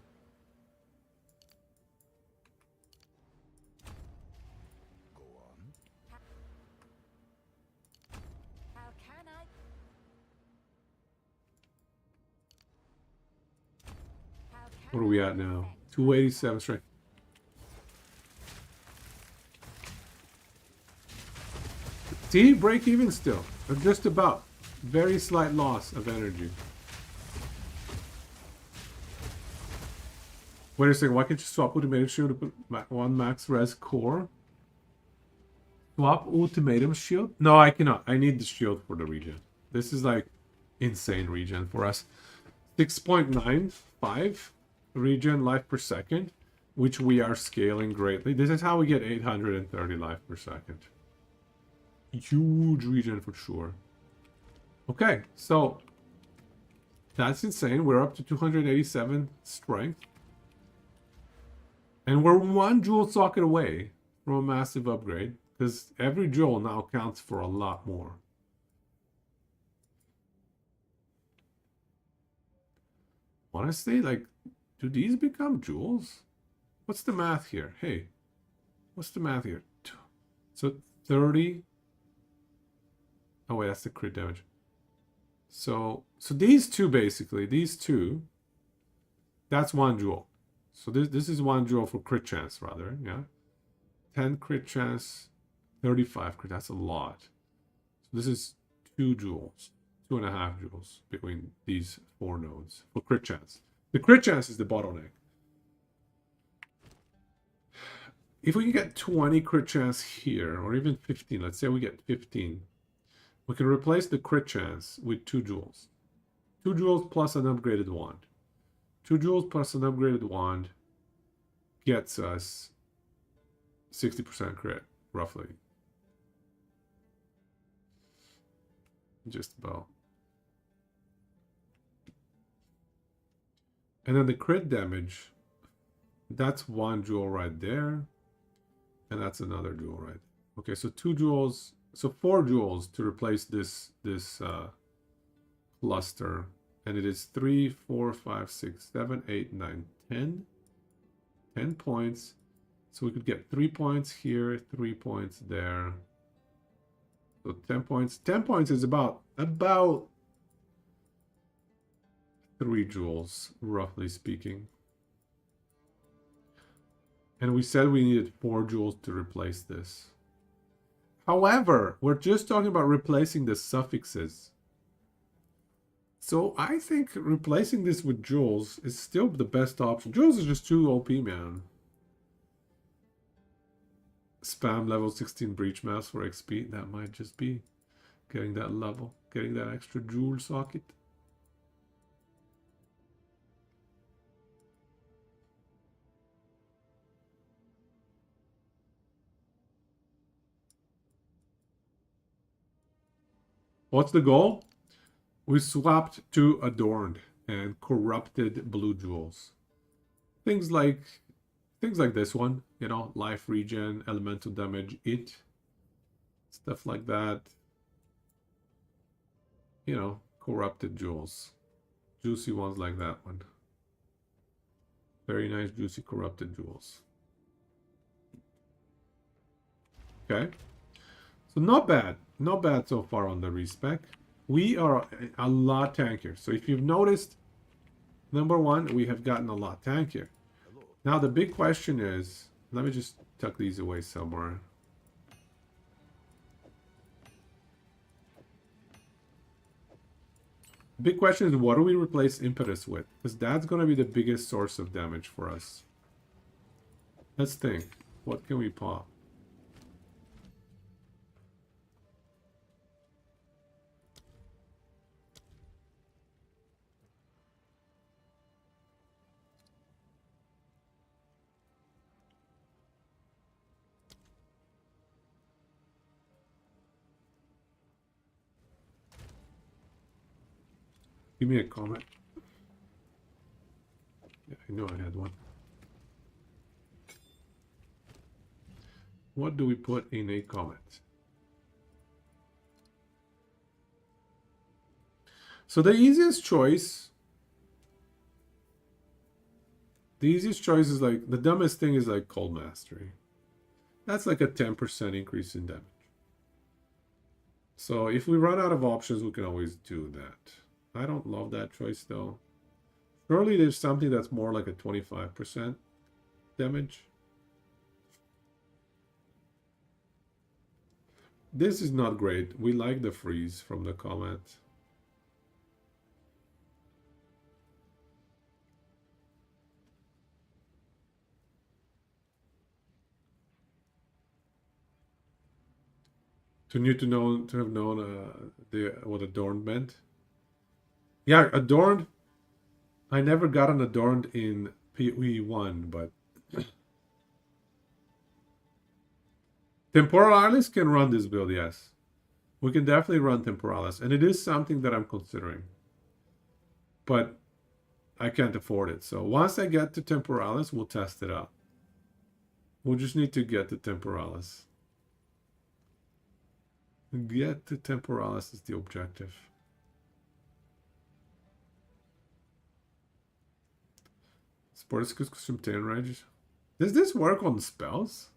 Go on. How can I? How can What are we I at now? protect 287 strength. See, break even still. Or just about. Very slight loss of energy. Wait a second, why can't you swap ultimatum shield to put one max res core? Swap ultimatum shield? No, I cannot. I need the shield for the regen. This is like insane regen for us. 6.95 regen life per second, which we are scaling greatly. This is how we get 830 life per second. Huge regen for sure. Okay, so that's insane. We're up to 287 strength. And we're 1 jewel socket away from a massive upgrade, because every jewel now counts for a lot more. Honestly, like, do these become jewels? What's the math here? Hey, what's the math here? So 30. Oh wait, that's the crit damage. So these two basically, these two, that's 1 jewel. So this is 1 jewel for crit chance rather, yeah. 10 crit chance, 35 crit, that's a lot. So this is 2 jewels, 2.5 jewels between these 4 nodes for crit chance. The crit chance is the bottleneck. If we can get 20 crit chance here, or even 15, let's say we get 15, we can replace the crit chance with 2 jewels. 2 jewels plus an upgraded wand. 2 jewels plus an upgraded wand gets us 60% crit, roughly. Just about. And then the crit damage, that's 1 jewel right there. And that's another jewel right. Okay, so 2 jewels, so 4 jewels to replace this cluster. And it is 3, 4, 5, 6, 7, 8, 9, 10. 10 points. So we could get 3 points here, 3 points there. So 10 points. 10 points is about 3 jewels, roughly speaking. And we said we needed 4 jewels to replace this. However, we're just talking about replacing the suffixes. So I think replacing this with jewels is still the best option. Jewels is just too OP, man. Spam level 16 breach mask for XP. That might just be getting that level, getting that extra jewel socket. What's the goal? We swapped to Adorned and corrupted blue jewels. Things like this one, you know, life regen, elemental damage, stuff like that. You know, corrupted jewels. Juicy ones like that one. Very nice, juicy, corrupted jewels. Okay. So not bad. Not bad so far on the respec. We are a lot tankier. So if you've noticed, number 1, we have gotten a lot tankier. Now the big question is, let me just tuck these away somewhere. Big question is, what do we replace impetus with? Because that's going to be the biggest source of damage for us. Let's think. What can we pop? Give me a comment. Yeah, I know I had one. What do we put in a comment? So the easiest choice is like, the dumbest thing is like Cold Mastery. That's like a 10% increase in damage. So if we run out of options, we can always do that. I don't love that choice though. Surely there's something that's more like a 25% damage. This is not great. We like the freeze from the comment. To have known what Adorned meant. Yeah, Adorned. I never got an Adorned in PE1, but Temporalis can run this build, yes. We can definitely run Temporalis, and it is something that I'm considering. But I can't afford it. So once I get to Temporalis, we'll test it out. We'll just need to get to Temporalis. Get to Temporalis is the objective. Sports consume 10 range. Does this work on spells?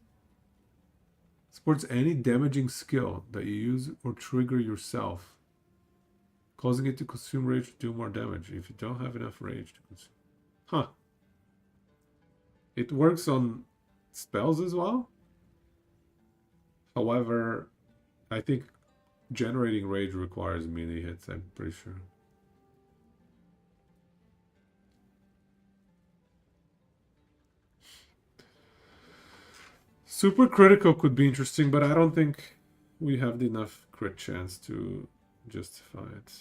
Supports any damaging skill that you use or trigger yourself, causing it to consume rage to do more damage if you don't have enough rage to consume. Huh. It works on spells as well. However, I think generating rage requires melee hits, I'm pretty sure. Super critical could be interesting, but I don't think we have enough crit chance to justify it.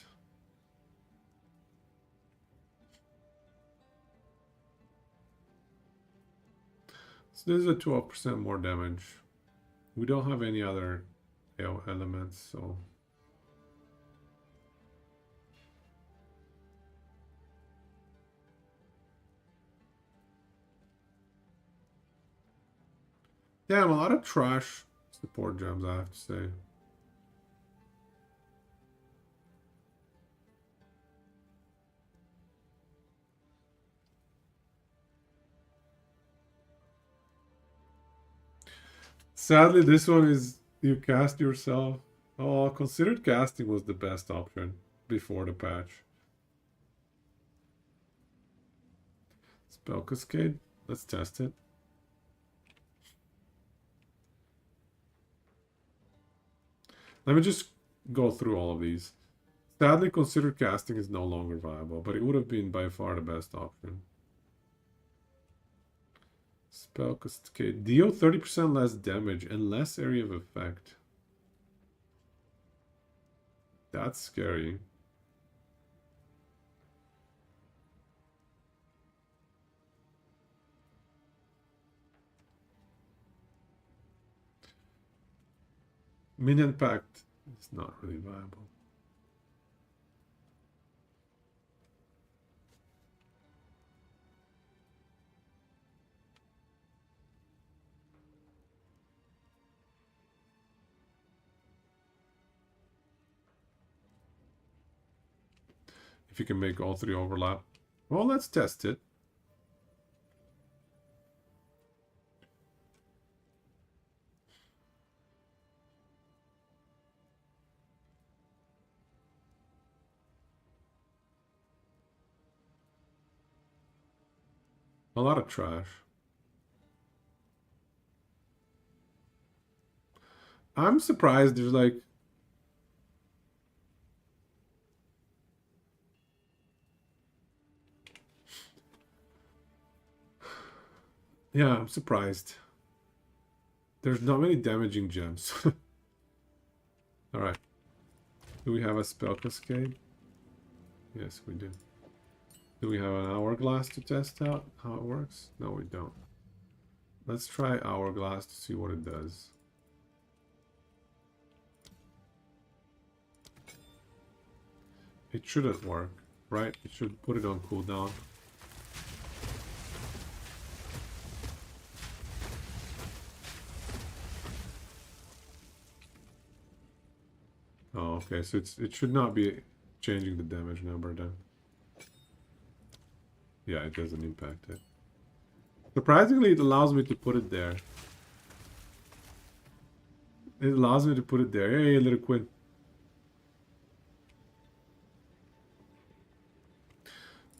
So this is a 12% more damage. We don't have any other elements, so... Damn, a lot of trash support gems, I have to say. Sadly, this one is you cast yourself. Oh, considered casting was the best option before the patch. Spell Cascade. Let's test it. Let me just go through all of these. Sadly, considered casting is no longer viable, but it would have been by far the best option. Spell Cascade. Deal 30% less damage and less area of effect. That's scary. Minion Pact is not really viable. If you can make all three overlap. Well, let's test it. A lot of trash. I'm surprised there's like... Yeah, I'm surprised. There's not many damaging gems. Alright. Do we have a spell cascade? Yes, we do. Do we have an hourglass to test out how it works? No, we don't. Let's try hourglass to see what it does. It shouldn't work, right? It should put it on cooldown. Oh, okay, so it should not be changing the damage number then. Yeah, it doesn't impact it. Surprisingly, it allows me to put it there. It allows me to put it there. Hey, little Quinn.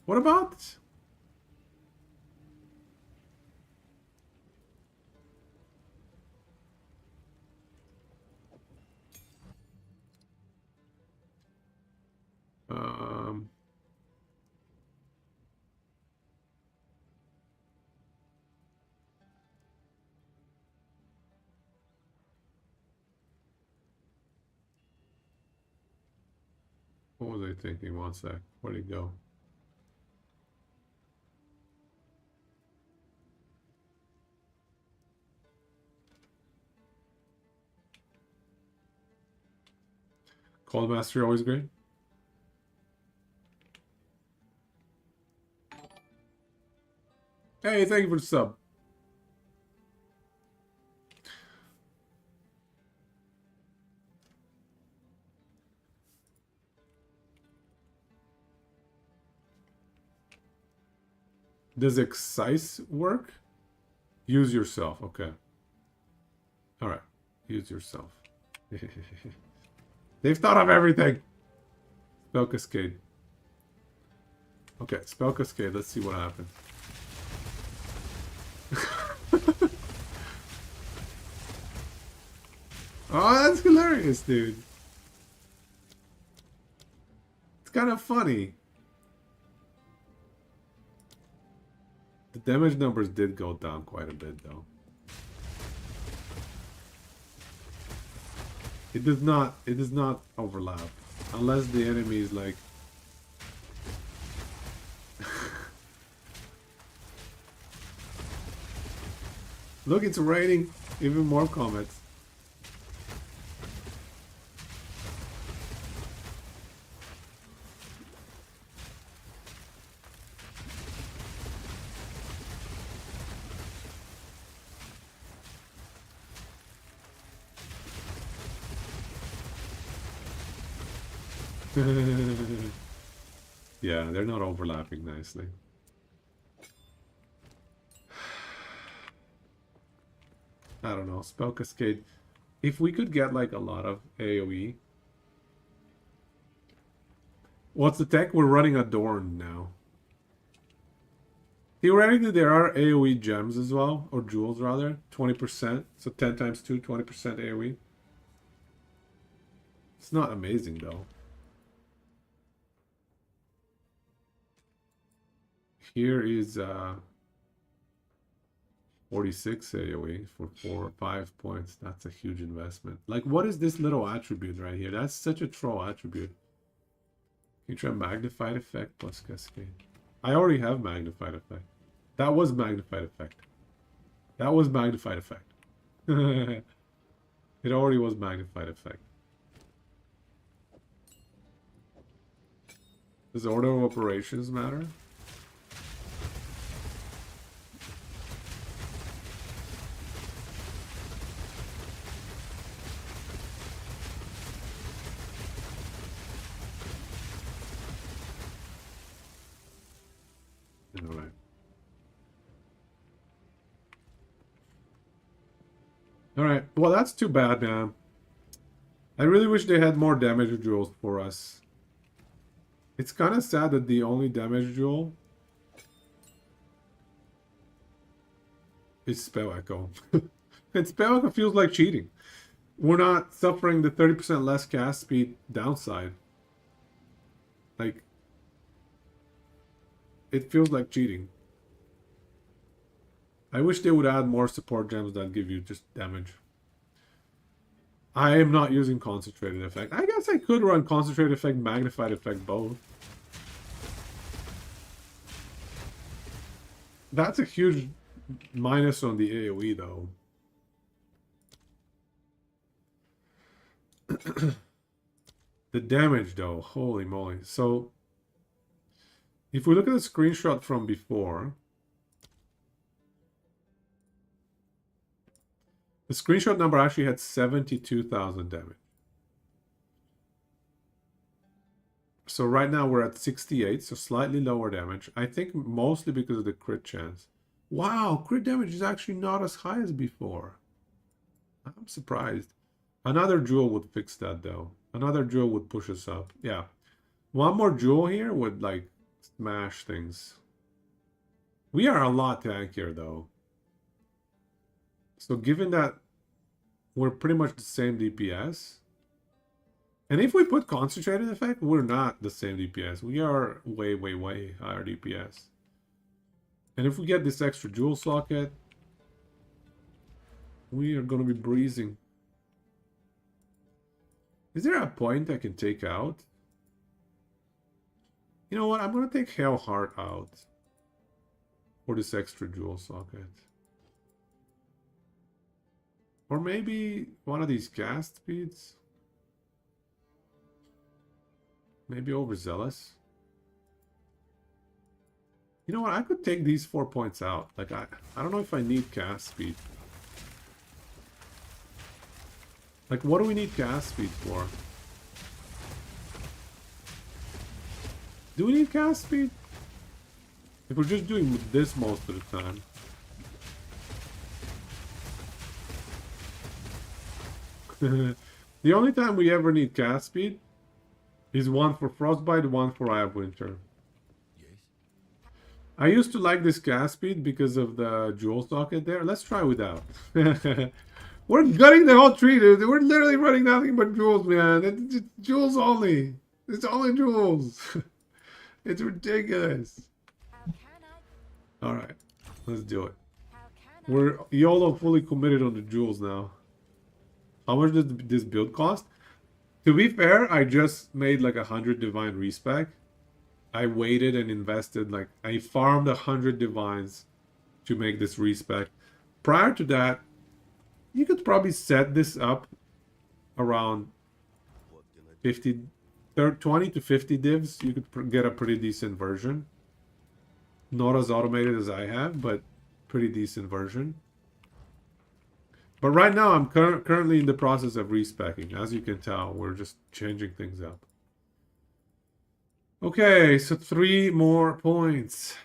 What about... What was I thinking? One sec. Where'd it go? Cold Master always great. Hey, thank you for the sub. Does excise work? Use yourself. Okay. All right. Use yourself. They've thought of everything. Spell Cascade. Okay, Spell Cascade. Let's see what happens. Oh, that's hilarious, dude. It's kind of funny. The damage numbers did go down quite a bit, though. It does not overlap. Unless the enemy is like... Look, it's raining even more comments. Yeah, they're not overlapping nicely. I don't know, Spell Cascade. If we could get like a lot of AoE. What's the tech? We're running Adorned now. Theoretically, there are AoE gems as well, or jewels rather. 20%. So 10 times 2, 20% AoE. It's not amazing though. Here is 46 AoE for 4 or 5 points. That's a huge investment. Like, what is this little attribute right here? That's such a troll attribute. Can you try Magnified Effect plus Cascade? I already have Magnified Effect. That was Magnified Effect. That was Magnified Effect. It already was Magnified Effect. Does order of operations matter? Alright. Alright, well that's too bad, man. I really wish they had more damage jewels for us. It's kind of sad that the only damage jewel is Spell Echo. And Spell Echo feels like cheating. We're not suffering the 30% less cast speed downside. Like, it feels like cheating. I wish they would add more support gems that give you just damage. I am not using Concentrated Effect. I guess I could run Concentrated Effect, Magnified Effect, both. That's a huge minus on the AoE, though. The damage, though, holy moly. So, if we look at the screenshot from before, the screenshot number actually had 72,000 damage. So right now we're at 68, so slightly lower damage. I think mostly because of the crit chance. Wow, crit damage is actually not as high as before. I'm surprised. Another jewel would fix that, though. Another jewel would push us up. Yeah. One more jewel here would, like, smash things. We are a lot tankier, though. So given that we're pretty much the same DPS, and if we put Concentrated Effect, we're not the same DPS. We are way, way, way higher DPS. And if we get this extra jewel socket, we are going to be breezing. Is there a point I can take out? You know what? I'm going to take Hail Heart out for this extra jewel socket. Or maybe one of these cast speeds. Maybe Overzealous. You know what? I could take these 4 points out. Like, I don't know if I need cast speed. Like, what do we need cast speed for? Do we need cast speed? If we're just doing this most of the time. The only time we ever need cast speed is one for Frostbite, one for Eye of Winter. Yes. I used to like this cast speed because of the jewel socket there. Let's try without. We're gutting the whole tree, dude. We're literally running nothing but jewels, man. It's jewels only. It's only jewels. It's ridiculous. How can I? Alright, let's do it. How can I? We're YOLO fully committed on the jewels now. How much does this build cost? To be fair, I just made like 100 divine respec. I waited and invested, like, I farmed 100 divines to make this respec. prior to that, you could probably set this up around What can I 50, 20 to 50 divs. You could get a pretty decent version. Not as automated as I have, but pretty decent version. But right now, I'm currently in the process of respecking. As you can tell, we're just changing things up. Okay, so 3 more points.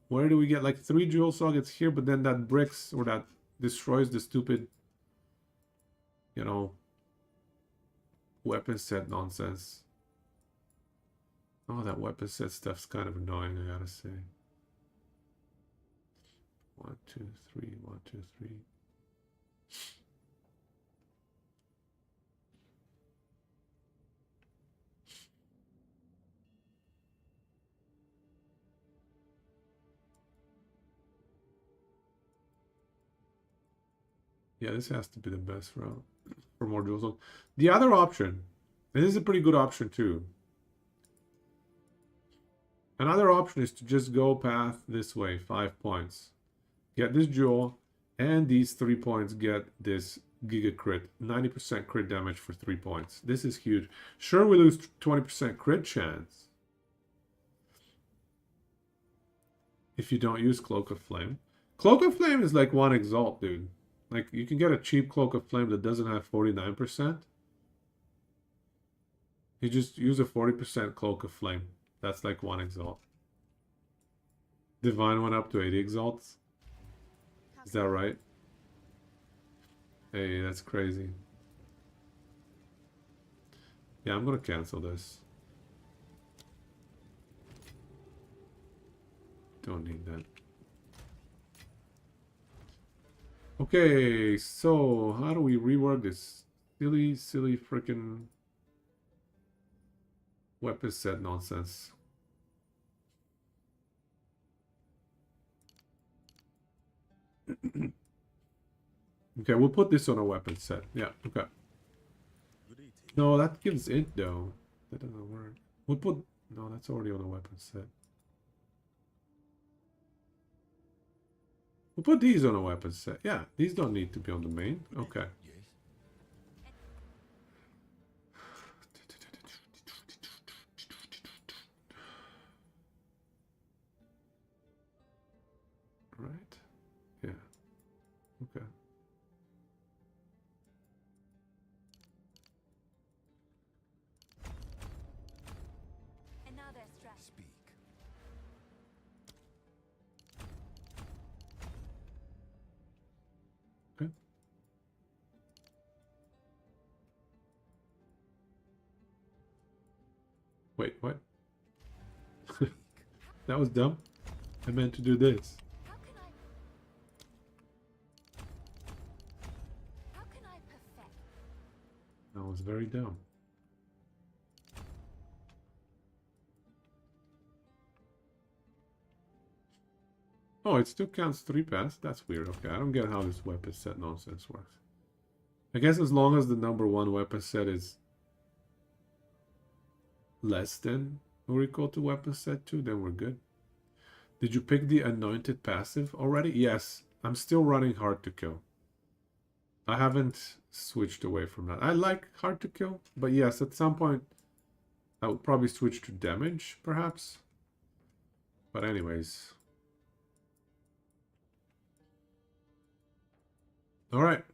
Where do we get like 3 jewel sockets here, but then that bricks or that destroys the stupid, you know, weapon set nonsense. Oh, that weapon set stuff's kind of annoying, I gotta say. 1, 2, 3, 1, 2, 3. Yeah, this has to be the best route for more jewel sockets. The other option, and this is a pretty good option too. Another option is to just go path this way, 5 points. Get this jewel, and these 3 points get this giga crit. 90% crit damage for 3 points. This is huge. Sure, we lose 20% crit chance if you don't use Cloak of Flame. Cloak of Flame is like 1 exalt, dude. Like, you can get a cheap Cloak of Flame that doesn't have 49%. You just use a 40% Cloak of Flame. That's like 1 exalt. Divine went up to 80 exalts. Is that right? Hey, that's crazy. Yeah, I'm gonna cancel this. Don't need that. Okay, so how do we rework this silly freaking weapon set nonsense? Okay, we'll put this on a weapon set. Yeah, okay. Good eating. No, that gives it though. That doesn't work. We'll put... No, that's already on a weapon set. We'll put these on a weapon set. Yeah, these don't need to be on the main. Okay. Yes. Right. Yeah. Okay. And now they're strapped. Speak. Okay. Wait, what? That was dumb. I meant to do this. How can I perfect? That was very dumb. Oh, it still counts 3 paths? That's weird. Okay, I don't get how this weapon set nonsense works. I guess as long as the number 1 weapon set is less than or equal to weapon set 2, then we're good. Did you pick the anointed passive already? Yes, I'm still running hard to kill. I haven't switched away from that. I like hard to kill, but yes, at some point I would probably switch to damage, perhaps. But anyways. Alright.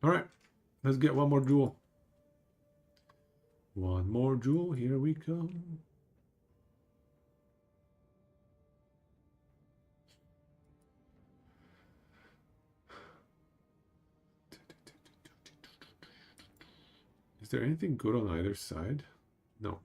Alright. Let's get one more jewel. One more jewel. Here we come. Is there anything good on either side? No.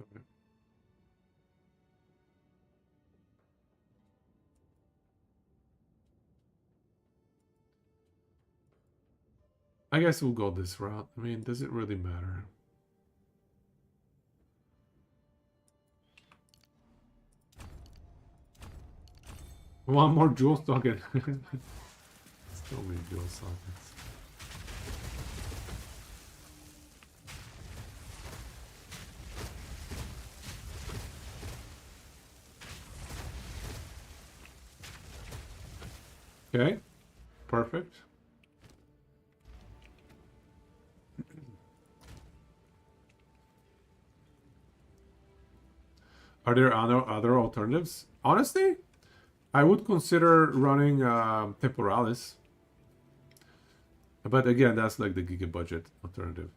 Okay. I guess we'll go this route. I mean, does it really matter? One more jewel socket. So many jewel sockets. Okay, perfect. Are there other alternatives? Honestly, I would consider running Temporalis. But again, that's like the giga budget alternative.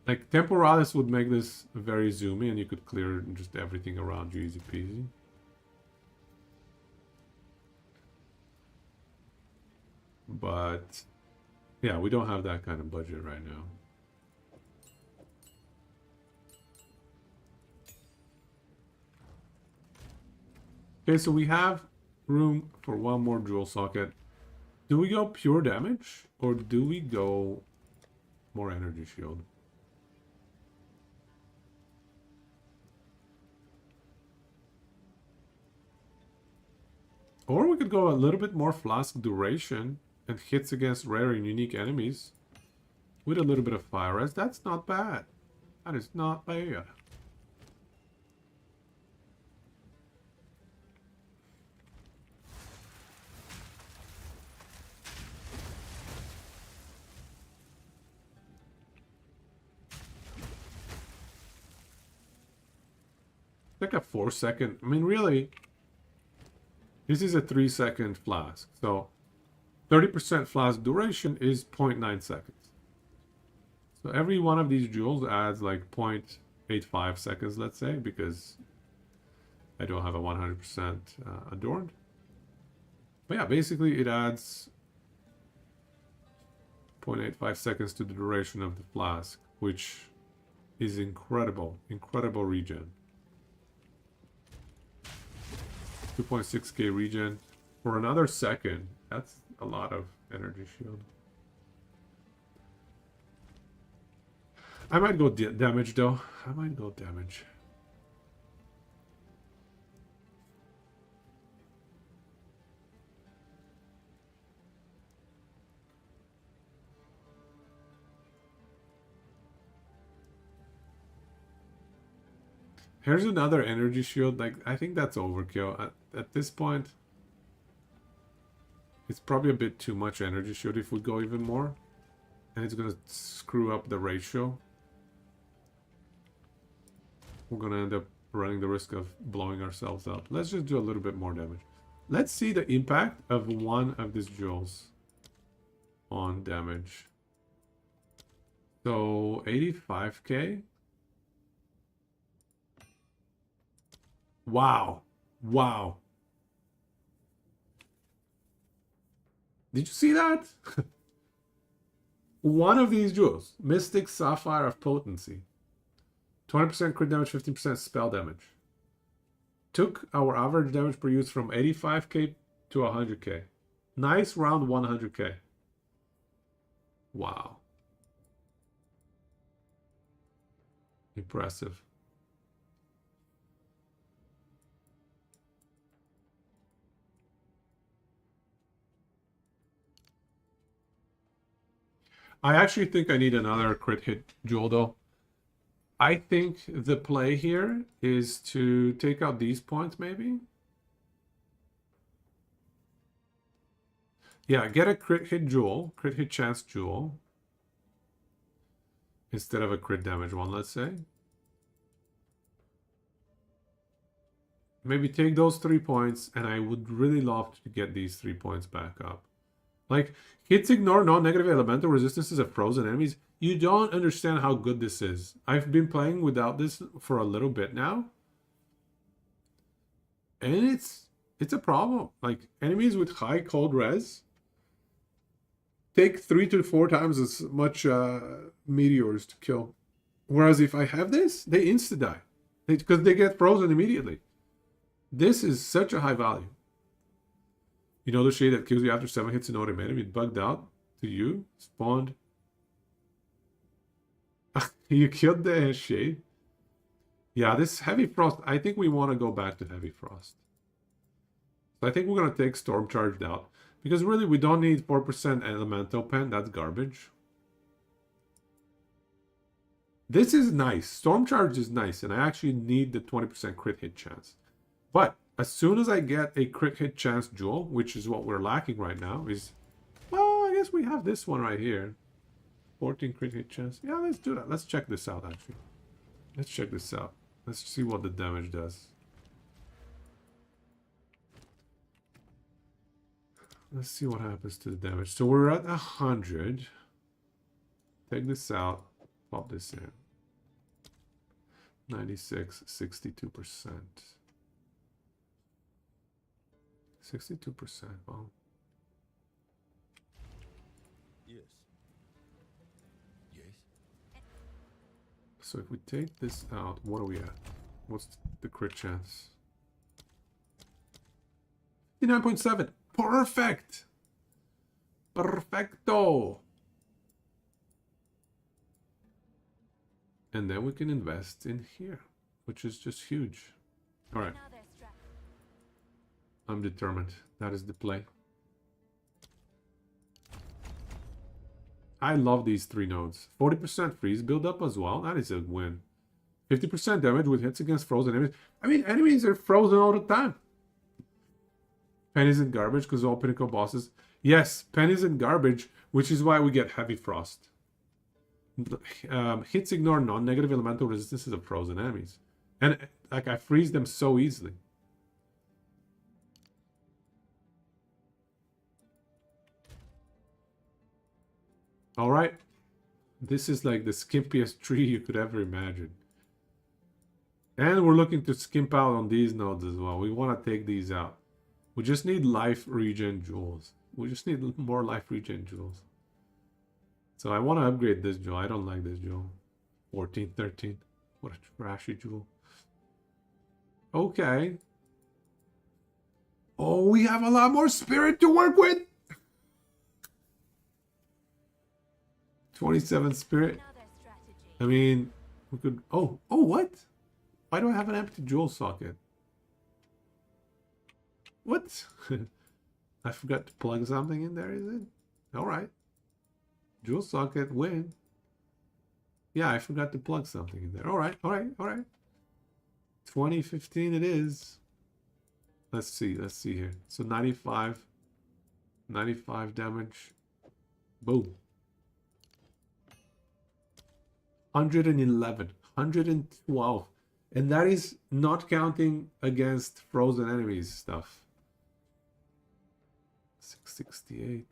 Like Temporalis would make this very zoomy and you could clear just everything around you easy peasy. But yeah, we don't have that kind of budget right now. Okay, so we have room for one more jewel socket. Do we go pure damage or do we go more energy shield? Or we could go a little bit more flask duration and hits against rare and unique enemies with a little bit of fire res. That's not bad. That is not bad. Like a 4-second. I mean, really, this is a 3-second flask. So 30% flask duration is 0.9 seconds. So every one of these jewels adds like 0.85 seconds, let's say, because I don't have a 100% adorned. But yeah, basically it adds 0.85 seconds to the duration of the flask, which is incredible. Incredible regen. 2.6k regen for another second. That's a lot of energy shield. I might go damage though. I might go damage. Here's another energy shield. Like, I think that's overkill. At this point, it's probably a bit too much energy shield if we go even more. And it's going to screw up the ratio. We're going to end up running the risk of blowing ourselves up. Let's just do a little bit more damage. Let's see the impact of one of these jewels on damage. So, 85k. Wow. Wow. Did you see that? One of these jewels, Mystic Sapphire of Potency. 20% crit damage, 15% spell damage. Took our average damage per use from 85k to 100k. Nice round 100k. Wow. Impressive. I actually think I need another crit hit jewel though. I think the play here is to take out these points maybe. Yeah, get a crit hit jewel, crit hit chance jewel. Instead of a crit damage one, let's say. Maybe take those 3 points, and I would really love to get these 3 points back up. Like, hits ignore non-negative elemental resistances of frozen enemies. You don't understand how good this is. I've been playing without this for a little bit now. And it's a problem. Like, enemies with high cold res take 3 to 4 times as much meteors to kill. Whereas if I have this, they insta-die. Because they get frozen immediately. This is such a high value. You know the shade that kills you after 7 hits in automated? It bugged out to you, spawned. You killed the shade? Yeah, this heavy frost. I think we want to go back to heavy frost. So I think we're going to take Storm Charged out. Because really, we don't need 4% Elemental Pen. That's garbage. This is nice. Storm Charge is nice. And I actually need the 20% crit hit chance. But as soon as I get a crit hit chance jewel, which is what we're lacking right now, is... Well, I guess we have this one right here. 14 crit hit chance. Yeah, let's do that. Let's check this out, actually. Let's check this out. Let's see what the damage does. Let's see what happens to the damage. So we're at 100. Take this out. Pop this in. 96, 62%. 62%. Wow. Yes. Yes. So if we take this out, what are we at? What's the crit chance? 59.7. Perfect. Perfecto. And then we can invest in here, which is just huge. All right. Now they're strapped. I'm determined. That is the play. I love these 3 nodes. 40% freeze build up as well. That is a win. 50% damage with hits against frozen enemies. I mean, enemies are frozen all the time. Pennies and garbage because all pinnacle bosses. Yes, pennies and garbage, which is why we get heavy frost. Hits ignore non-negative elemental resistances of frozen enemies. And like I freeze them so easily. Alright. This is like the skimpiest tree you could ever imagine. And we're looking to skimp out on these nodes as well. We want to take these out. We just need life regen jewels. We just need more life regen jewels. So I want to upgrade this jewel. I don't like this jewel. 14, 13. What a trashy jewel. Okay. Oh, we have a lot more spirit to work with. 27 spirit. Another strategy. I mean, we could... Oh, what? Why do I have an empty jewel socket? What? I forgot to plug something in there, is it? Alright. Jewel socket, win. Yeah, I forgot to plug something in there. Alright. 2015 it is. Let's see here. So 95 damage. Boom. 111. 112. And that is not counting against frozen enemies stuff. 668.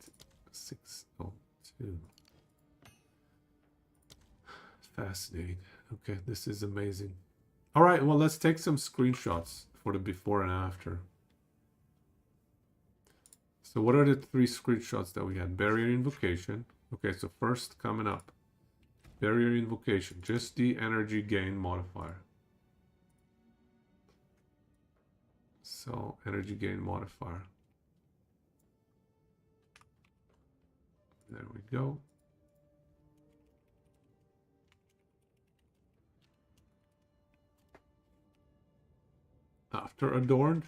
602. Fascinating. Okay, this is amazing. All right, well, let's take some screenshots for the before and after. So what are the 3 screenshots that we had? Barrier invocation. Okay, so first coming up. Barrier invocation. Just the energy gain modifier. So, energy gain modifier. There we go. After adorned.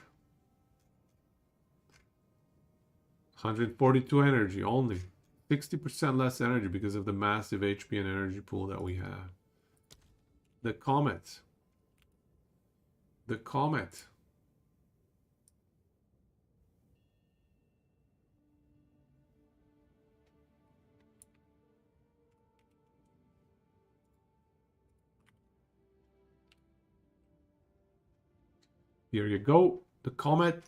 142 energy only. 60% less energy because of the massive HP and energy pool that we have. The comet. The comet. Here you go. The comet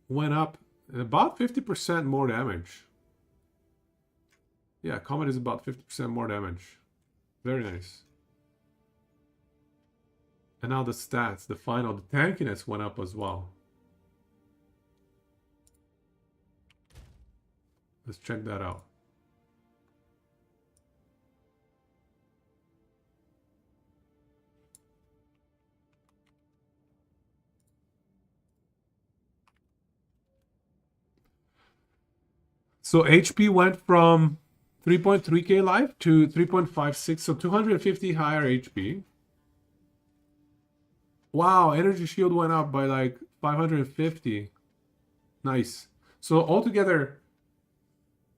went up about 50% more damage. Yeah, comet is about 50% more damage. Very nice. And now the stats, the final, the tankiness went up as well. Let's check that out. So HP went from 3.3k life to 3.56, so 250 higher HP. Wow, energy shield went up by like 550. Nice. So altogether,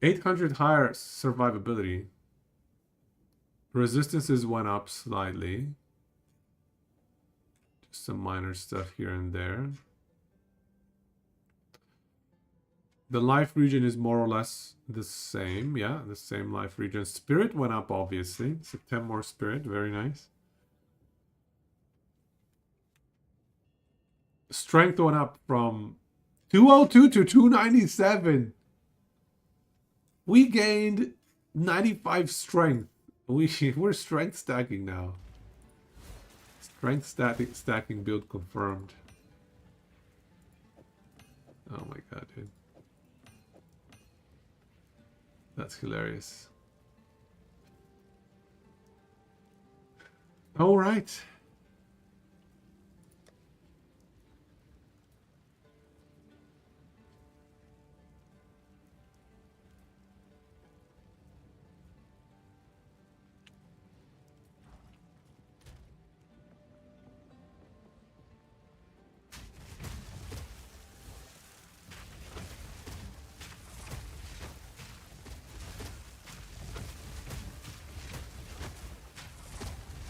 800 higher survivability. Resistances went up slightly. Just some minor stuff here and there. The life region is more or less the same. Yeah, the same life region. Spirit went up, obviously. It's a 10 more spirit. Very nice. Strength went up from 202 to 297. We gained 95 strength. We're strength stacking now. Strength stacking build confirmed. Oh my god, dude. That's hilarious. All right.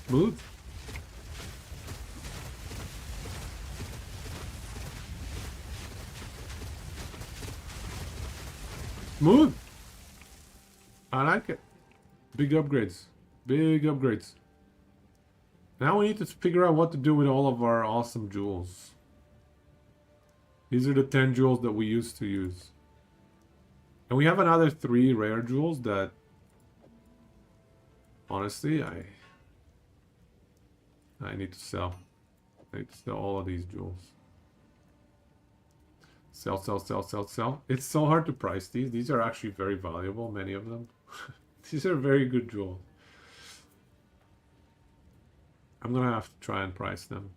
Smooth. Smooth. I like it. Big upgrades. Big upgrades. Now we need to figure out what to do with all of our awesome jewels. These are the 10 jewels that we used to use. And we have another 3 rare jewels that... Honestly, I need to sell. I need to sell all of these jewels. Sell, sell, sell, sell, sell. It's so hard to price these. These are actually very valuable, many of them. These are very good jewels. I'm gonna have to try and price them.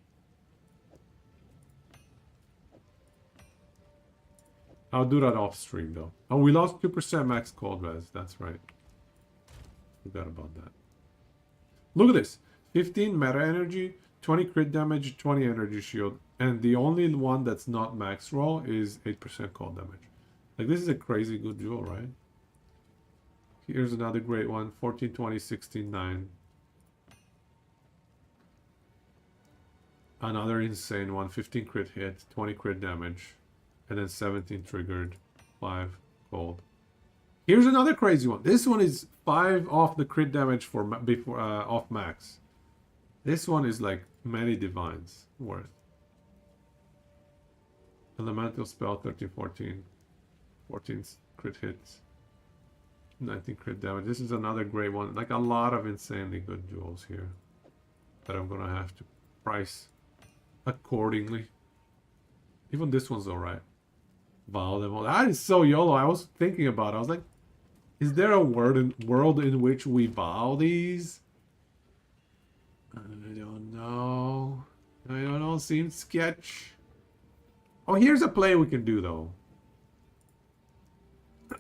I'll do that off stream though. Oh, we lost 2% max cold res. That's right. Forgot about that. Look at this. 15 meta energy, 20 crit damage, 20 energy shield. And the only one that's not max roll is 8% cold damage. Like, this is a crazy good jewel, right? Here's another great one. 14, 20, 16, 9. Another insane one. 15 crit hit, 20 crit damage. And then 17 triggered, 5 cold. Here's another crazy one. This one is 5 off the crit damage for before off max. This one is like many divines worth. Elemental spell 13, 14. 14 crit hits. 19 crit damage. This is another great one. Like a lot of insanely good jewels here. That I'm gonna have to price accordingly. Even this one's alright. Vow them all. That is so YOLO. I was thinking about it. I was like, is there a world in which we vow these? I don't know. I don't know. Seems sketch. Oh, here's a play we can do though. I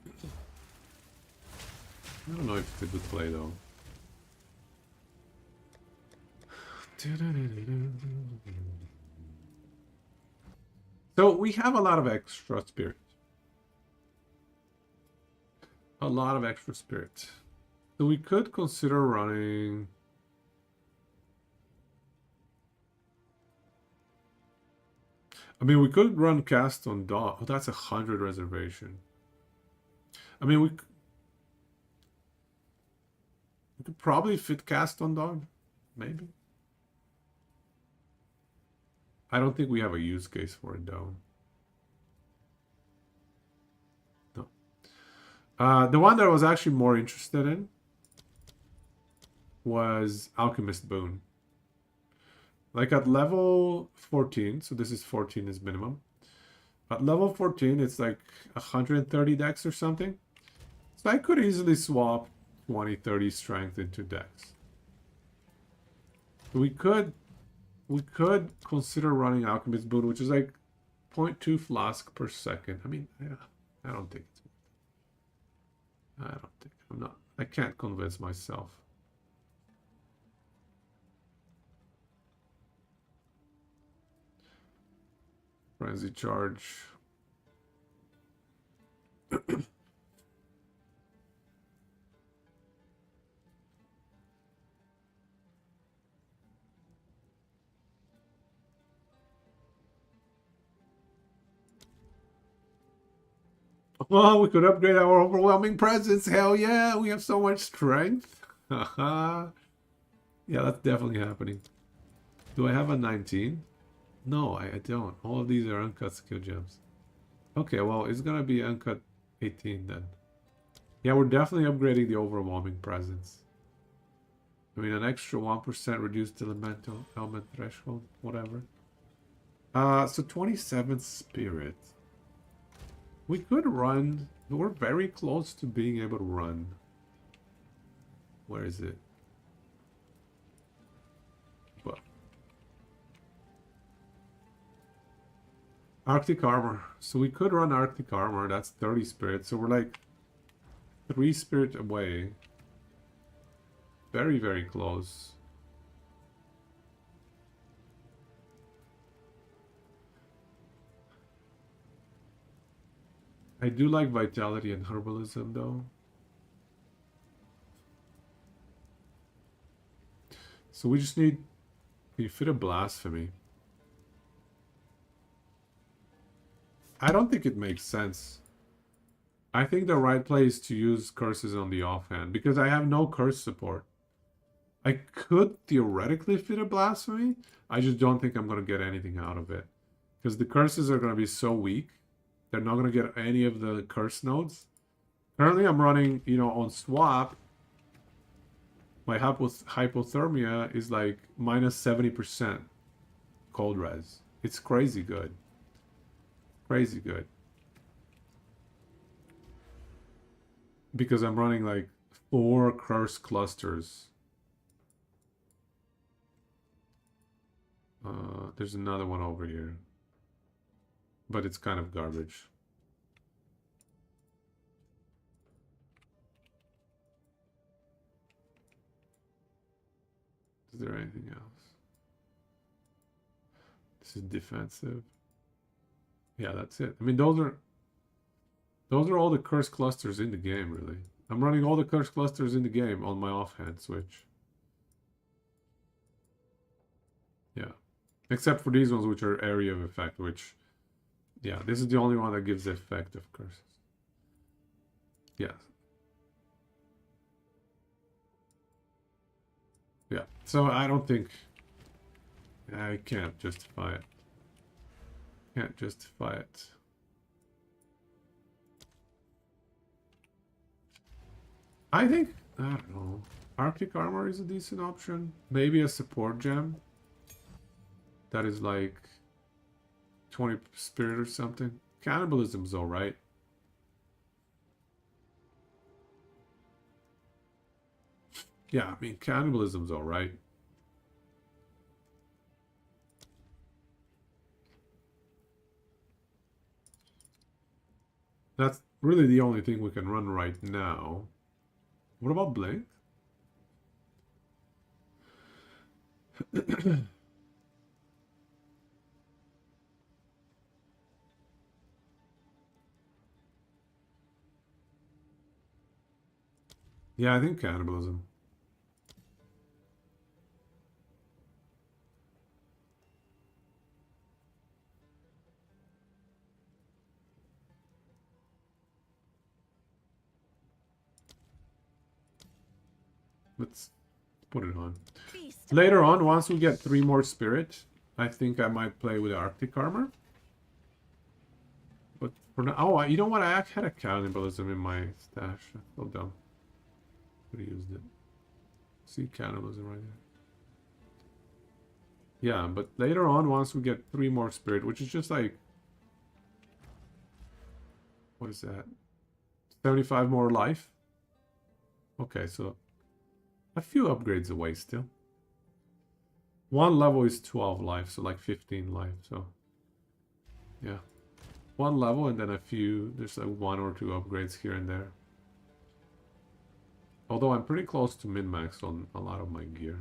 don't know if it's a good play though. So we have a lot of extra spirit. A lot of extra spirit. So we could consider running... I mean, we could run cast on dawn. Oh, that's 100 reservation. I mean, we could probably fit cast on dawn. Maybe. I don't think we have a use case for it though. No. The one that I was actually more interested in was Alchemist Boon. Like at level 14, so this is 14 is minimum. At level 14, it's like 130 dex or something. So I could easily swap 20, 30 strength into dex. We could consider running Alchemist Boon, which is like 0.2 flask per second. I mean, yeah, I don't think it's... I can't convince myself. Frenzy charge. Well, we could upgrade our overwhelming presence. Hell yeah, we have so much strength. Haha. Yeah, that's definitely happening. Do I have a 19? No, I don't. All of these are uncut skill gems. Okay, well, it's gonna be uncut 18 then. Yeah, we're definitely upgrading the overwhelming presence. I mean, an extra 1% reduced elemental element threshold, whatever. So 27 spirit. We could run. We're very close to being able to run. Where is it? But Arctic armor. So we could run Arctic armor. That's 30 spirit. So we're like 3 spirit away. Very, very close. I do like vitality and herbalism though. So we just need... Can you fit a blasphemy? I don't think it makes sense. I think the right play is to use curses on the offhand, because I have no curse support. I could theoretically fit a blasphemy. I just don't think I'm going to get anything out of it. Because the curses are going to be so weak. They're not going to get any of the curse nodes. Currently I'm running, you know, on swap. My hypothermia is like minus 70% cold res. It's crazy good. Crazy good. Because I'm running like 4 curse clusters. There's another one over here. But it's kind of garbage. Is there anything else? This is defensive. Yeah, that's it. I mean, those are all the curse clusters in the game, really. I'm running all the curse clusters in the game on my offhand switch. Yeah. Except for these ones, which are area of effect, which... Yeah, this is the only one that gives the effect of curses. Yeah. Yeah. So I don't think... I can't justify it. Can't justify it. I think... I don't know. Arctic armor is a decent option. Maybe a support gem. That is like... 20 spirit or something. Cannibalism's alright. Yeah, I mean, cannibalism's alright. That's really the only thing we can run right now. What about Blink? Yeah, I think cannibalism. Let's put it on. Beast. Later on, once we get 3 more spirit, I think I might play with Arctic armor. But for now... Oh, you know what? I had a cannibalism in my stash. I feel dumb. Could have used it. See cannibalism right there. Yeah, but later on, once we get 3 more spirit, which is just like... What is that? 75 more life? Okay, so... A few upgrades away still. 1 level is 12 life, so like 15 life, so... Yeah. 1 level and then a few... There's like 1 or 2 upgrades here and there. Although I'm pretty close to min-max on a lot of my gear.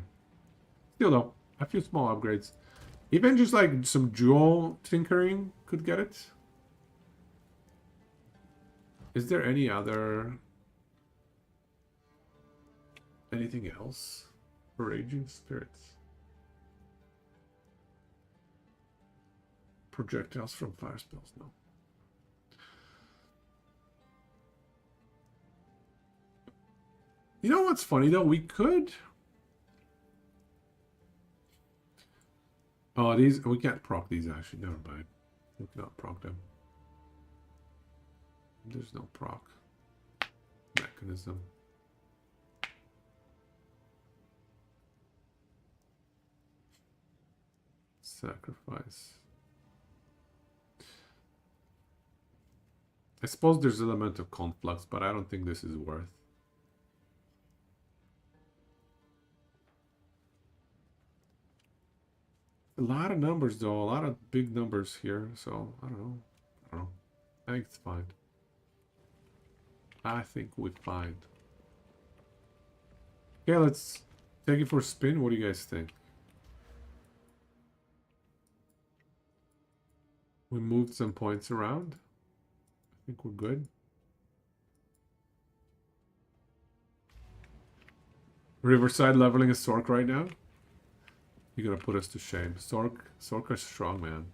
Still though, a few small upgrades. Even just like some dual tinkering could get it. Is there any other... Anything else for Raging Spirits? Projectiles from fire spells, no. You know what's funny though? We could. Oh, these we can't proc these actually. Never mind. We cannot proc them. There's no proc mechanism. Sacrifice. I suppose there's an element of conflux, but I don't think this is worth. A lot of numbers though, a lot of big numbers here, so I don't know. I don't know. I think it's fine. I think we're fine. Okay, let's take it for a spin. What do you guys think? We moved some points around. I think we're good. Riverside leveling a Sork right now. You're gonna put us to shame. Sork is strong, man.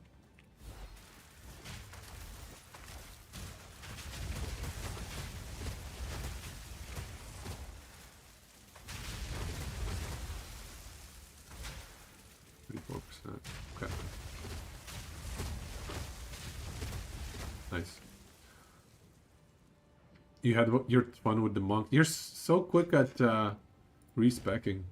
Okay. Nice. You had your fun with the monk. You're so quick at respecking.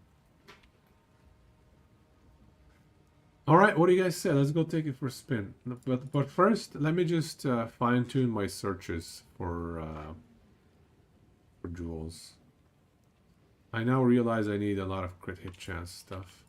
All right, what do you guys say? Let's go take it for a spin. But first, let me just fine tune my searches for jewels. I now realize I need a lot of crit hit chance stuff.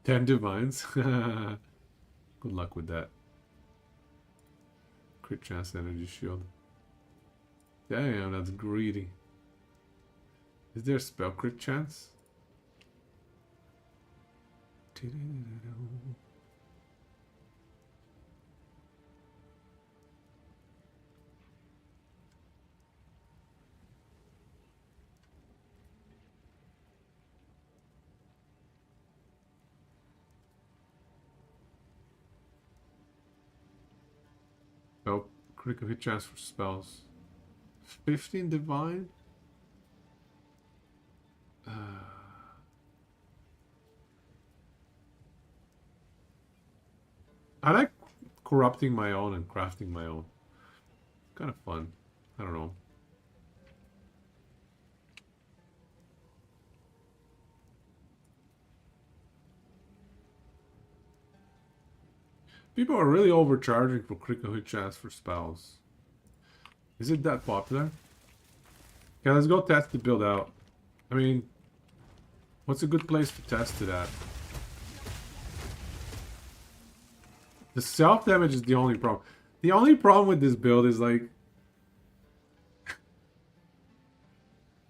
Ten divines. Good luck with that. Crit chance energy shield. Damn, that's greedy. Is there a spell crit chance? Spell critical hit chance for spells. 15 divine? I like corrupting my own and crafting my own. Kind of fun. I don't know. People are really overcharging for critical hit chance for spells. Is it that popular? Okay, let's go test the build out. I mean, what's a good place to test it at? The self-damage is the only problem. The only problem with this build is like...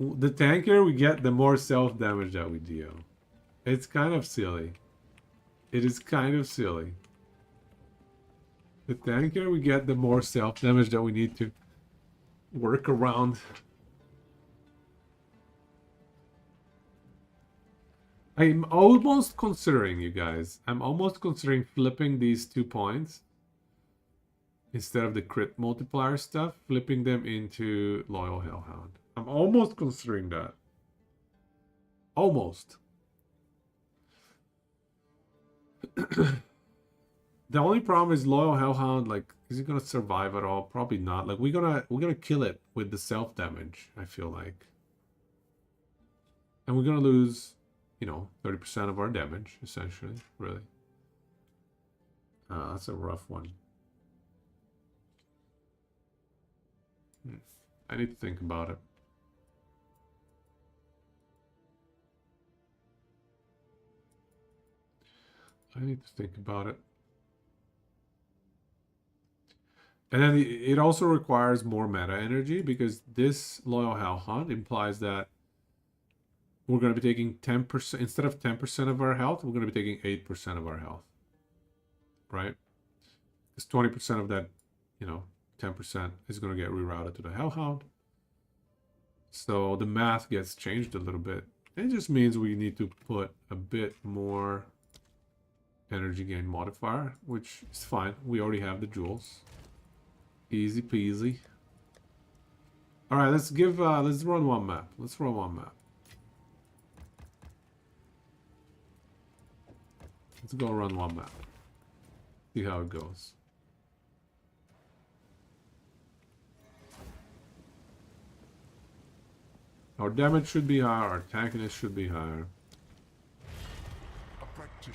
the tankier we get, the more self-damage that we deal. It's kind of silly. It is kind of silly. The tankier we get, the more self-damage that we need to work around. I'm almost considering, you guys, I'm almost considering flipping these 2 points. Instead of the crit multiplier stuff, flipping them into Loyal Hellhound. I'm almost considering that. Almost. The only problem is Loyal Hellhound, like, is he gonna survive at all? Probably not. Like, we're gonna kill it with the self damage, I feel like. And we're gonna lose, you know, 30% of our damage, essentially, really. That's a rough one. I need to think about it. I need to think about it. And then it also requires more meta energy because this Loyal Hellhound implies that we're going to be taking 10%, instead of 10% of our health, we're going to be taking 8% of our health. Right? Because 20% of that, you know, 10% is going to get rerouted to the Hellhound. So the math gets changed a little bit. It just means we need to put a bit more energy gain modifier, which is fine. We already have the jewels. Easy peasy. All right, let's run one map. Let's run one map. Let's go run one map. See how it goes. Our damage should be higher, our tankiness should be higher.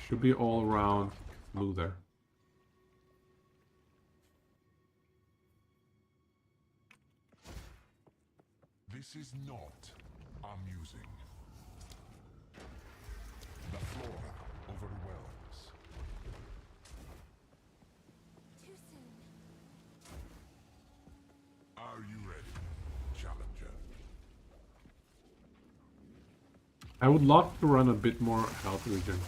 Should be all around blue there. This is not amusing. The flora overwhelms. Too soon. Are you ready, Challenger? I would love to run a bit more health regen.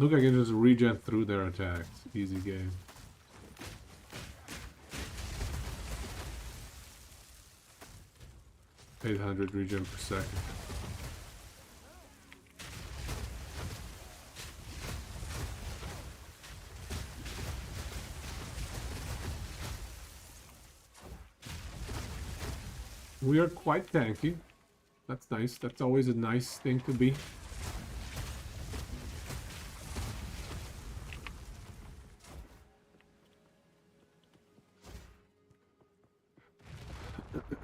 Look, I can just regen through their attacks. Easy game. $800 regen per second. We are quite tanky. That's nice. That's always a nice thing to be.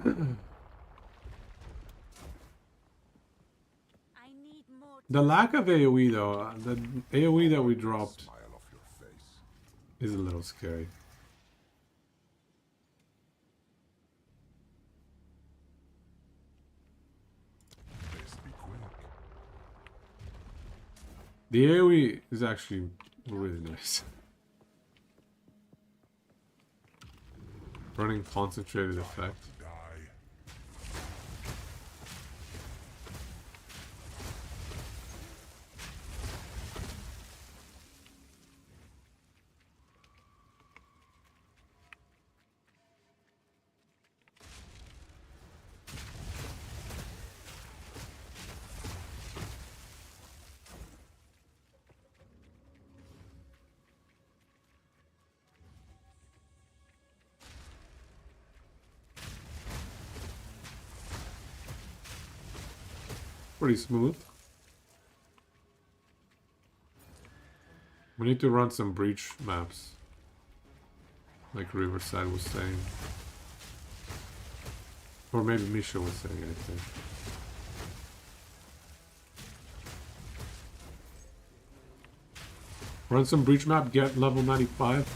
I need more. The lack of AoE though, the AoE that we dropped Smile off your face. is a little scary. Best be quick. The AoE is actually really nice. Running concentrated effect. Die. Pretty smooth. We need to run some breach maps. Like Riverside was saying. Or maybe Misha was saying, I think. Run some breach map, get level 95.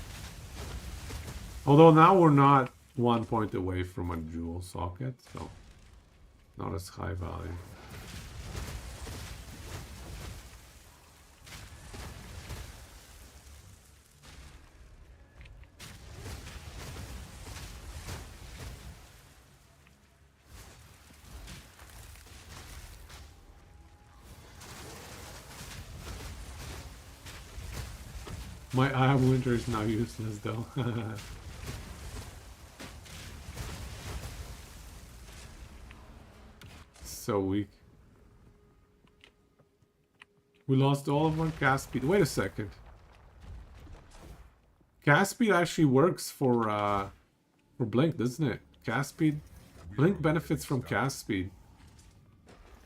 Although now we're not 1 point away from a jewel socket, so not as high value. My Eye of Winter is now useless though. So weak. We lost all of our cast speed. Wait a second. Cast speed actually works for Blink, doesn't it? Cast speed. Blink benefits from cast speed.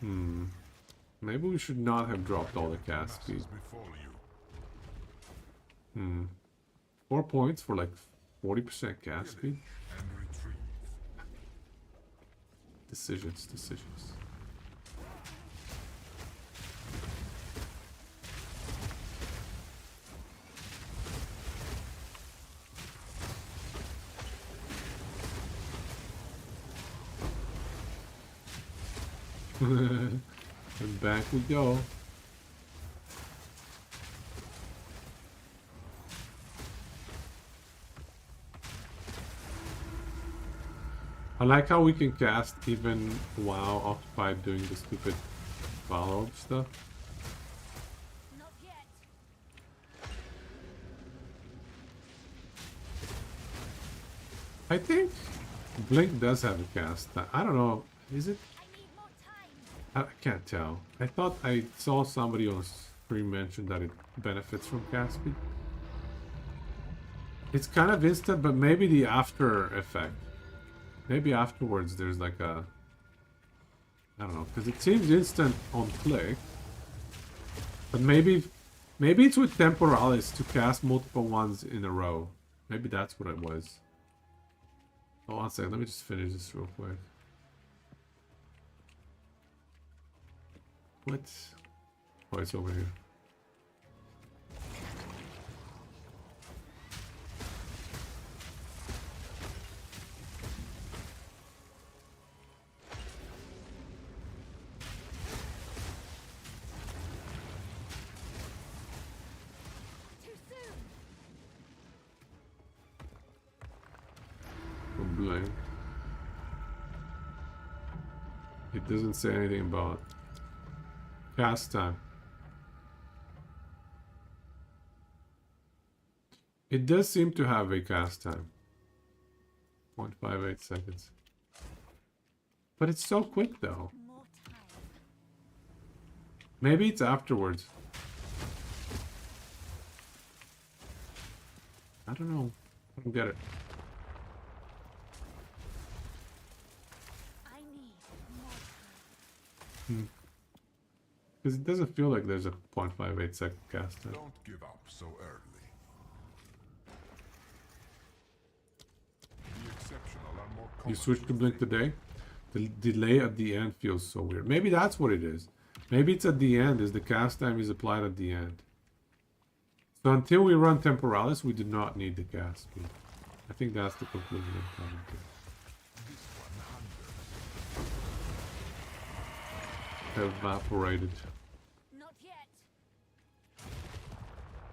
Maybe we should not have dropped all the cast speed. Before you. 4 points for like 40% cast speed. And retrieve. Decisions. And back we go. I like how we can cast even while occupied doing the stupid follow-up stuff. Not yet. I think Blink does have a cast. I don't know. Is it? I need more time. I can't tell. I thought I saw somebody on stream mention that it benefits from cast speed. It's kind of instant, but maybe the after effect. Maybe afterwards there's like a... I don't know, because it seems instant on click. But maybe it's with Temporalis to cast multiple ones in a row. Maybe that's what it was. Oh, one second, let me just finish this real quick. What? Oh, it's over here. Too soon. Blank. It doesn't say anything about cast time. It does seem to have a cast time. 0.58 seconds. But it's so quick though. More time. Maybe it's afterwards. I don't know. I don't get it. I need more time. Because it doesn't feel like there's a 0.58 second cast time. Don't give up so early. The exceptional are more You common switch to with Blink today? The delay at the end feels so weird. Maybe that's what it is. Maybe it's at the end, is the cast time is applied at the end. So until we run Temporalis, we do not need the cast speed. I think that's the conclusion I'm coming to. Evaporated. Not yet.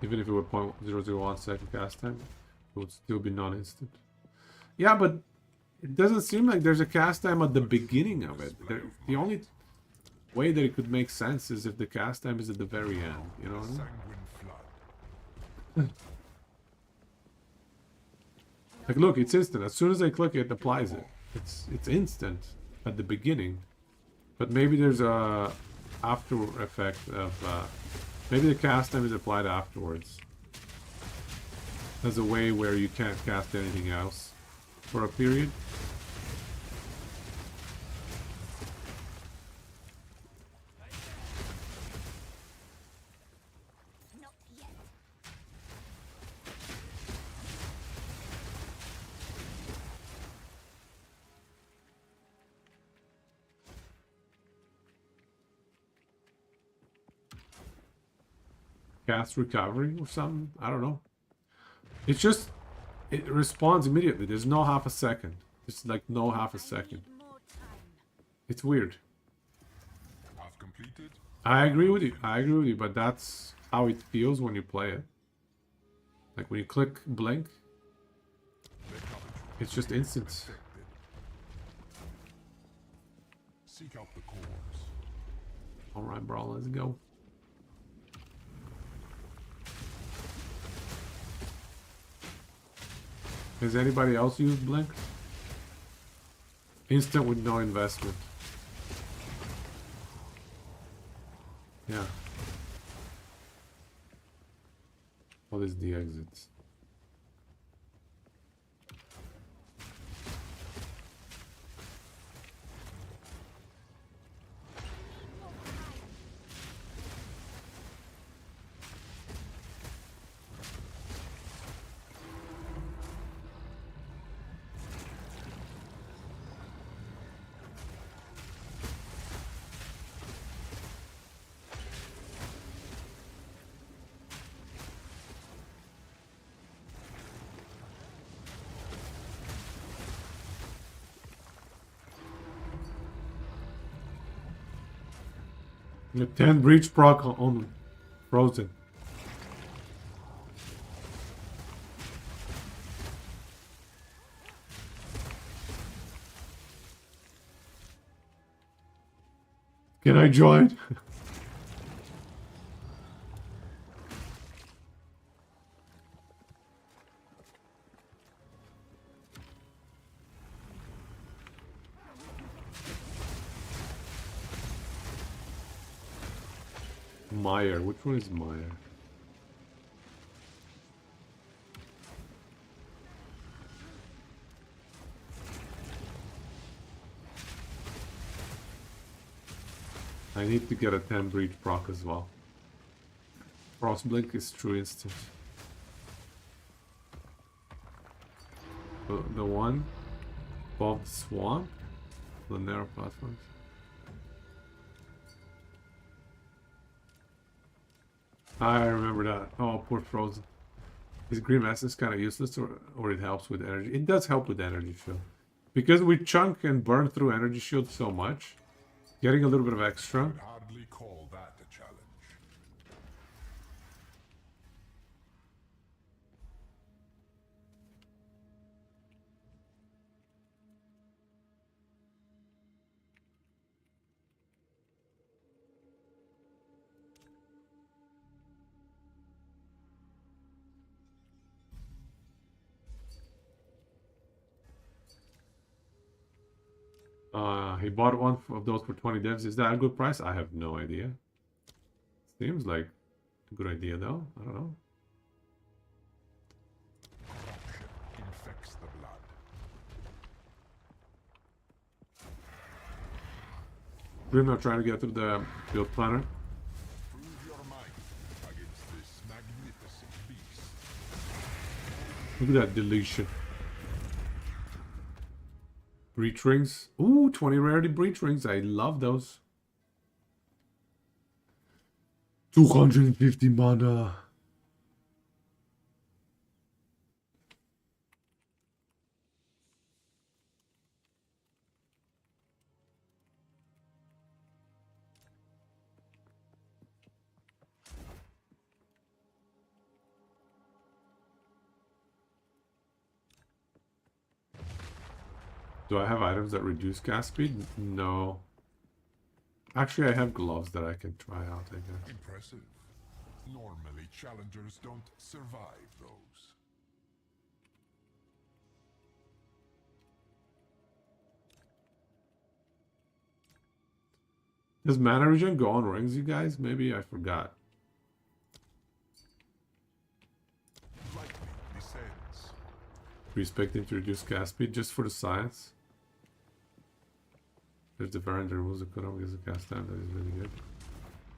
Even if it were 0.001 second cast time, it would still be non-instant. Yeah, but it doesn't seem like there's a cast time at the beginning of it. The only way that it could make sense is if the cast time is at the very end, you know what I mean? sanguine flood. Like, look, it's instant. As soon as I click it, it applies it. It's instant at the beginning. But maybe there's a after effect of... maybe the cast time is applied afterwards. As a way where you can't cast anything else for a period. Not yet. Cast recovery or something? I don't know. It's just... It responds immediately. There's no half a second. It's like no half a second. I need more time. It's weird. Have completed. I agree with you. I agree with you, but that's how it feels when you play it. Like when you click blink, Their coverage it's just instant. affected. Seek out the cores. Alright, bro, let's go. Has anybody else used blink? Instant with no investment. Yeah. What is the exits? The 10 breach proc on Frozen. Can I join? Meyer. Which one is Meyer? I need to get a 10 breach proc as well. Frostblink is true instant. The one above the swamp? The narrow platforms. I remember that. Oh, poor Frozen. Is Green Essence kind of useless or it helps with energy? It does help with energy shield. Because we chunk and burn through energy shield so much, getting a little bit of extra. I'd hardly call that a challenge. He bought one of those for 20 devs. Is that a good price? I have no idea. Seems like a good idea though. I don't know. Corruption infects the blood. We're not trying to get through the build planner. Prove your might against this magnificent beast. Look at that deletion. Breach rings. Ooh, 20 rarity breach rings. I love those. 250 mana. Do I have items that reduce cast speed? No. Actually, I have gloves that I can try out, I guess. Impressive. Normally, challengers don't survive those. Does mana regen go on rings, you guys? Maybe I forgot. Lightning descends. Respecting to reduce cast speed just for the science. There's the variant that removes the cooldown gives the cast time. That is really good.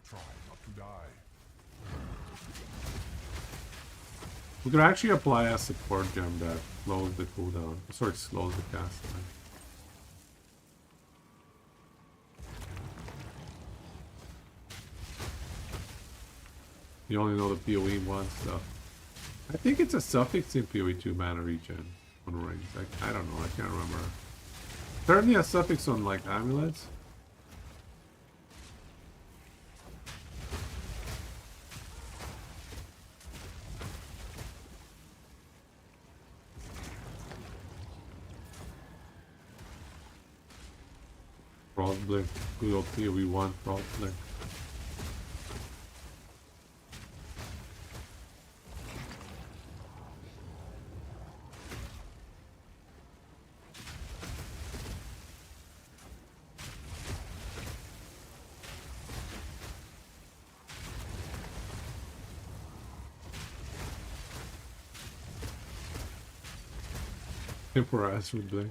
Try not to die. We could actually apply a support gem that slows the cooldown. Sorry, slows the cast time. You only know the PoE one stuff. I think it's a suffix in PoE 2 mana regen on rings. I don't know, I can't remember. Certainly a suffix on like amulets. Frostblink, good old PoE 1 Frostblink. Temporized with blink.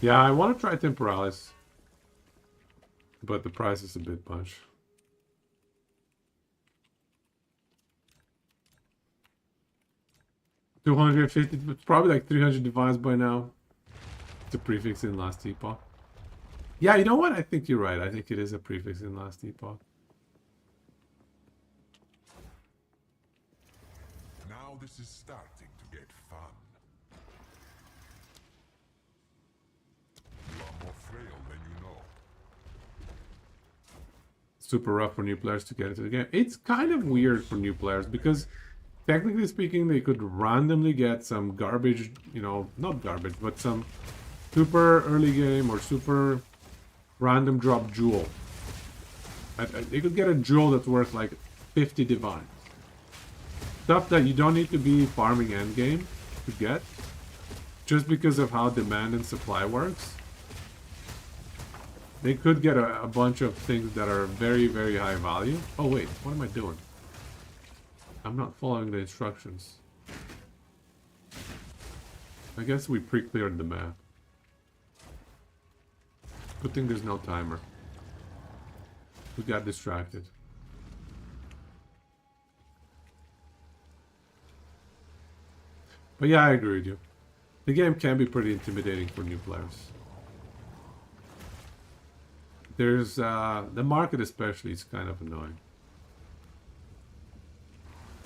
Yeah, I want to try Temporalis, but the price is a bit much. $250, it's probably like 300 devices by now. It's a prefix in last epoch. Yeah, you know what? I think you're right. I think it is a prefix in last epoch. Now this is starting to get fun. You are more frail than you know. Super rough for new players to get into the game. It's kind of weird for new players because technically speaking, they could randomly get some garbage, you know, not garbage, but some super early game or super random drop jewel. They could get a jewel that's worth like 50 divine. Stuff that you don't need to be farming endgame to get, just because of how demand and supply works. They could get a bunch of things that are very, very high value. Oh wait, what am I doing? I'm not following the instructions. I guess we pre-cleared the map. Good thing there's no timer. We got distracted. But yeah, I agree with you. The game can be pretty intimidating for new players. There's, the market especially is kind of annoying.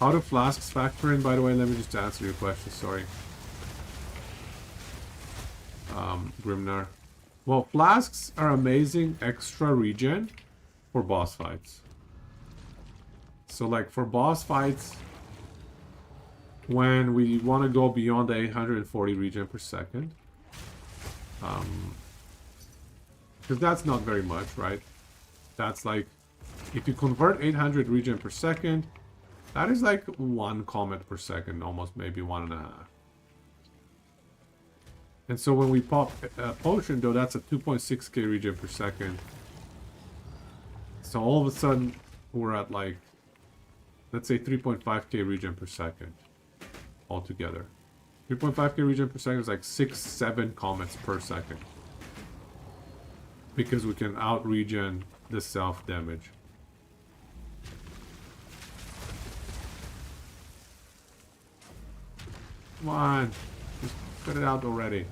How do flasks factor in, by the way? Let me just answer your question, sorry. Grimnar. Well, flasks are amazing extra regen for boss fights. So like for boss fights, when we want to go beyond the 840 regen per second, because that's not very much, right? That's like, if you convert 800 regen per second, that is like 1 comet per second, almost maybe 1.5. And so when we pop a potion, though, that's a 2.6k regen per second. So all of a sudden, we're at like, let's say 3.5k regen per second altogether. 3.5k regen per second is like 6-7 comets per second. Because we can out-regen the self-damage. Come on, just cut it out already.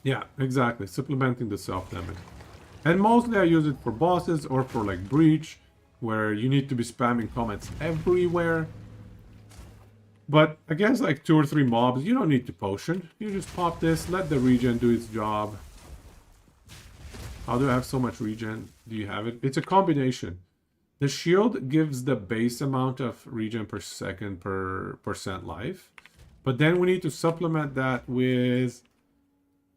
Yeah, exactly, supplementing the self-damage. And mostly I use it for bosses or for like Breach, where you need to be spamming comments everywhere. But against like 2 or 3 mobs, you don't need to potion. You just pop this, let the regen do its job. How do I have so much regen? Do you have it? It's a combination. The shield gives the base amount of regen per second per percent life. But then we need to supplement that with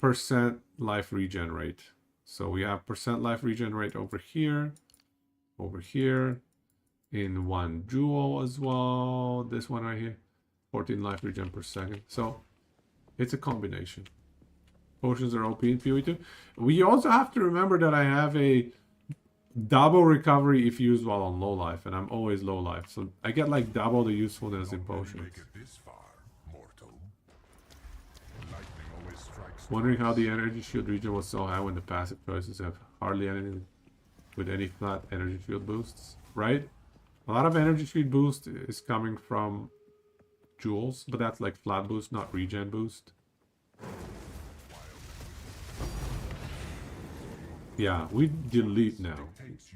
percent life regen rate. So we have percent life regen rate over here, in 1 jewel as well. This one right here, 14 life regen per second. So it's a combination. Potions are OP in PoE2. We also have to remember that I have a double recovery if used while on low life, and I'm always low life. So I get like double the usefulness in potions. Make it this far, mortal. Lightning always strikes. Wondering how the energy shield regen was so high when the passive choices have hardly anything with any flat energy shield boosts, right? A lot of energy shield boost is coming from jewels, but that's like flat boost, not regen boost. Yeah, we delete now.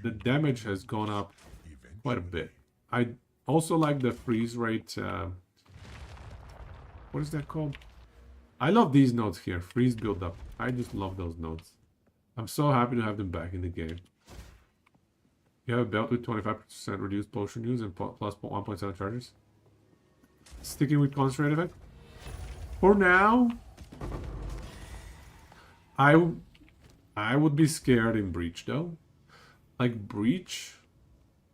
The damage has gone up quite a bit. I also like the freeze rate. What is that called? I love these nodes here. Freeze build up. I just love those nodes. I'm so happy to have them back in the game. You have a belt with 25% reduced potion use and plus 1.7 charges. Sticking with concentrate effect. For now, I would be scared in Breach though. Like Breach,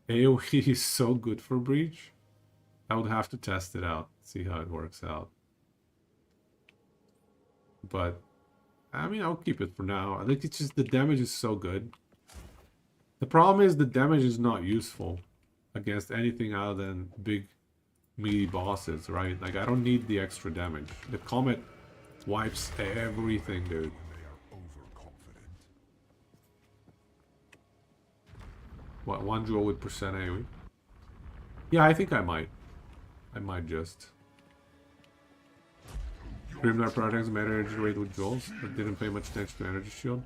AoE is so good for Breach. I would have to test it out, see how it works out. But, I mean, I'll keep it for now. I think it's just the damage is so good. The problem is the damage is not useful against anything other than big meaty bosses, right? Like, I don't need the extra damage. The Comet wipes everything, dude. What, 1 jewel with percent AoE? Yeah, I think I might. I might just. Grimnar prioritizes meta energy rate with jewels, but didn't pay much attention to energy shield.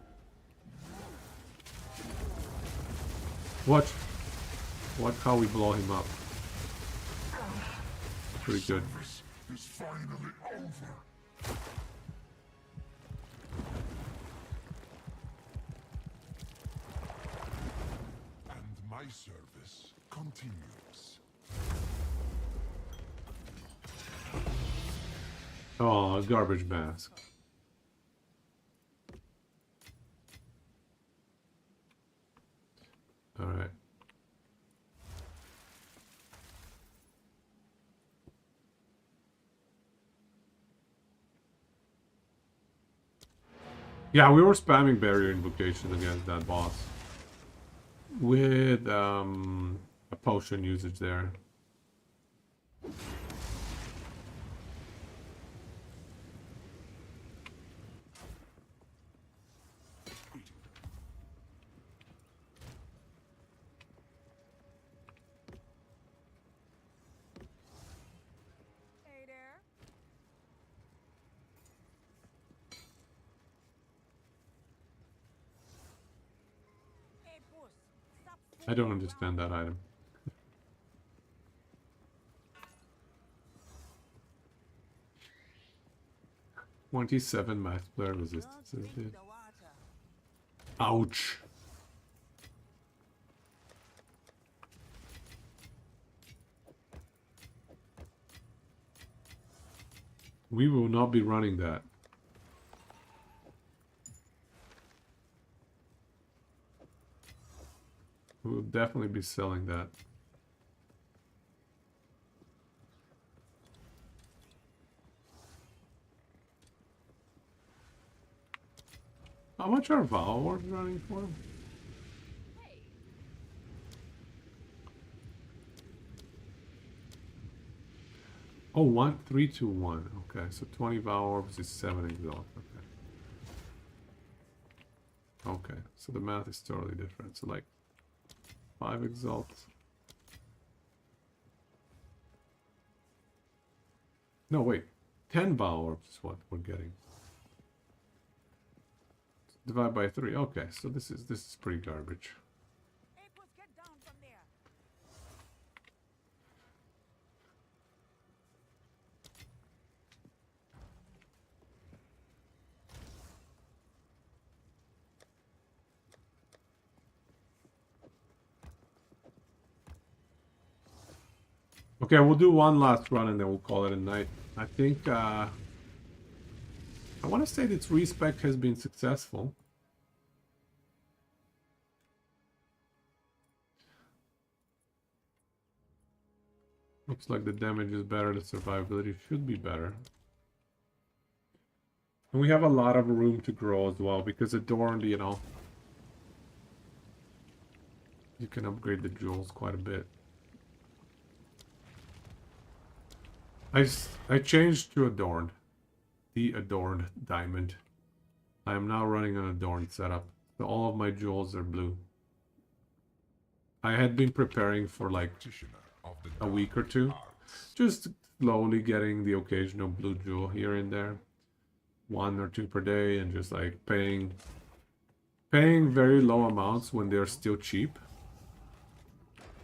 Watch how we blow him up. Pretty good. Is finally over. My service continues. Oh, garbage mask. All right. Yeah, we were spamming barrier invocation against that boss with a potion usage there. Hey there. Hey, boss. Stop I don't fooling understand that item. 27 max player around. resistances, Don't drink dude. the water. Ouch. We will not be running that. We will definitely be selling that. How much are Valor running for? Hey. Oh, 1, 3, 2, 1. Okay, so 20 Valor orbs is 7 exalt. Okay. Okay, so the math is totally different. So like 5 exalt. No, wait. 10 Valor orbs is what we're getting. Divide by 3. Okay, so this is pretty garbage. Hey, boss, get down from there. Okay, we'll do one last run and then we'll call it a night. I think I want to say that respec has been successful. Looks like the damage is better, the survivability should be better. And we have a lot of room to grow as well because Adorned, you know, you can upgrade the jewels quite a bit. I changed to Adorned. The Adorned Diamond. I am now running an Adorned setup. So all of my jewels are blue. I had been preparing for like Practitioner of the a week or two. arts. Just slowly getting the occasional blue jewel here and there. 1 or 2 per day and just like paying very low amounts when they're still cheap.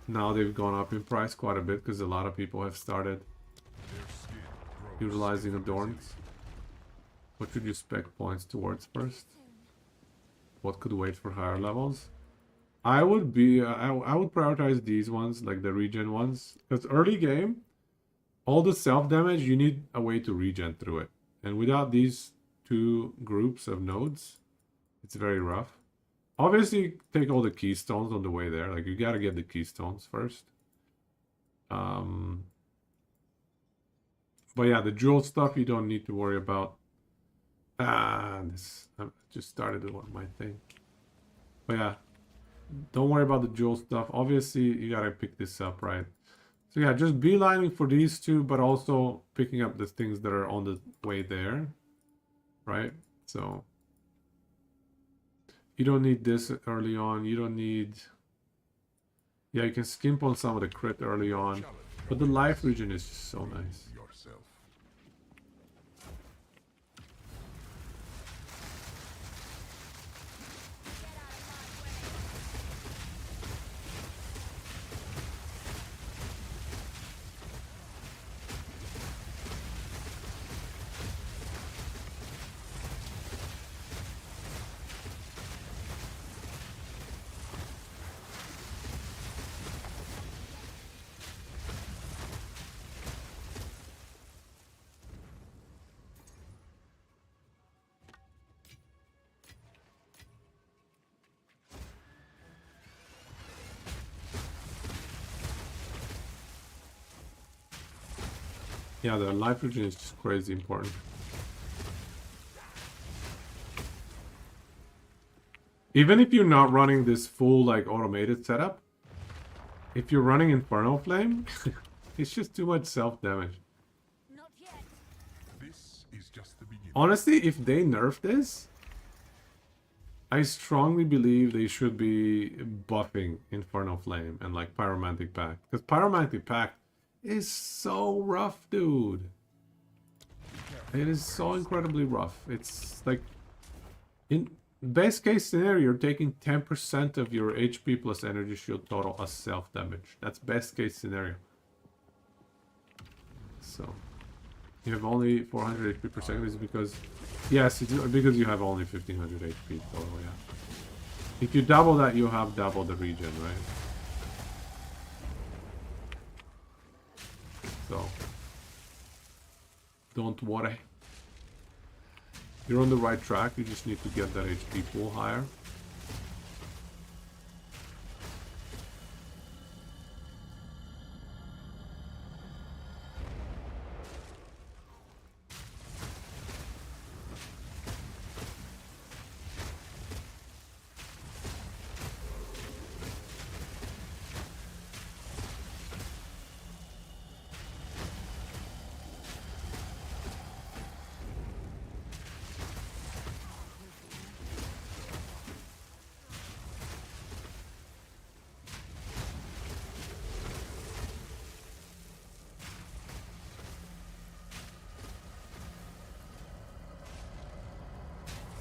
Now they've gone up in price quite a bit because a lot of people have started Their skin grows utilizing stiff as Adorns. What should you spec points towards first? What could wait for higher levels? I would be I would prioritize these ones, like the regen ones, because early game, all the self damage you need a way to regen through it, and without these 2 groups of nodes, it's very rough. Obviously, take all the keystones on the way there. Like you gotta get the keystones first. But yeah, the jewel stuff you don't need to worry about. I just started doing my thing. But yeah, don't worry about the jewel stuff. Obviously, you gotta pick this up, right? So yeah, just beelining for these 2, but also picking up the things that are on the way there, right? So you don't need this early on. You don't need... Yeah, you can skimp on some of the crit early on, but the life regen is just so nice. yourself. Yeah, the life regen is just crazy important. Even if you're not running this full like automated setup, if you're running Infernal Flame, it's just too much self damage. Not yet. This is just the beginning. Honestly, if they nerf this, I strongly believe they should be buffing Infernal Flame and like Pyromantic Pact. Because Pyromantic Pact is so rough, dude. It is so incredibly rough. It's like, in best case scenario, you're taking 10% of your HP plus energy shield total as self damage. That's best case scenario. So, you have only 400 HP per second is because, yes, it's because you have only 1500 HP total, yeah. If you double that, you have double the regen, right? So, don't worry. You're on the right track, you just need to get that HP pool higher.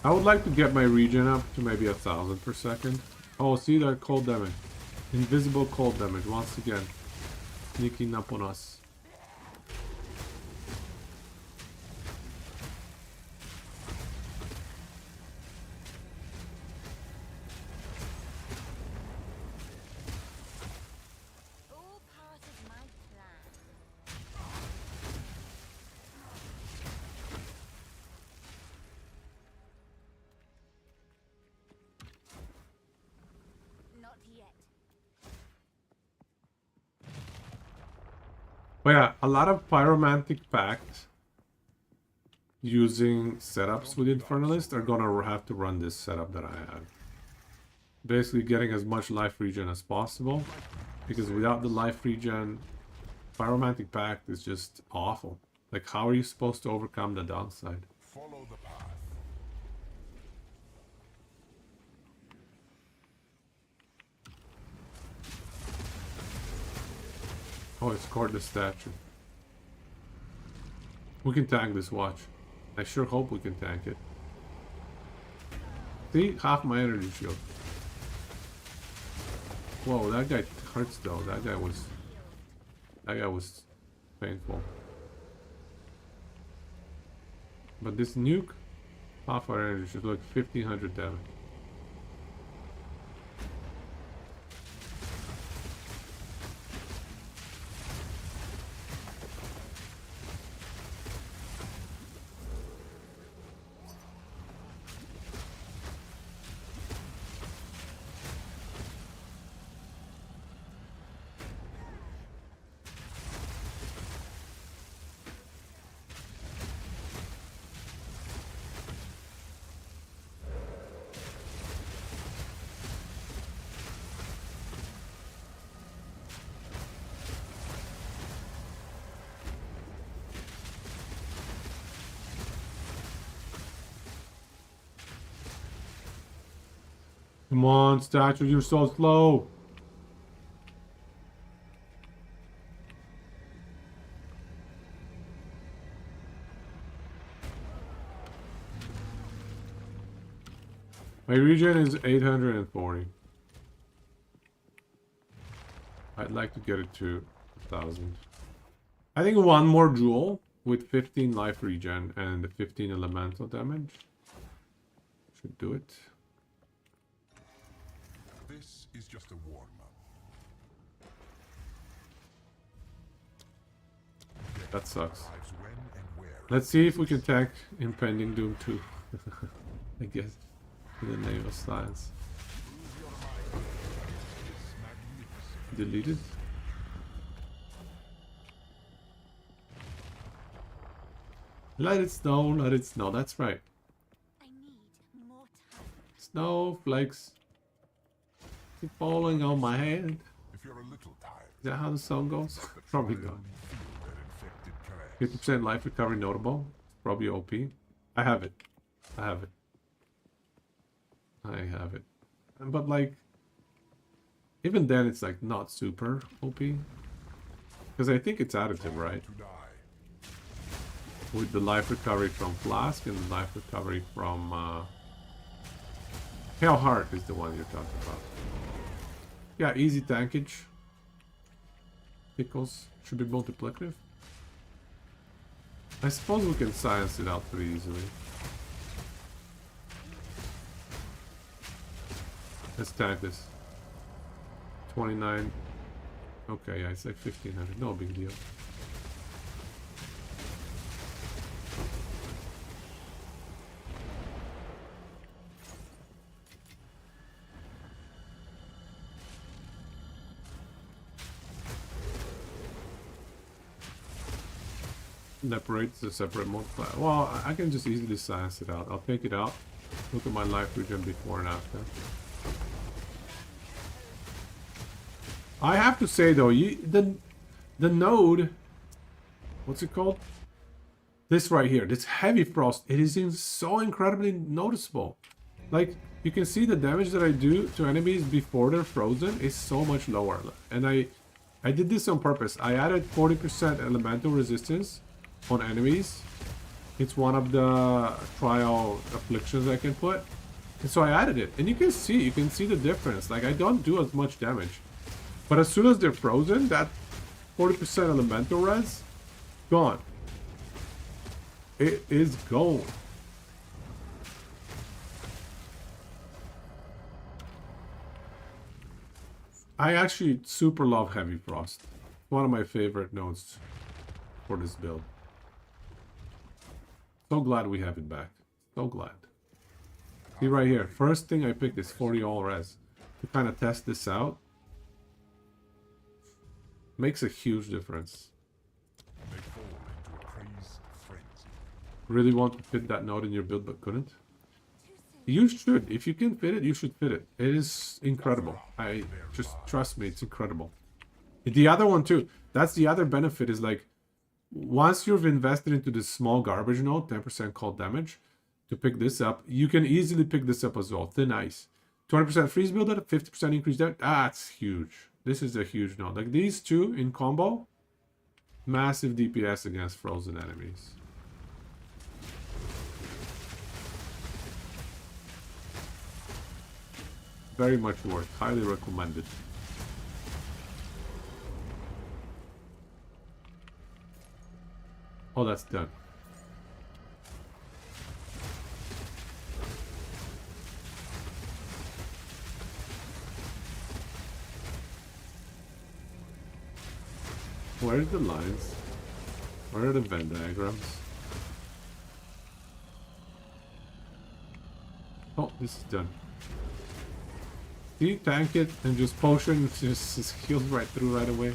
I would like to get my regen up to maybe 1000 per second. Oh, see that cold damage. Invisible cold damage once again. Sneaking up on us. All part of my plan. Not yet. But yeah, a lot of Pyromantic Pact using setups with Infernalist are gonna have to run this setup that I had. Basically getting as much life regen as possible, because without the life regen, Pyromantic Pact is just awful. Like, how are you supposed to overcome the downside? Follow the path. Oh, it scored the statue. We can tank this, watch. I sure hope we can tank it. See? Half my energy shield. Whoa, that guy hurts though. That guy was painful. But this nuke, half our energy shield, like 1500 damage. Come on, statue, you're so slow. My regen is 840. I'd like to get it to 1000. I think one more jewel with 15 life regen and 15 elemental damage should do it. This is just a warm-up. That sucks. Arrives when and where. Let's see if we can tank Impending Doom 2. I guess. In the name of science. Deleted. Let it snow, let it snow. That's right. I need more time. Snowflakes keep falling on my head. If you're a little tired, Is that how the song goes? the Probably trial not. will feel their infected caress. 50% life recovery notable. Probably OP. I have it. I have it. I have it. But like, even then it's like not super OP. Because I think it's additive, right? To die. With the life recovery from Flask and the life recovery from... Pale Heart is the one you're talking about. Yeah, easy tankage. Pickles should be multiplicative. I suppose we can science it out pretty easily. Let's tank this. 29. Okay, yeah, it's like 1500. No big deal. Separates the separate multiplier. Well, I can just easily science it out. I'll take it out. Look at my life regen before and after. I have to say though, the node, what's it called? This right here, this heavy frost, it is so incredibly noticeable. Like, you can see the damage that I do to enemies before they're frozen is so much lower. And I did this on purpose. I added 40% elemental resistance on enemies. It's one of the trial afflictions I can put. And so I added it. And you can see the difference. Like, I don't do as much damage. But as soon as they're frozen, that 40% elemental res, gone. It is gone. I actually super love Heavy Frost. One of my favorite nodes for this build. So glad we have it back. So glad. See right here. First thing I picked is 40 all res. To kind of test this out. Makes a huge difference. They fall into a crazed frenzy. Really want to fit that node in your build but couldn't? You should. If you can fit it, you should fit it. It is incredible. Just trust me, it's incredible. The other one too. That's the other benefit is like, once you've invested into this small garbage node, 10% cold damage, to pick this up, you can easily pick this up as well. Thin Ice. 20% freeze build up, 50% increase damage. That's huge. This is a huge node. Like these two in combo, massive DPS against frozen enemies. Very much worth. Highly recommended. Oh, that's done. Where's the lines? Where are the Venn diagrams? Oh, this is done. See, tank it and just potion just heals right through right away.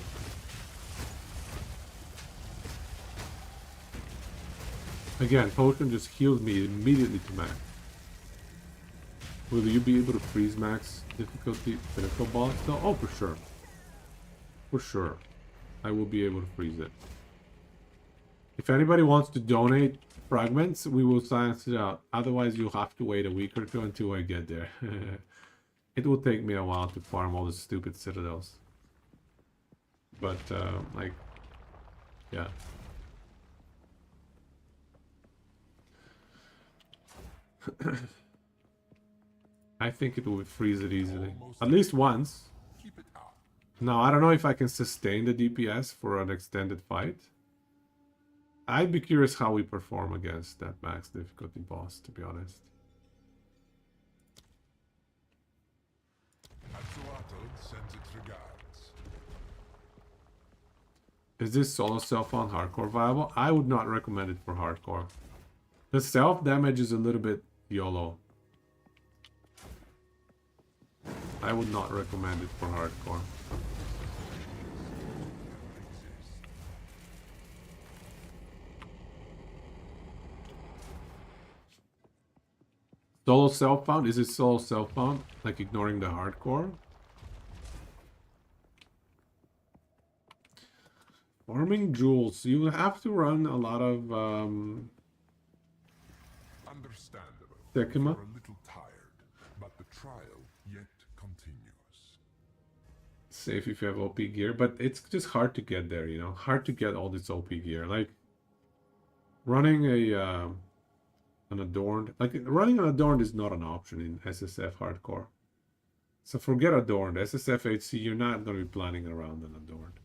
Again, potion just heals me immediately to max. Will you be able to freeze max difficulty pinnacle boss though? Oh, for sure. For sure. I will be able to freeze it. If anybody wants to donate fragments, we will science it out. Otherwise, you'll have to wait a week or two until I get there. It will take me a while to farm all the stupid citadels. But, like, yeah. I think it will freeze it easily. At least once. Keep it up. Now, I don't know if I can sustain the DPS for an extended fight. I'd be curious how we perform against that max difficulty boss, to be honest. Sends its regards. Is this solo self on hardcore viable? I would not recommend it for hardcore. The self damage is a little bit YOLO. I would not recommend it for hardcore. Solo self-found? Is it solo self-found? Like ignoring the hardcore? Farming jewels. You have to run a lot of Understandable. Tekima. You're a little tired, but the trial yet continues. Safe if you have OP gear, but it's just hard to get there, you know? Hard to get all this OP gear. Like running an adorned, like running an adorned is not an option in SSF hardcore. So forget adorned. SSF HC, you're not going to be planning around an adorned.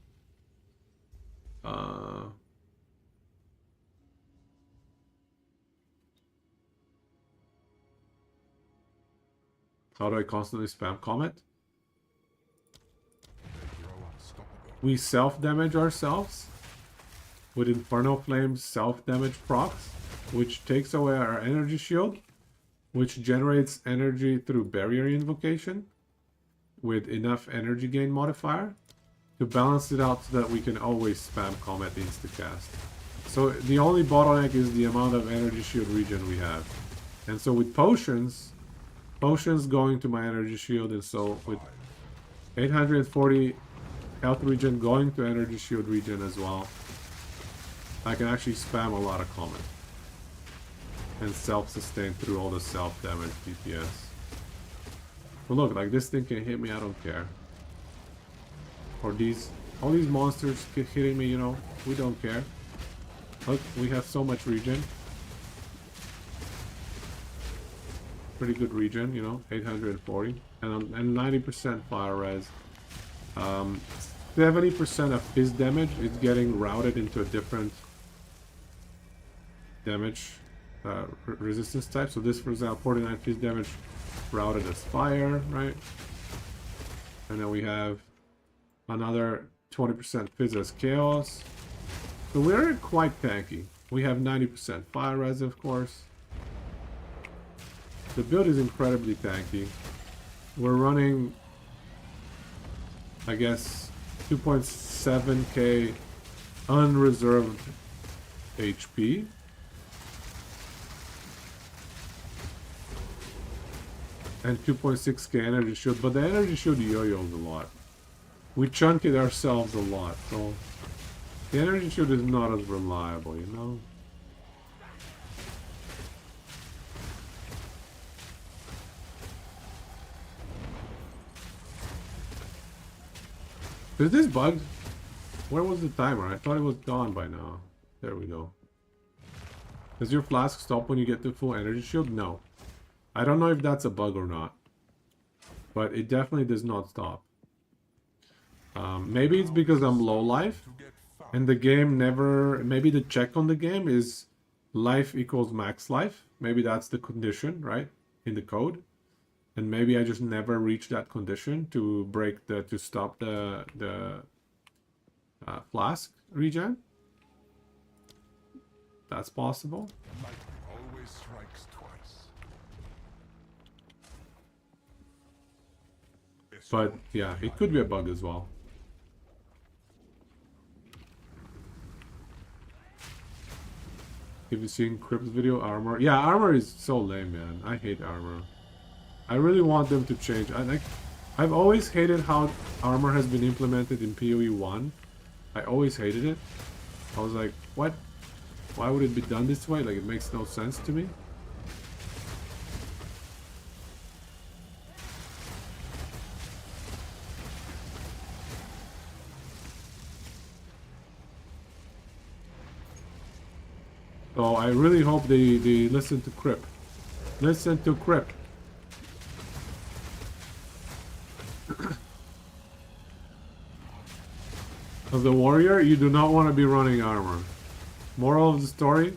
How do I constantly spam Comet? They grow unstoppable. We self-damage ourselves with Inferno Flame's self-damage procs, which takes away our energy shield, which generates energy through barrier invocation with enough energy gain modifier to balance it out so that we can always spam Comet insta-cast. So the only bottleneck is the amount of energy shield regen we have. And so with potions going to my energy shield, and so with 840 health regen going to energy shield regen as well, I can actually spam a lot of Comet and self-sustain through all the self-damage DPS. But look, like this thing can hit me, I don't care. Or all these monsters keep hitting me, you know, we don't care. Look, we have so much regen. Pretty good regen, you know, 840. And 90% fire res. 70% of his damage is getting routed into a different damage resistance type. So this, for example, 49 fizz damage routed as fire, right? And then we have another 20% fizz as chaos. So we're quite tanky. We have 90% fire res, of course. The build is incredibly tanky. We're running, I guess, 2.7k unreserved HP. And 2.6k energy shield, but the energy shield yo-yos a lot. We chunk it ourselves a lot, so the energy shield is not as reliable, you know? Is this bugged? Where was the timer? I thought it was gone by now. There we go. Does your flask stop when you get to full energy shield? No. I don't know if that's a bug or not. But it definitely does not stop. Maybe it's because I'm low life. And the game never... Maybe the check on the game is life equals max life. Maybe that's the condition, right? In the code. And maybe I just never reached that condition to break to stop the flask regen. That's possible. Lightning always strikes twice. But yeah, it could be a bug as well. Have you seen Crypt's video? Armor? Yeah, armor is so lame, man. I hate armor. I really want them to change. I've always hated how armor has been implemented in PoE 1. I always hated it. I was like, what? Why would it be done this way? Like, it makes no sense to me. So I really hope they listen to Crypt. Listen to Crypt. As a warrior, you do not want to be running armor. Moral of the story,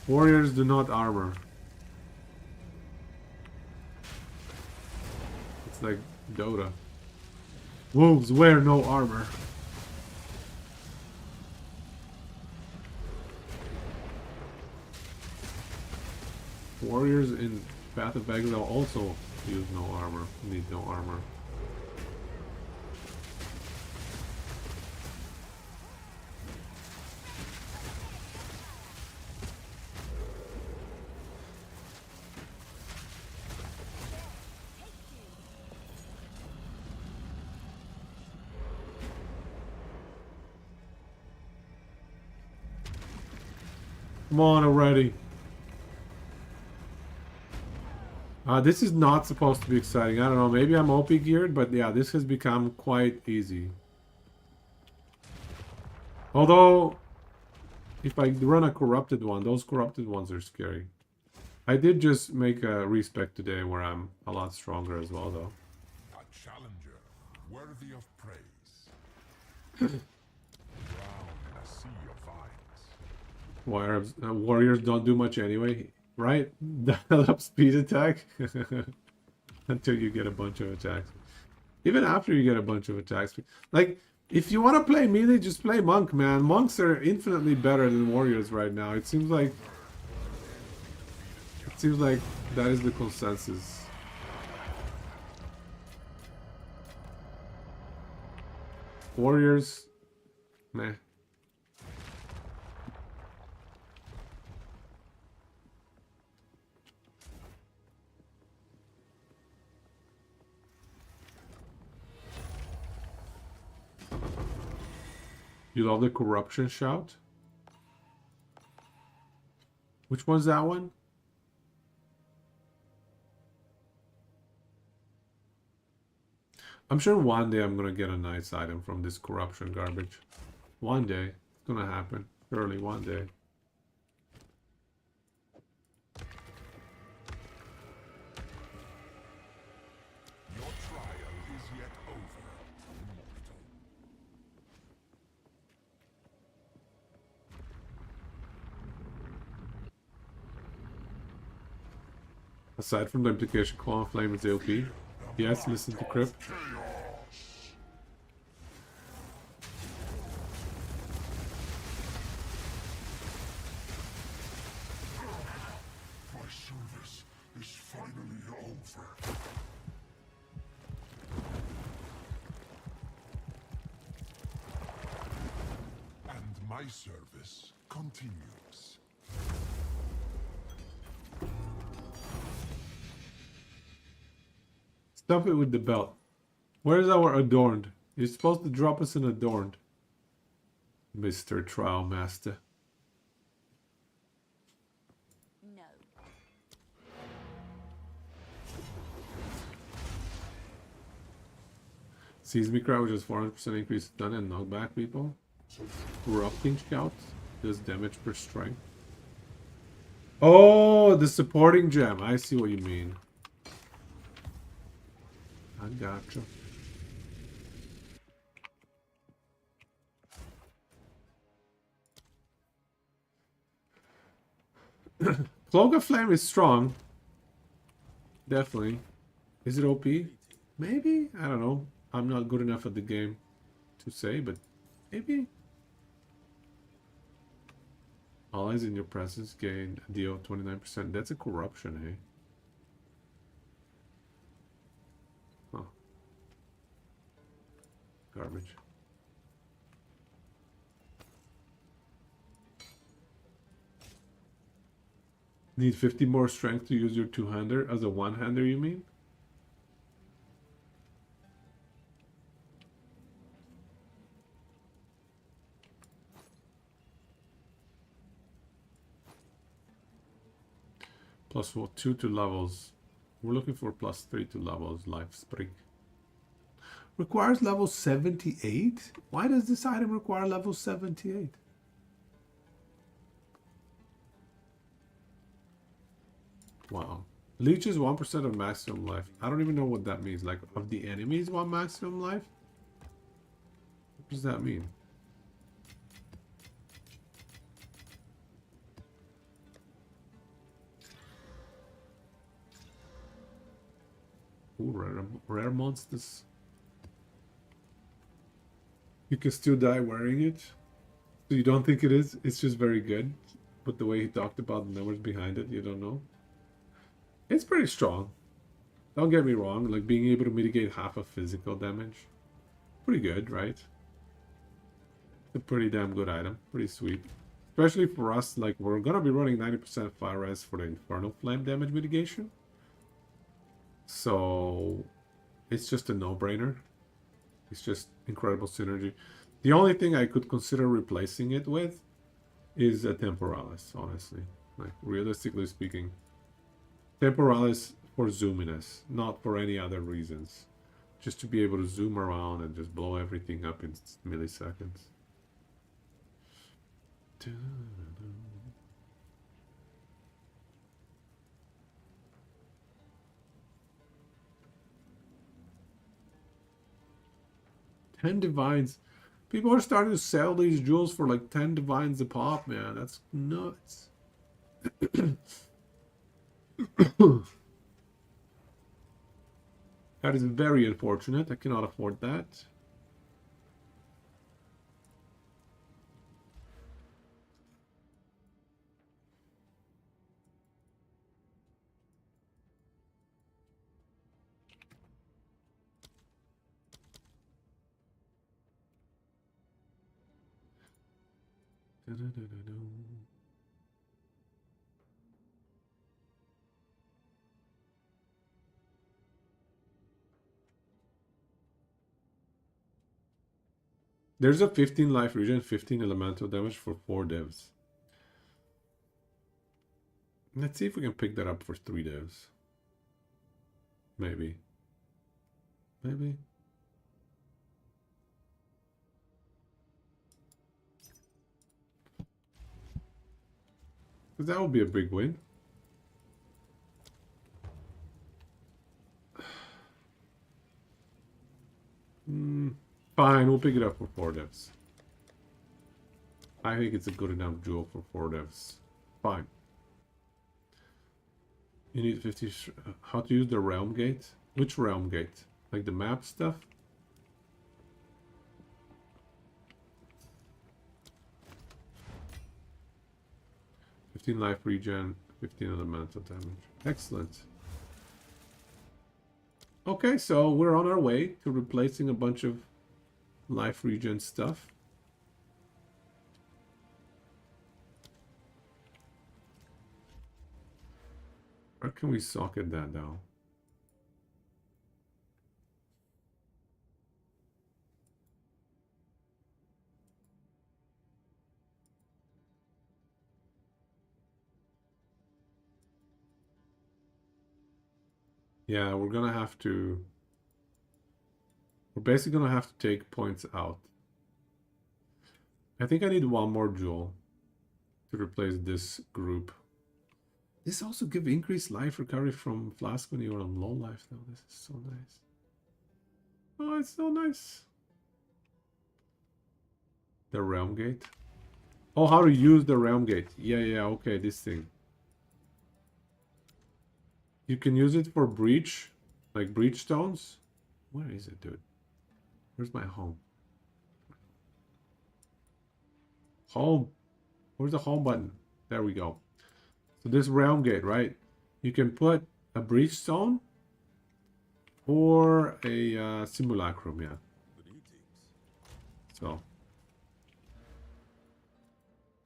warriors do not armor. It's like Dota. Wolves wear no armor. Warriors in Path of Exile also use no armor, need no armor. Come on already. This is not supposed to be exciting. I don't know. Maybe I'm OP geared, but yeah, this has become quite easy. Although, if I run a corrupted one, those corrupted ones are scary. I did just make a respec today where I'm a lot stronger as well, though. A challenger worthy of praise. Drown in a sea of vines. Warriors don't do much anyway, right? Dial up speed attack until you get a bunch of attacks. Even after you get a bunch of attacks, like if you want to play melee, just play monk, man. Monks are infinitely better than warriors right now. It seems like that is the consensus. Warriors, meh. You love the corruption shout? Which one's that one? I'm sure one day I'm gonna get a nice item from this corruption garbage. One day. It's gonna happen. Surely one day. Your trial is yet over, immortal. Aside from the implication, Claw and Flame is AOP. Yes, listen to Crypt. My service is finally over. And my service continues. Stuff it with the belt. Where's our Adorned? You're supposed to drop us an Adorned. Mr. Trial Master. No. Seismic Cry, which is 400% increase stun and knockback people. Corrupting Shout does damage per strength. Oh, the supporting gem. I see what you mean. I gotcha. Cloak of Flame is strong. Definitely. Is it OP? Maybe? I don't know. I'm not good enough at the game to say, but maybe. Allies in your presence gain a deal of 29%. That's a corruption, eh? Huh. Garbage. Need 50 more strength to use your two-hander as a one-hander, you mean? Plus 2 to levels. We're looking for plus 3 to levels. Life Spring. Requires level 78? Why does this item require level 78? Wow. Leeches 1% of maximum life. I don't even know what that means. Like, of the enemies want maximum life? What does that mean? Ooh, rare monsters. You can still die wearing it. So you don't think it is? It's just very good. But the way he talked about the numbers behind it, you don't know. It's pretty strong. Don't get me wrong. Like being able to mitigate half of physical damage. Pretty good, right? It's a pretty damn good item. Pretty sweet. Especially for us, like we're gonna be running 90% fire res for the Infernal Flame damage mitigation. So it's just a no-brainer. It's just incredible synergy. The only thing I could consider replacing it with is a temporalis, honestly. Like, realistically speaking. Temporalis for zoominess, not for any other reasons. Just to be able to zoom around and just blow everything up in milliseconds. 10 divines. People are starting to sell these jewels for like 10 divines a pop, man. That's nuts. That is very unfortunate. I cannot afford that. There's a 15 life regen, 15 elemental damage for 4 divs. Let's see if we can pick that up for 3 divs. Maybe. Maybe. Because that would be a big win. Fine, we'll pick it up for 4 divs. I think it's a good enough jewel for 4 divs. Fine. You need 50... How to use the realm gate? Which realm gate? Like the map stuff? Life regen, 15 elemental damage. Excellent. Okay, so we're on our way to replacing a bunch of life regen stuff. Where can we socket that down? Yeah, we're gonna have to... We're basically gonna have to take points out. I think I need one more jewel to replace this group. This also gives increased life recovery from flask when you're on low life, though. This is so nice. Oh, it's so nice. The realm gate. Oh, how to use the realm gate. Yeah, okay, this thing. You can use it for breach, like breach stones. Where is it, dude? Where's my home? Home. Where's the home button? There we go. So this realm gate, right? You can put a breach stone or a simulacrum, yeah. So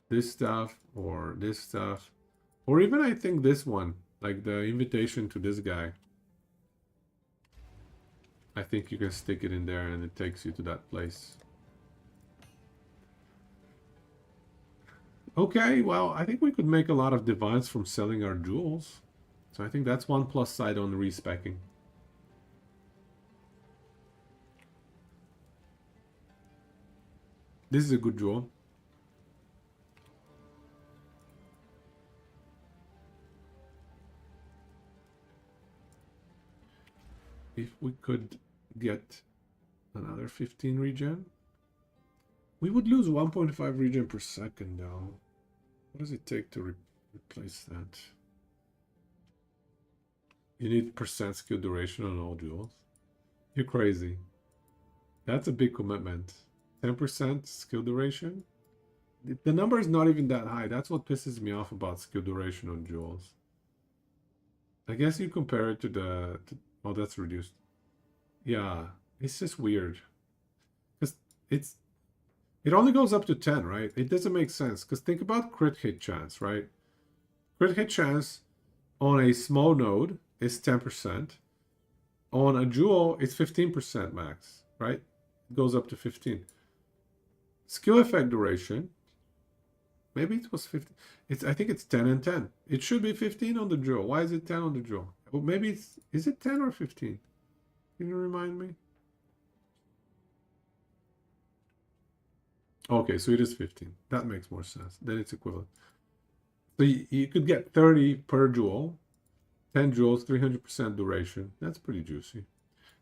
this stuff or this stuff, or even I think this one. Like the invitation to this guy. I think you can stick it in there and it takes you to that place. Okay, well, I think we could make a lot of divines from selling our jewels. So I think that's one plus side on respecking. This is a good jewel. If we could get another 15 regen, we would lose 1.5 regen per second though. What does it take to replace that? You need percent skill duration on all jewels. You're crazy. That's a big commitment. 10% skill duration? The number is not even that high. That's what pisses me off about skill duration on jewels. I guess you compare it to the... Oh, that's reduced. Yeah, it's just weird. Because it only goes up to 10, right? It doesn't make sense. Because think about crit hit chance, right? Crit hit chance on a small node is 10%. On a jewel, it's 15% max, right? It goes up to 15. Skill effect duration Maybe it was 15. I think it's 10 and 10. It should be 15 on the drill. Why is it 10 on the drill? Well, maybe is it 10 or 15? Can you remind me? Okay, so it is 15. That makes more sense. Then it's equivalent. So you could get 30 per jewel, 10 joules, 300% duration. That's pretty juicy.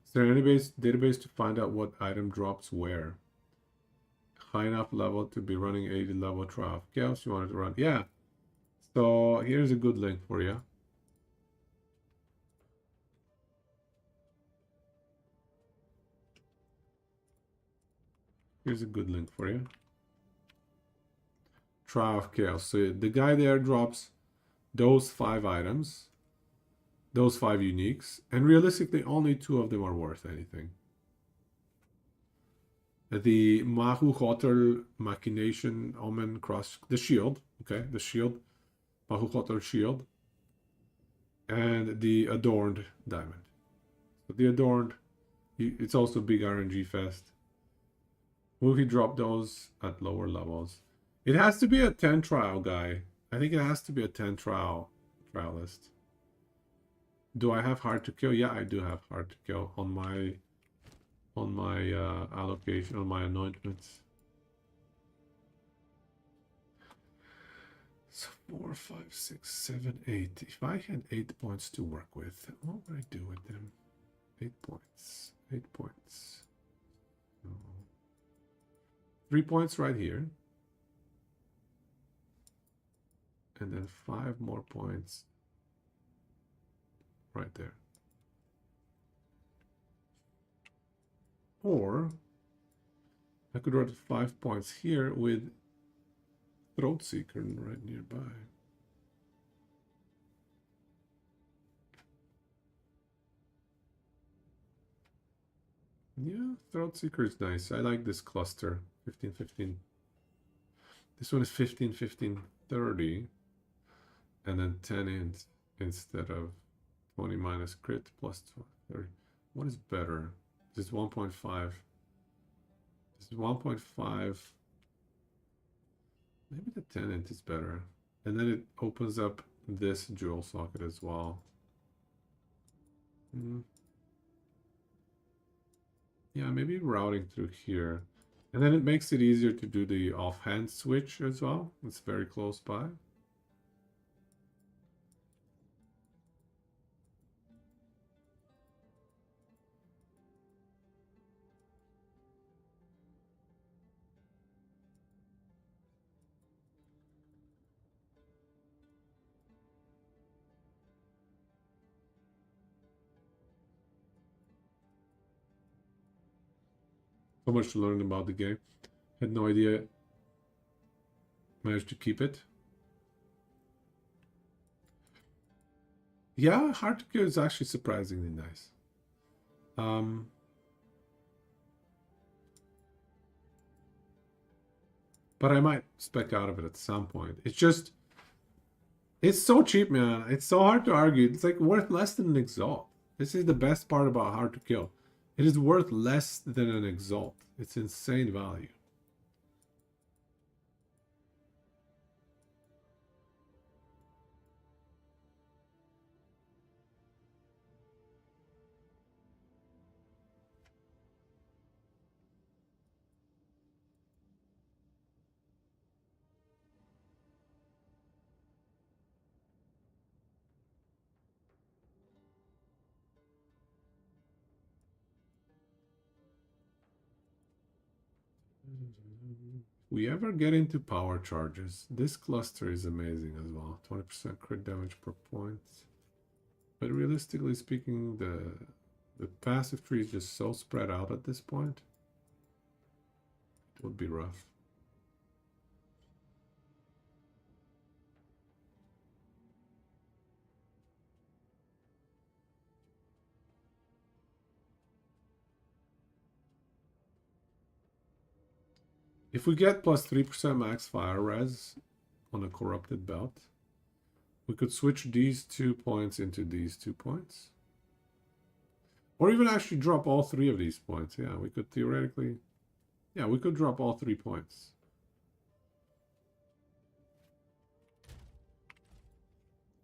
Is there any database to find out what item drops where? High enough level to be running 80 level trial of chaos you wanted to run. Yeah. So here's a good link for you. Here's a good link for you. Trial of chaos. So the guy there drops those 5 items, those 5 uniques, and realistically only 2 of them are worth anything. The Mahu Hotel Machination Omen Cross, the shield, okay, the shield, Mahu Hotel shield, and the Adorned diamond. So the Adorned, it's also big RNG fest. Will he drop those at lower levels? It has to be a 10 trial guy. I think it has to be a 10 trial list. Do I have hard to kill? Yeah, I do have hard to kill on my allocation, on my anointments. So 4, 5, 6, 7, 8. If I had 8 points to work with, what would I do with them? 8 points. 8 points. No. 3 points right here. And then 5 more points right there. Or I could write 5 points here with Throat Seeker right nearby. Yeah, Throat Seeker is nice. I like this cluster. 15, 15. This one is 15, 15, 30. And then 10 int instead of 20 minus crit plus 30. What is better? This is 1.5. This is 1.5. Maybe the 10 int is better. And then it opens up this jewel socket as well. Yeah, maybe routing through here. And then it makes it easier to do the offhand switch as well. It's very close by. So much to learn about the game. Had no idea. Managed to keep it. Yeah, hard to kill is actually surprisingly nice. But I might spec out of it at some point. It's just, it's so cheap, man. It's so hard to argue. It's like worth less than an exalt. This is the best part about hard to kill. It is worth less than an exalt. It's insane value. If we ever get into power charges, this cluster is amazing as well. 20% crit damage per point. But realistically speaking, the passive tree is just so spread out at this point. It would be rough. If we get plus 3% max fire res on a corrupted belt, we could switch these 2 points into these 2 points. Or even actually drop all 3 of these points. Yeah, we could theoretically... Yeah, we could drop all 3 points.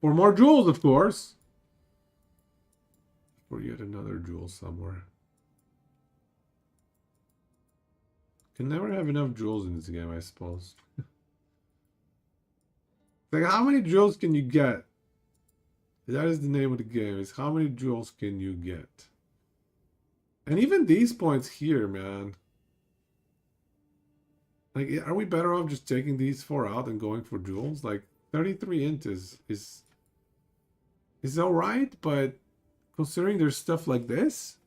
For more jewels, of course. For yet another jewel somewhere. Can never have enough jewels in this game, I suppose. Like, how many jewels can you get? That is the name of the game, is how many jewels can you get? And even these points here, man. Like, are we better off just taking these 4 out and going for jewels? Like, 33 int is alright, but considering there's stuff like this,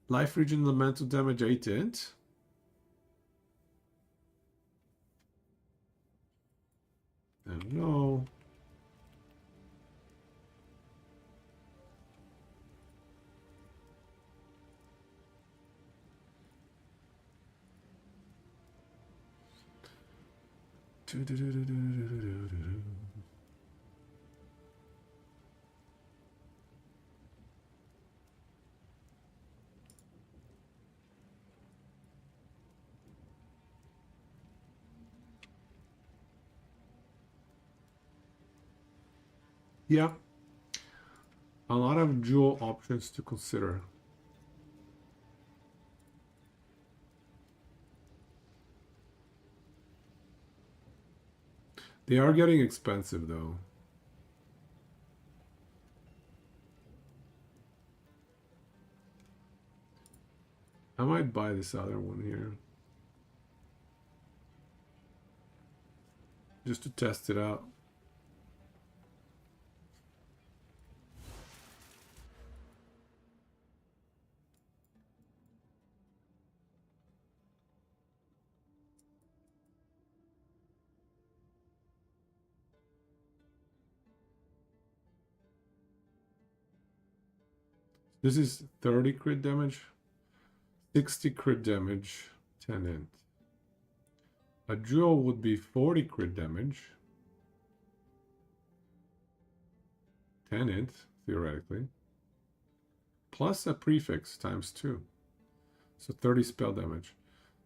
life region elemental damage 8 int. I don't know. Yeah. A lot of jewel options to consider. They are getting expensive though. I might buy this other one here. Just to test it out. This is 30 crit damage, 60 crit damage, 10 int. A jewel would be 40 crit damage, 10 int, theoretically, plus a prefix times 2. So 30 spell damage.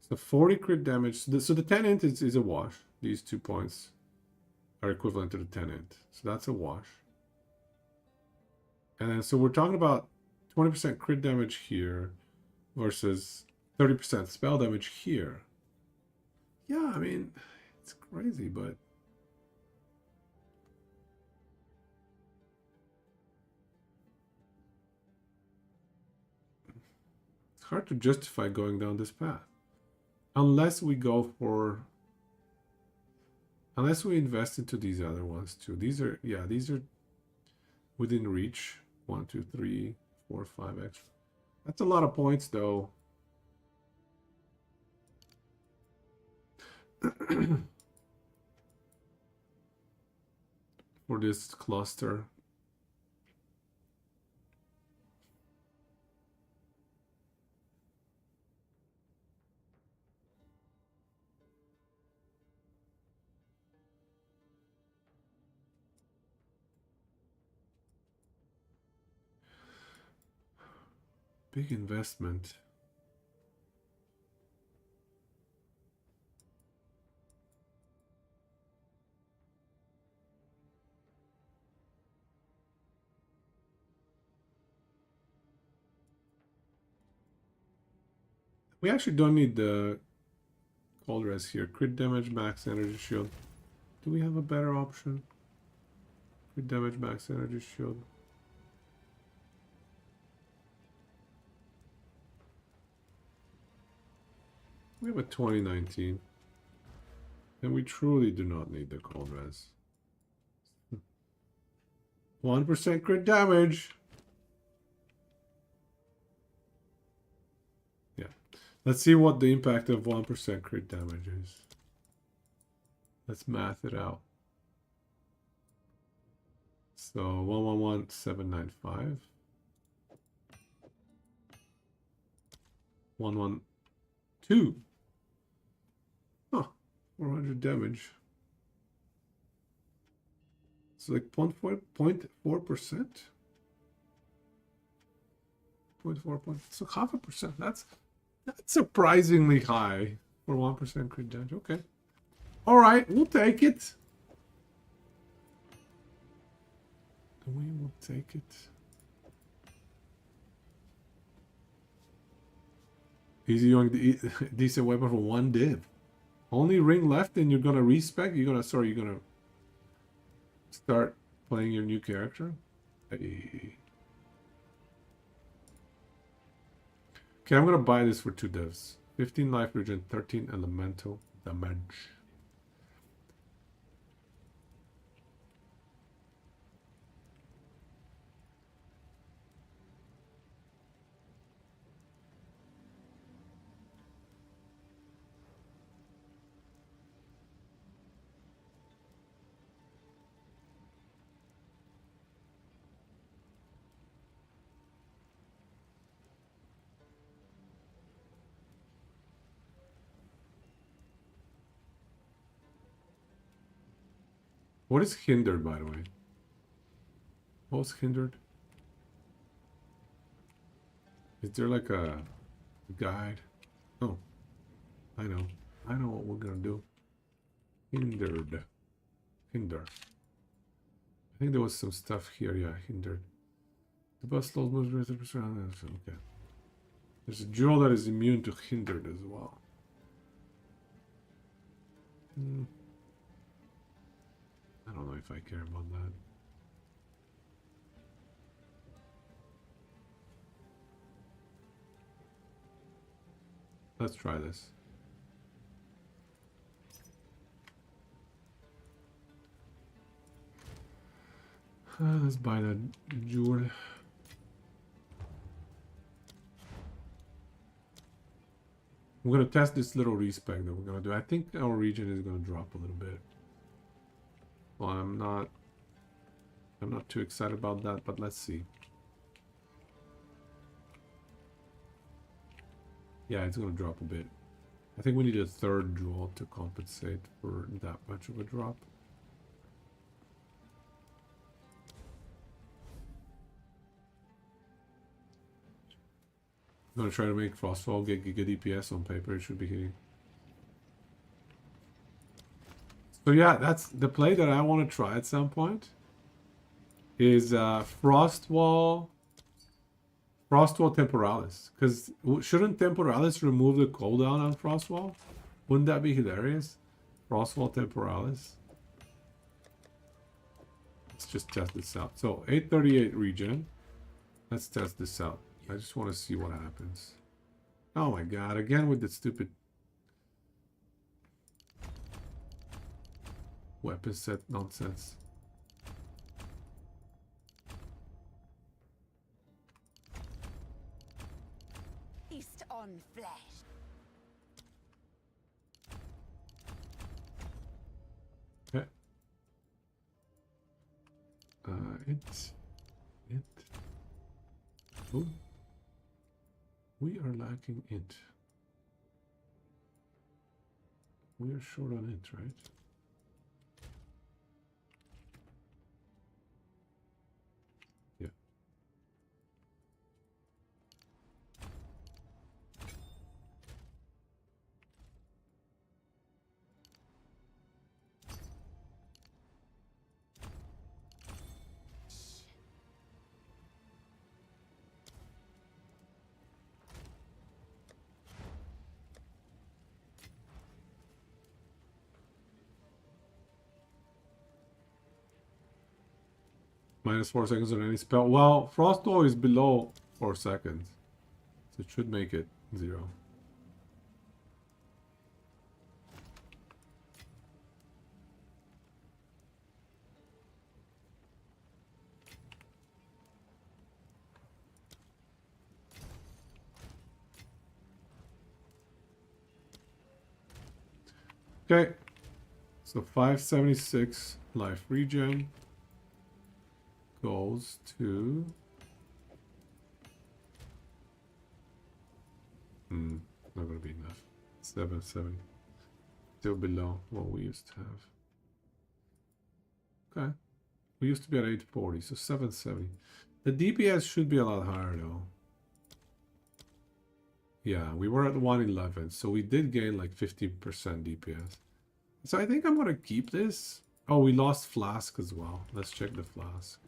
So 40 crit damage. So the 10 int is a wash. These 2 points are equivalent to the 10 int. So that's a wash. And then, so we're talking about 20% crit damage here versus 30% spell damage here. Yeah, I mean, it's crazy, but it's hard to justify going down this path. Unless we go for... Unless we invest into these other ones too. These are, yeah, these are within reach. 1, 2, 3, 4, 5 extra. That's a lot of points though. For this cluster. Big investment. We actually don't need the cold res here. Crit damage, max energy shield. Do we have a better option? Crit damage, max energy shield. We have a 2019. And we truly do not need the cold res. 1% crit damage. Yeah. Let's see what the impact of 1% crit damage is. Let's math it out. So 111795. 112. Huh. 400 damage. It's like 0.4%. 0.4. So 0.5%. That's surprisingly high for 1% crit damage. Okay. All right, we'll take it. We will take it. Easy young decent weapon for 1 div. Only ring left and you're gonna respec? You're gonna start playing your new character? Hey. Okay, I'm gonna buy this for 2 divs. 15 life regen, 13 elemental damage. What is hindered, by the way? What's hindered? Is there like a guide? Oh, I know. I know what we're gonna do. Hindered. Hinder. I think there was some stuff here. Yeah, hindered. The bus slows moves with the okay. There's a jewel that is immune to hindered as well. I don't know if I care about that. Let's try this. Let's buy that jewel. We're gonna test this little respec that we're gonna do. I think our region is gonna drop a little bit. Well, I'm not too excited about that, but let's see. Yeah, it's gonna drop a bit. I think we need a 3rd jewel to compensate for that much of a drop. I'm gonna try to make Frostfall get giga DPS on paper. It should be hitting. So yeah, that's the play that I want to try at some point. Is Frostwall Temporalis. Because shouldn't Temporalis remove the cooldown on Frostwall? Wouldn't that be hilarious? Frostwall Temporalis. Let's just test this out. So 838 regen. Let's test this out. I just want to see what happens. Oh my god, again with the stupid weapon set nonsense. Feast on flesh. Okay. Oh. We are lacking int. We are short on int, right? Yeah. Minus 4 seconds on any spell. Well, Frostwall is below 4 seconds. So it should make it 0. Okay. So 576 life regen goes to not gonna be enough. 770. Still below what we used to have. Okay. We used to be at 840, so 770. The DPS should be a lot higher though. Yeah, we were at 111, so we did gain like 50% DPS. So I think I'm gonna keep this. Oh, we lost Flask as well. Let's check the Flask.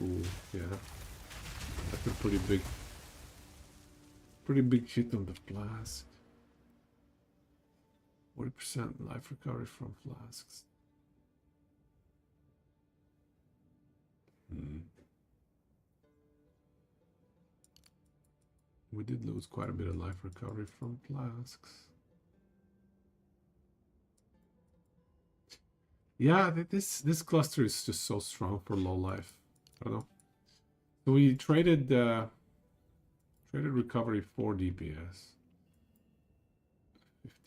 Ooh, yeah. That's a pretty big hit on the flask. 40% life recovery from flasks. We did lose quite a bit of life recovery from flasks. Yeah, this cluster is just so strong for low life. I don't know. So we traded recovery for DPS.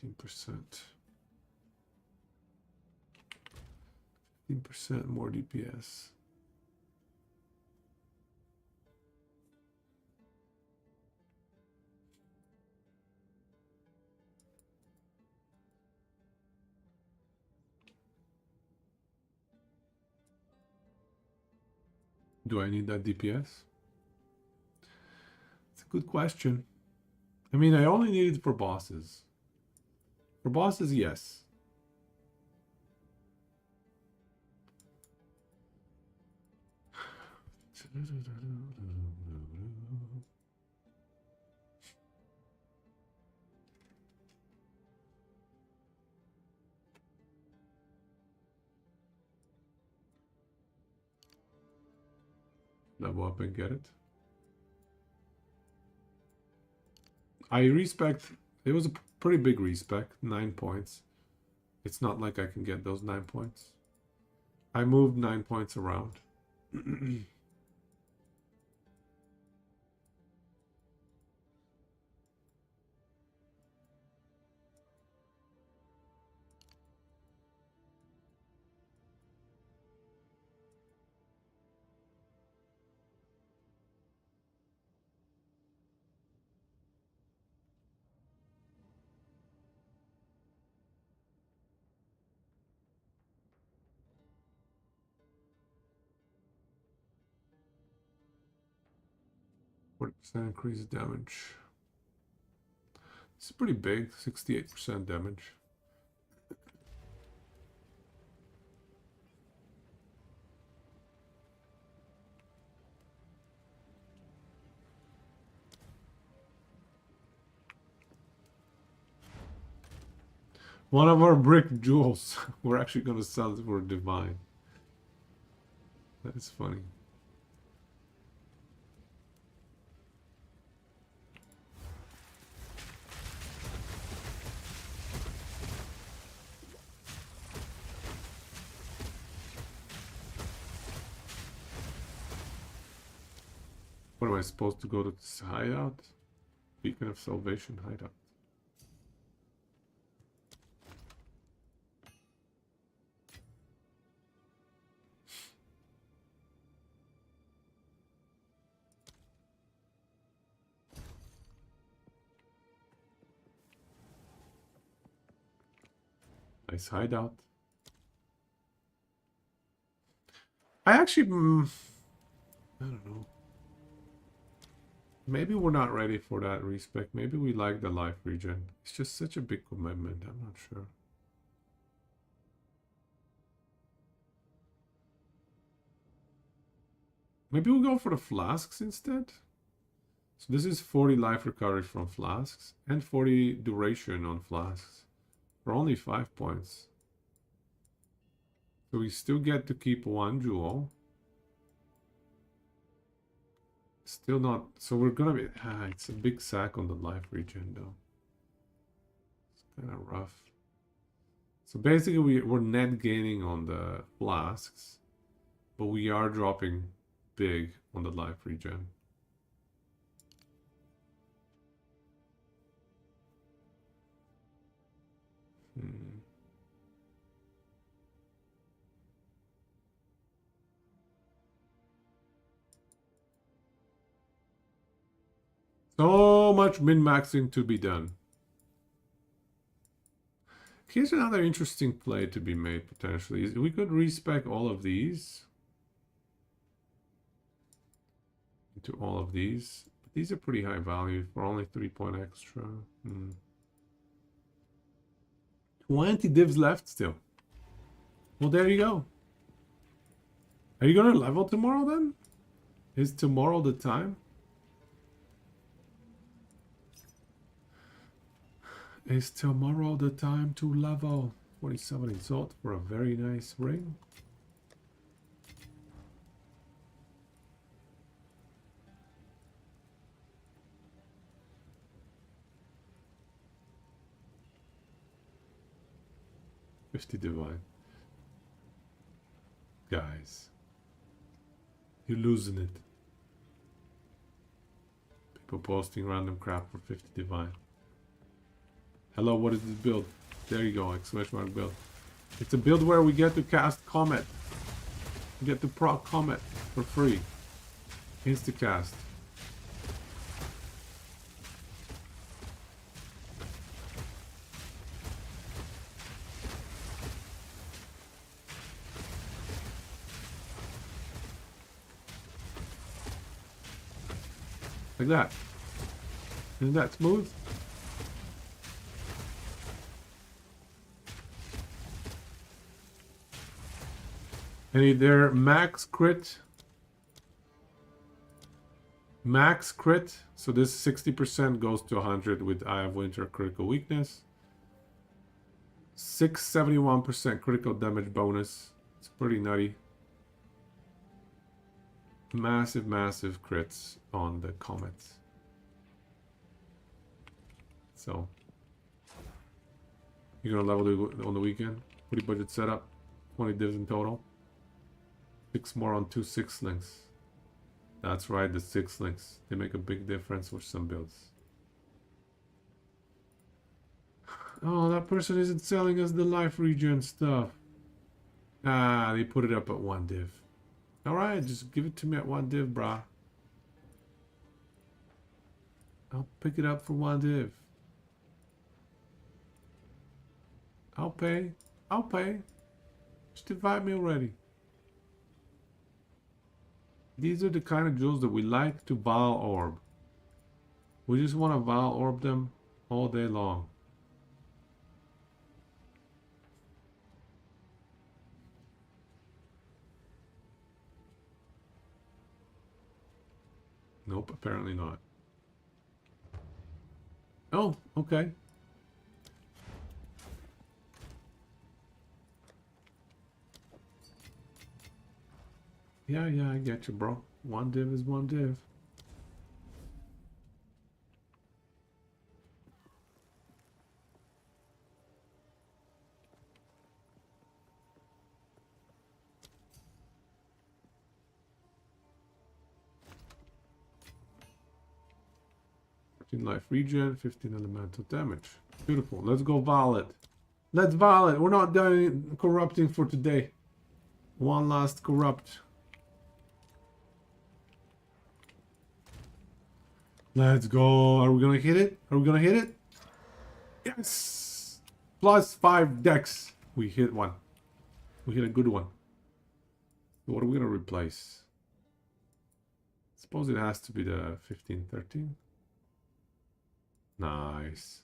15%. 15% more DPS. Do I need that DPS? It's a good question. I mean, I only need it for bosses. For bosses, yes. Level up and get it. I respec. It was a pretty big respec, 9 points. It's not like I can get those 9 points. I moved 9 points around. Percent increase damage. It's pretty big, 68% damage. One of our brick jewels. We're actually going to sell it for divine. That is funny. What am I supposed to go to this hideout? Beacon of Salvation hideout. Nice hideout. I actually, I don't know. Maybe we're not ready for that respec. Maybe we like the life regen. It's just such a big commitment. I'm not sure. Maybe we'll go for the flasks instead. So this is 40 life recovery from flasks and 40 duration on flasks for only 5 points. So we still get to keep one jewel. Still not, so we're gonna be, it's a big sack on the life regen though. It's kind of rough. So basically we're net gaining on the flasks, but we are dropping big on the life regen. So much min-maxing to be done. Here's another interesting play to be made, potentially. We could respec all of these into all of these. But these are pretty high value for only 3 point extra. 20 divs left still. Well, there you go. Are you gonna level tomorrow then? Is tomorrow the time? Is tomorrow the time to level? 47 exalt for a very nice ring. $50 divine. Guys, you're losing it. People posting random crap for 50 divine. Hello, what is this build? There you go, exclamation mark build. It's a build where we get to cast Comet. We get to proc Comet for free. Instacast. Like that. Isn't that smooth? And their max crit. Max crit. So this 60% goes to 100 with Eye of Winter critical weakness. 671% critical damage bonus. It's pretty nutty. Massive, massive crits on the comets. So you're gonna level on the weekend. Pretty budget setup. 20 divs in total. 6 more on 2 6 links. That's right, the 6 links. They make a big difference with some builds. Oh, that person isn't selling us the life regen stuff. Ah, they put it up at 1 div. Alright, just give it to me at 1 div, brah. I'll pick it up for 1 div. I'll pay. I'll pay. Just invite me already. These are the kind of jewels that we like to Val Orb. We just want to Val Orb them all day long. Nope, apparently not. Oh, okay. Yeah, I get you, bro. 1 div is 1 div. Life regen, 15 elemental damage. Beautiful. Let's go Violet. Let's Violet. We're not done corrupting for today. One last corrupt. Let's go. Are we gonna hit it? Are we gonna hit it? Yes! Plus 5 dex. We hit one. We hit a good one. What are we gonna replace? Suppose it has to be the 15-13. Nice.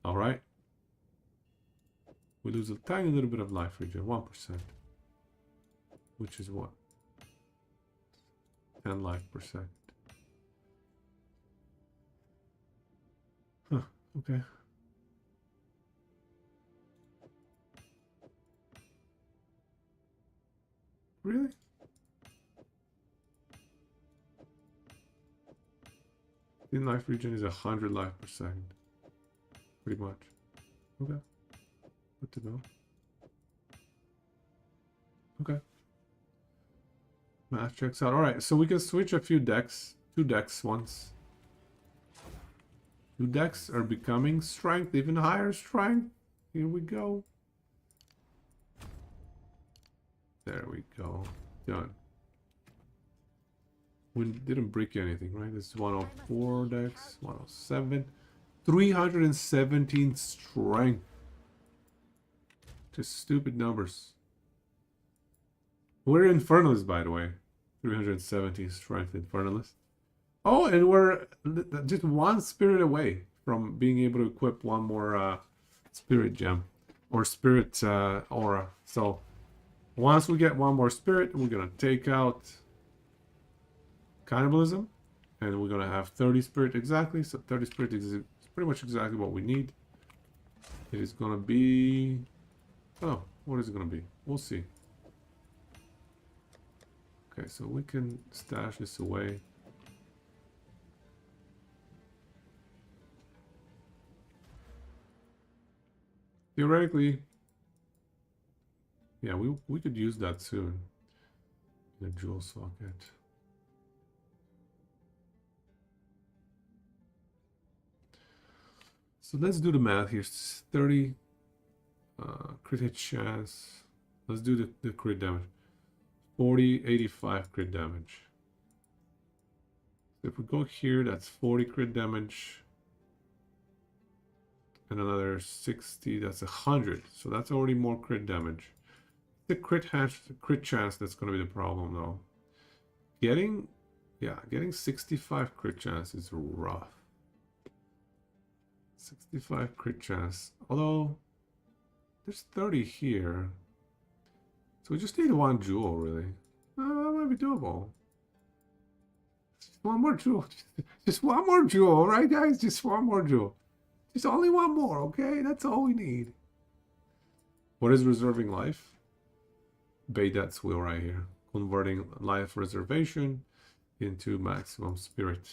Alright. We lose a tiny little bit of life regen, 1%. Which is what? 10 life per second. Huh, okay. Really? In life regen is 100 life per second. Pretty much. Okay. Good to know. Okay. Math checks out. Alright, so we can switch a few decks. 2 decks once. 2 decks are becoming strength, even higher strength. Here we go. There we go. Done. We didn't break anything, right? This is 104 dex, 107. 317 strength. Just stupid numbers. We're Infernalist, by the way. 317 strength Infernalist. Oh, and we're just 1 spirit away from being able to equip 1 more spirit gem. Or spirit aura. So, once we get 1 more spirit, we're going to take out cannibalism, and we're gonna have 30 spirit exactly. So 30 spirit is pretty much exactly what we need. It is gonna be, oh, what is it gonna be? We'll see. Okay, so we can stash this away. Theoretically, yeah, we could use that soon in a jewel socket. So let's do the math here. 30 crit hit chance. Let's do the crit damage. 40, 85 crit damage. So if we go here, that's 40 crit damage. And another 60, that's 100. So that's already more crit damage. The crit chance that's going to be the problem though. Getting 65 crit chance is rough. 65 crit chance. Although there's 30 here. So we just need one jewel really. That might be doable. Just one more jewel. Just one more jewel, right guys? Just one more jewel. Just only one more, okay? That's all we need. What is reserving life? Baydat's will right here. Converting life reservation into maximum spirit.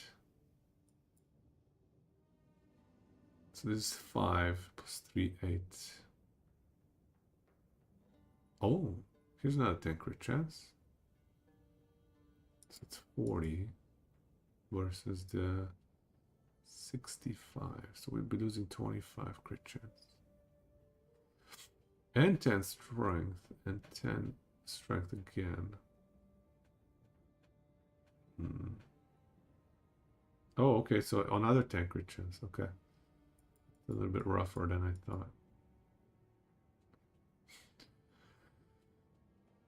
So this is 5 plus 3, 8. Oh, here's another 10 crit chance. So it's 40 versus the 65. So we'll be losing 25 crit chance. And 10 strength. And 10 strength again. Oh, okay. So another 10 crit chance. Okay. A little bit rougher than I thought.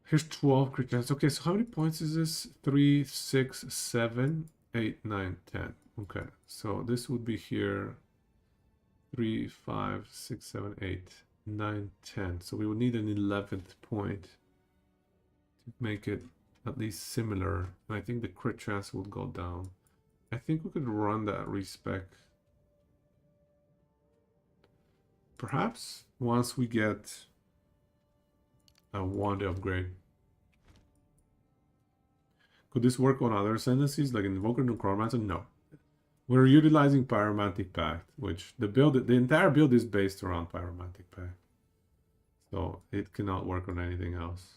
Here's 12 crit chance. Okay, so how many points is this? 3, 6, 7, 8, 9, 10. Okay, so this would be here 3, 5, 6, 7, 8, 9, 10. So we would need an 11th point to make it at least similar. And I think the crit chance would go down. I think we could run that respec. Perhaps once we get a wand upgrade. Could this work on other ascendancies like Invoker Necromancer? No. We're utilizing Pyromantic Pact, which the entire build is based around Pyromantic Pact. So it cannot work on anything else.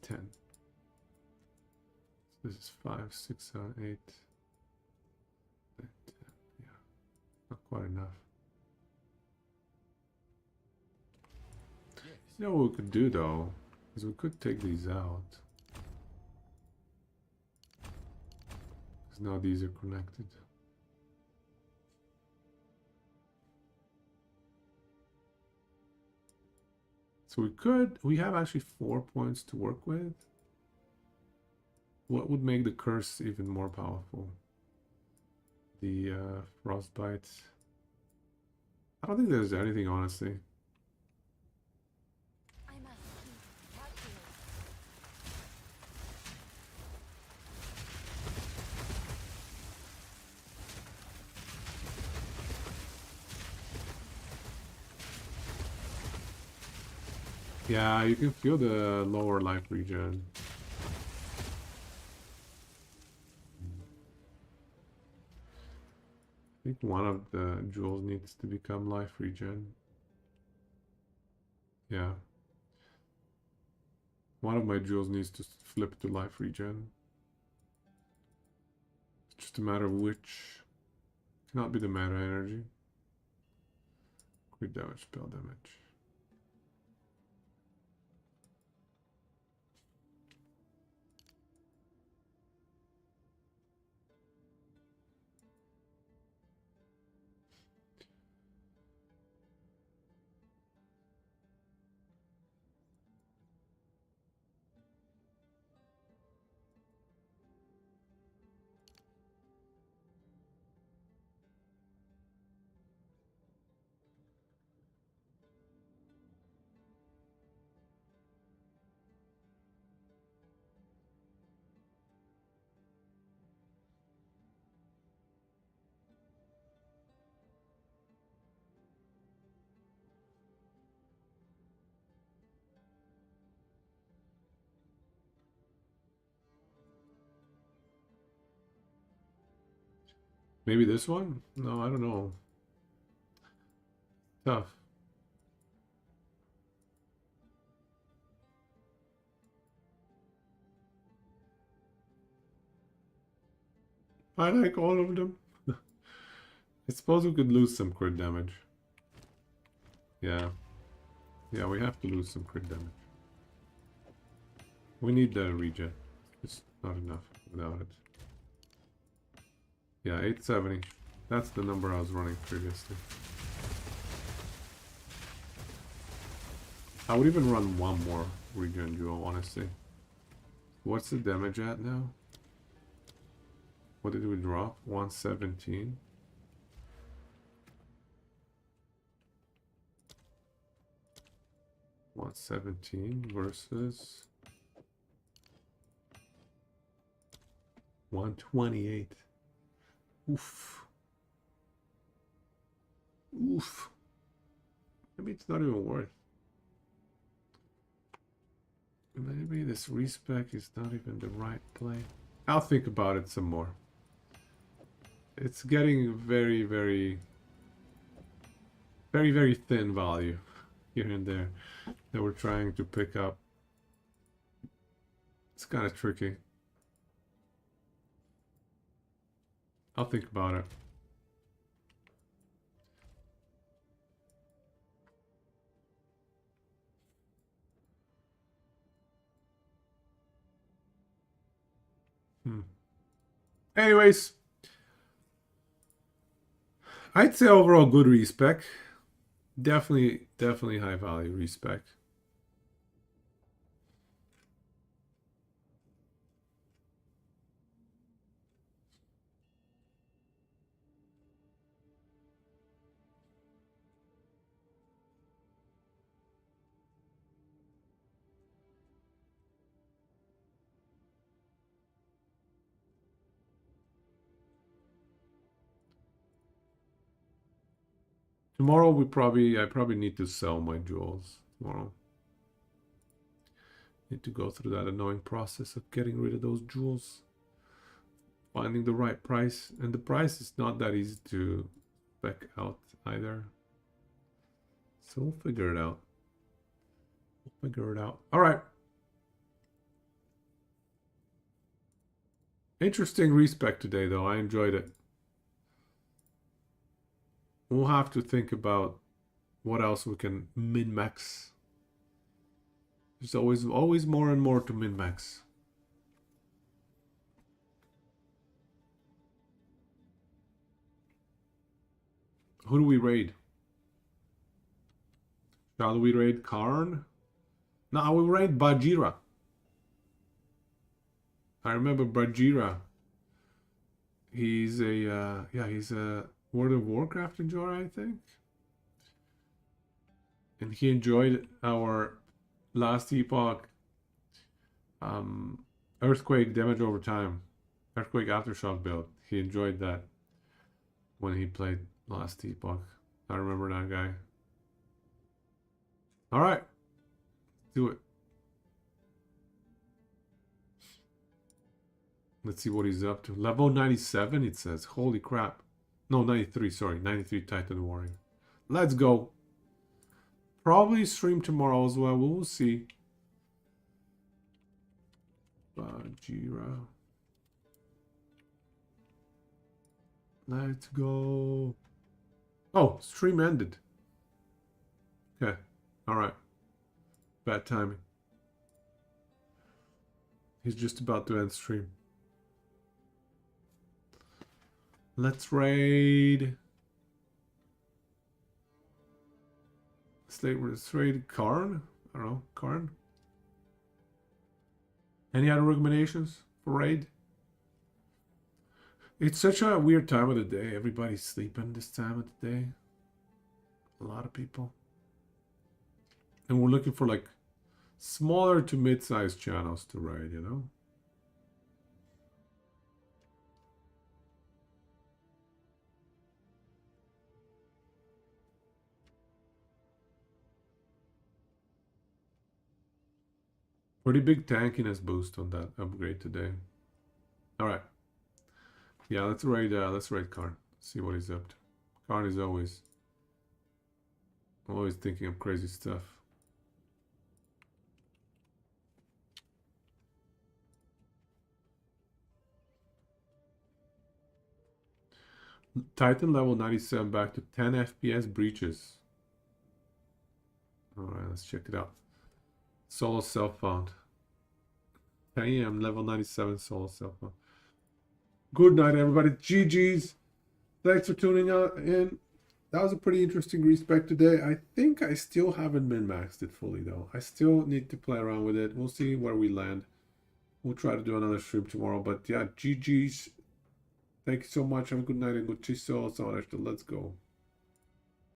10. So this is 5, 6, 7, 8. 9, 10. Yeah. Not quite enough. You know what we could do though, is we could take these out. Because now these are connected. So we have actually 4 points to work with. What would make the curse even more powerful? The frostbite. I don't think there's anything, honestly. I must keep calculating. Yeah, you can feel the lower life regen. I think one of the jewels needs to become life regen. Yeah. One of my jewels needs to flip to life regen. It's just a matter of which. Cannot be the mana energy. Crit damage, spell damage. Maybe this one? No, I don't know. Tough. I like all of them. I suppose we could lose some crit damage. Yeah. Yeah, we have to lose some crit damage. We need the regen. It's not enough without it. Yeah, 870. That's the number I was running previously. I would even run one more regen duo, honestly. What's the damage at now? What did we drop? 117. Versus 128. Oof. Oof. Maybe it's not even worth. Maybe this respec is not even the right play. I'll think about it some more. It's getting very, very thin value here and there that we're trying to pick up. It's kind of tricky. I'll think about it. Anyways, I'd say overall good respec. Definitely high value respec. Tomorrow I probably need to sell my jewels tomorrow. Need to go through that annoying process of getting rid of those jewels. Finding the right price. And the price is not that easy to spec out either. So we'll figure it out. Alright. Interesting respec today though. I enjoyed it. We'll have to think about what else we can min-max. There's always more and more to min-max. Who do we raid? Shall we raid Karn? No, we raid Bajira. I remember Bajira. He's a he's a World of Warcraft enjoyer, I think. And he enjoyed our last epoch earthquake damage over time. Earthquake aftershock build. He enjoyed that when he played last epoch. I remember that guy. Alright. Do it. Let's see what he's up to. Level 97, it says. Holy crap. No, 93, sorry. 93 Titan Warrior. Let's go. Probably stream tomorrow as well. We'll see. Bajira. Let's go. Oh, stream ended. Okay. Alright. Bad timing. He's just about to end stream. Let's raid. Let's raid Karn. I don't know, Karn. Any other recommendations for raid? It's such a weird time of the day. Everybody's sleeping this time of the day. A lot of people. And we're looking for like smaller to mid-sized channels to raid, you know? Pretty big tankiness boost on that upgrade today. Alright. Yeah, let's raid Karn. See what he's up to. Karn is always thinking of crazy stuff. Titan level 97 back to 10 FPS breaches. Alright, let's check it out. Solo self found. 10 AM, level 97 solo self found. Good night, everybody. GG's. Thanks for tuning in. That was a pretty interesting respec today. I think I still haven't min-maxed it fully, though. I still need to play around with it. We'll see where we land. We'll try to do another stream tomorrow. But yeah, GG's. Thank you so much. Have a good night and good chiso. Let's go.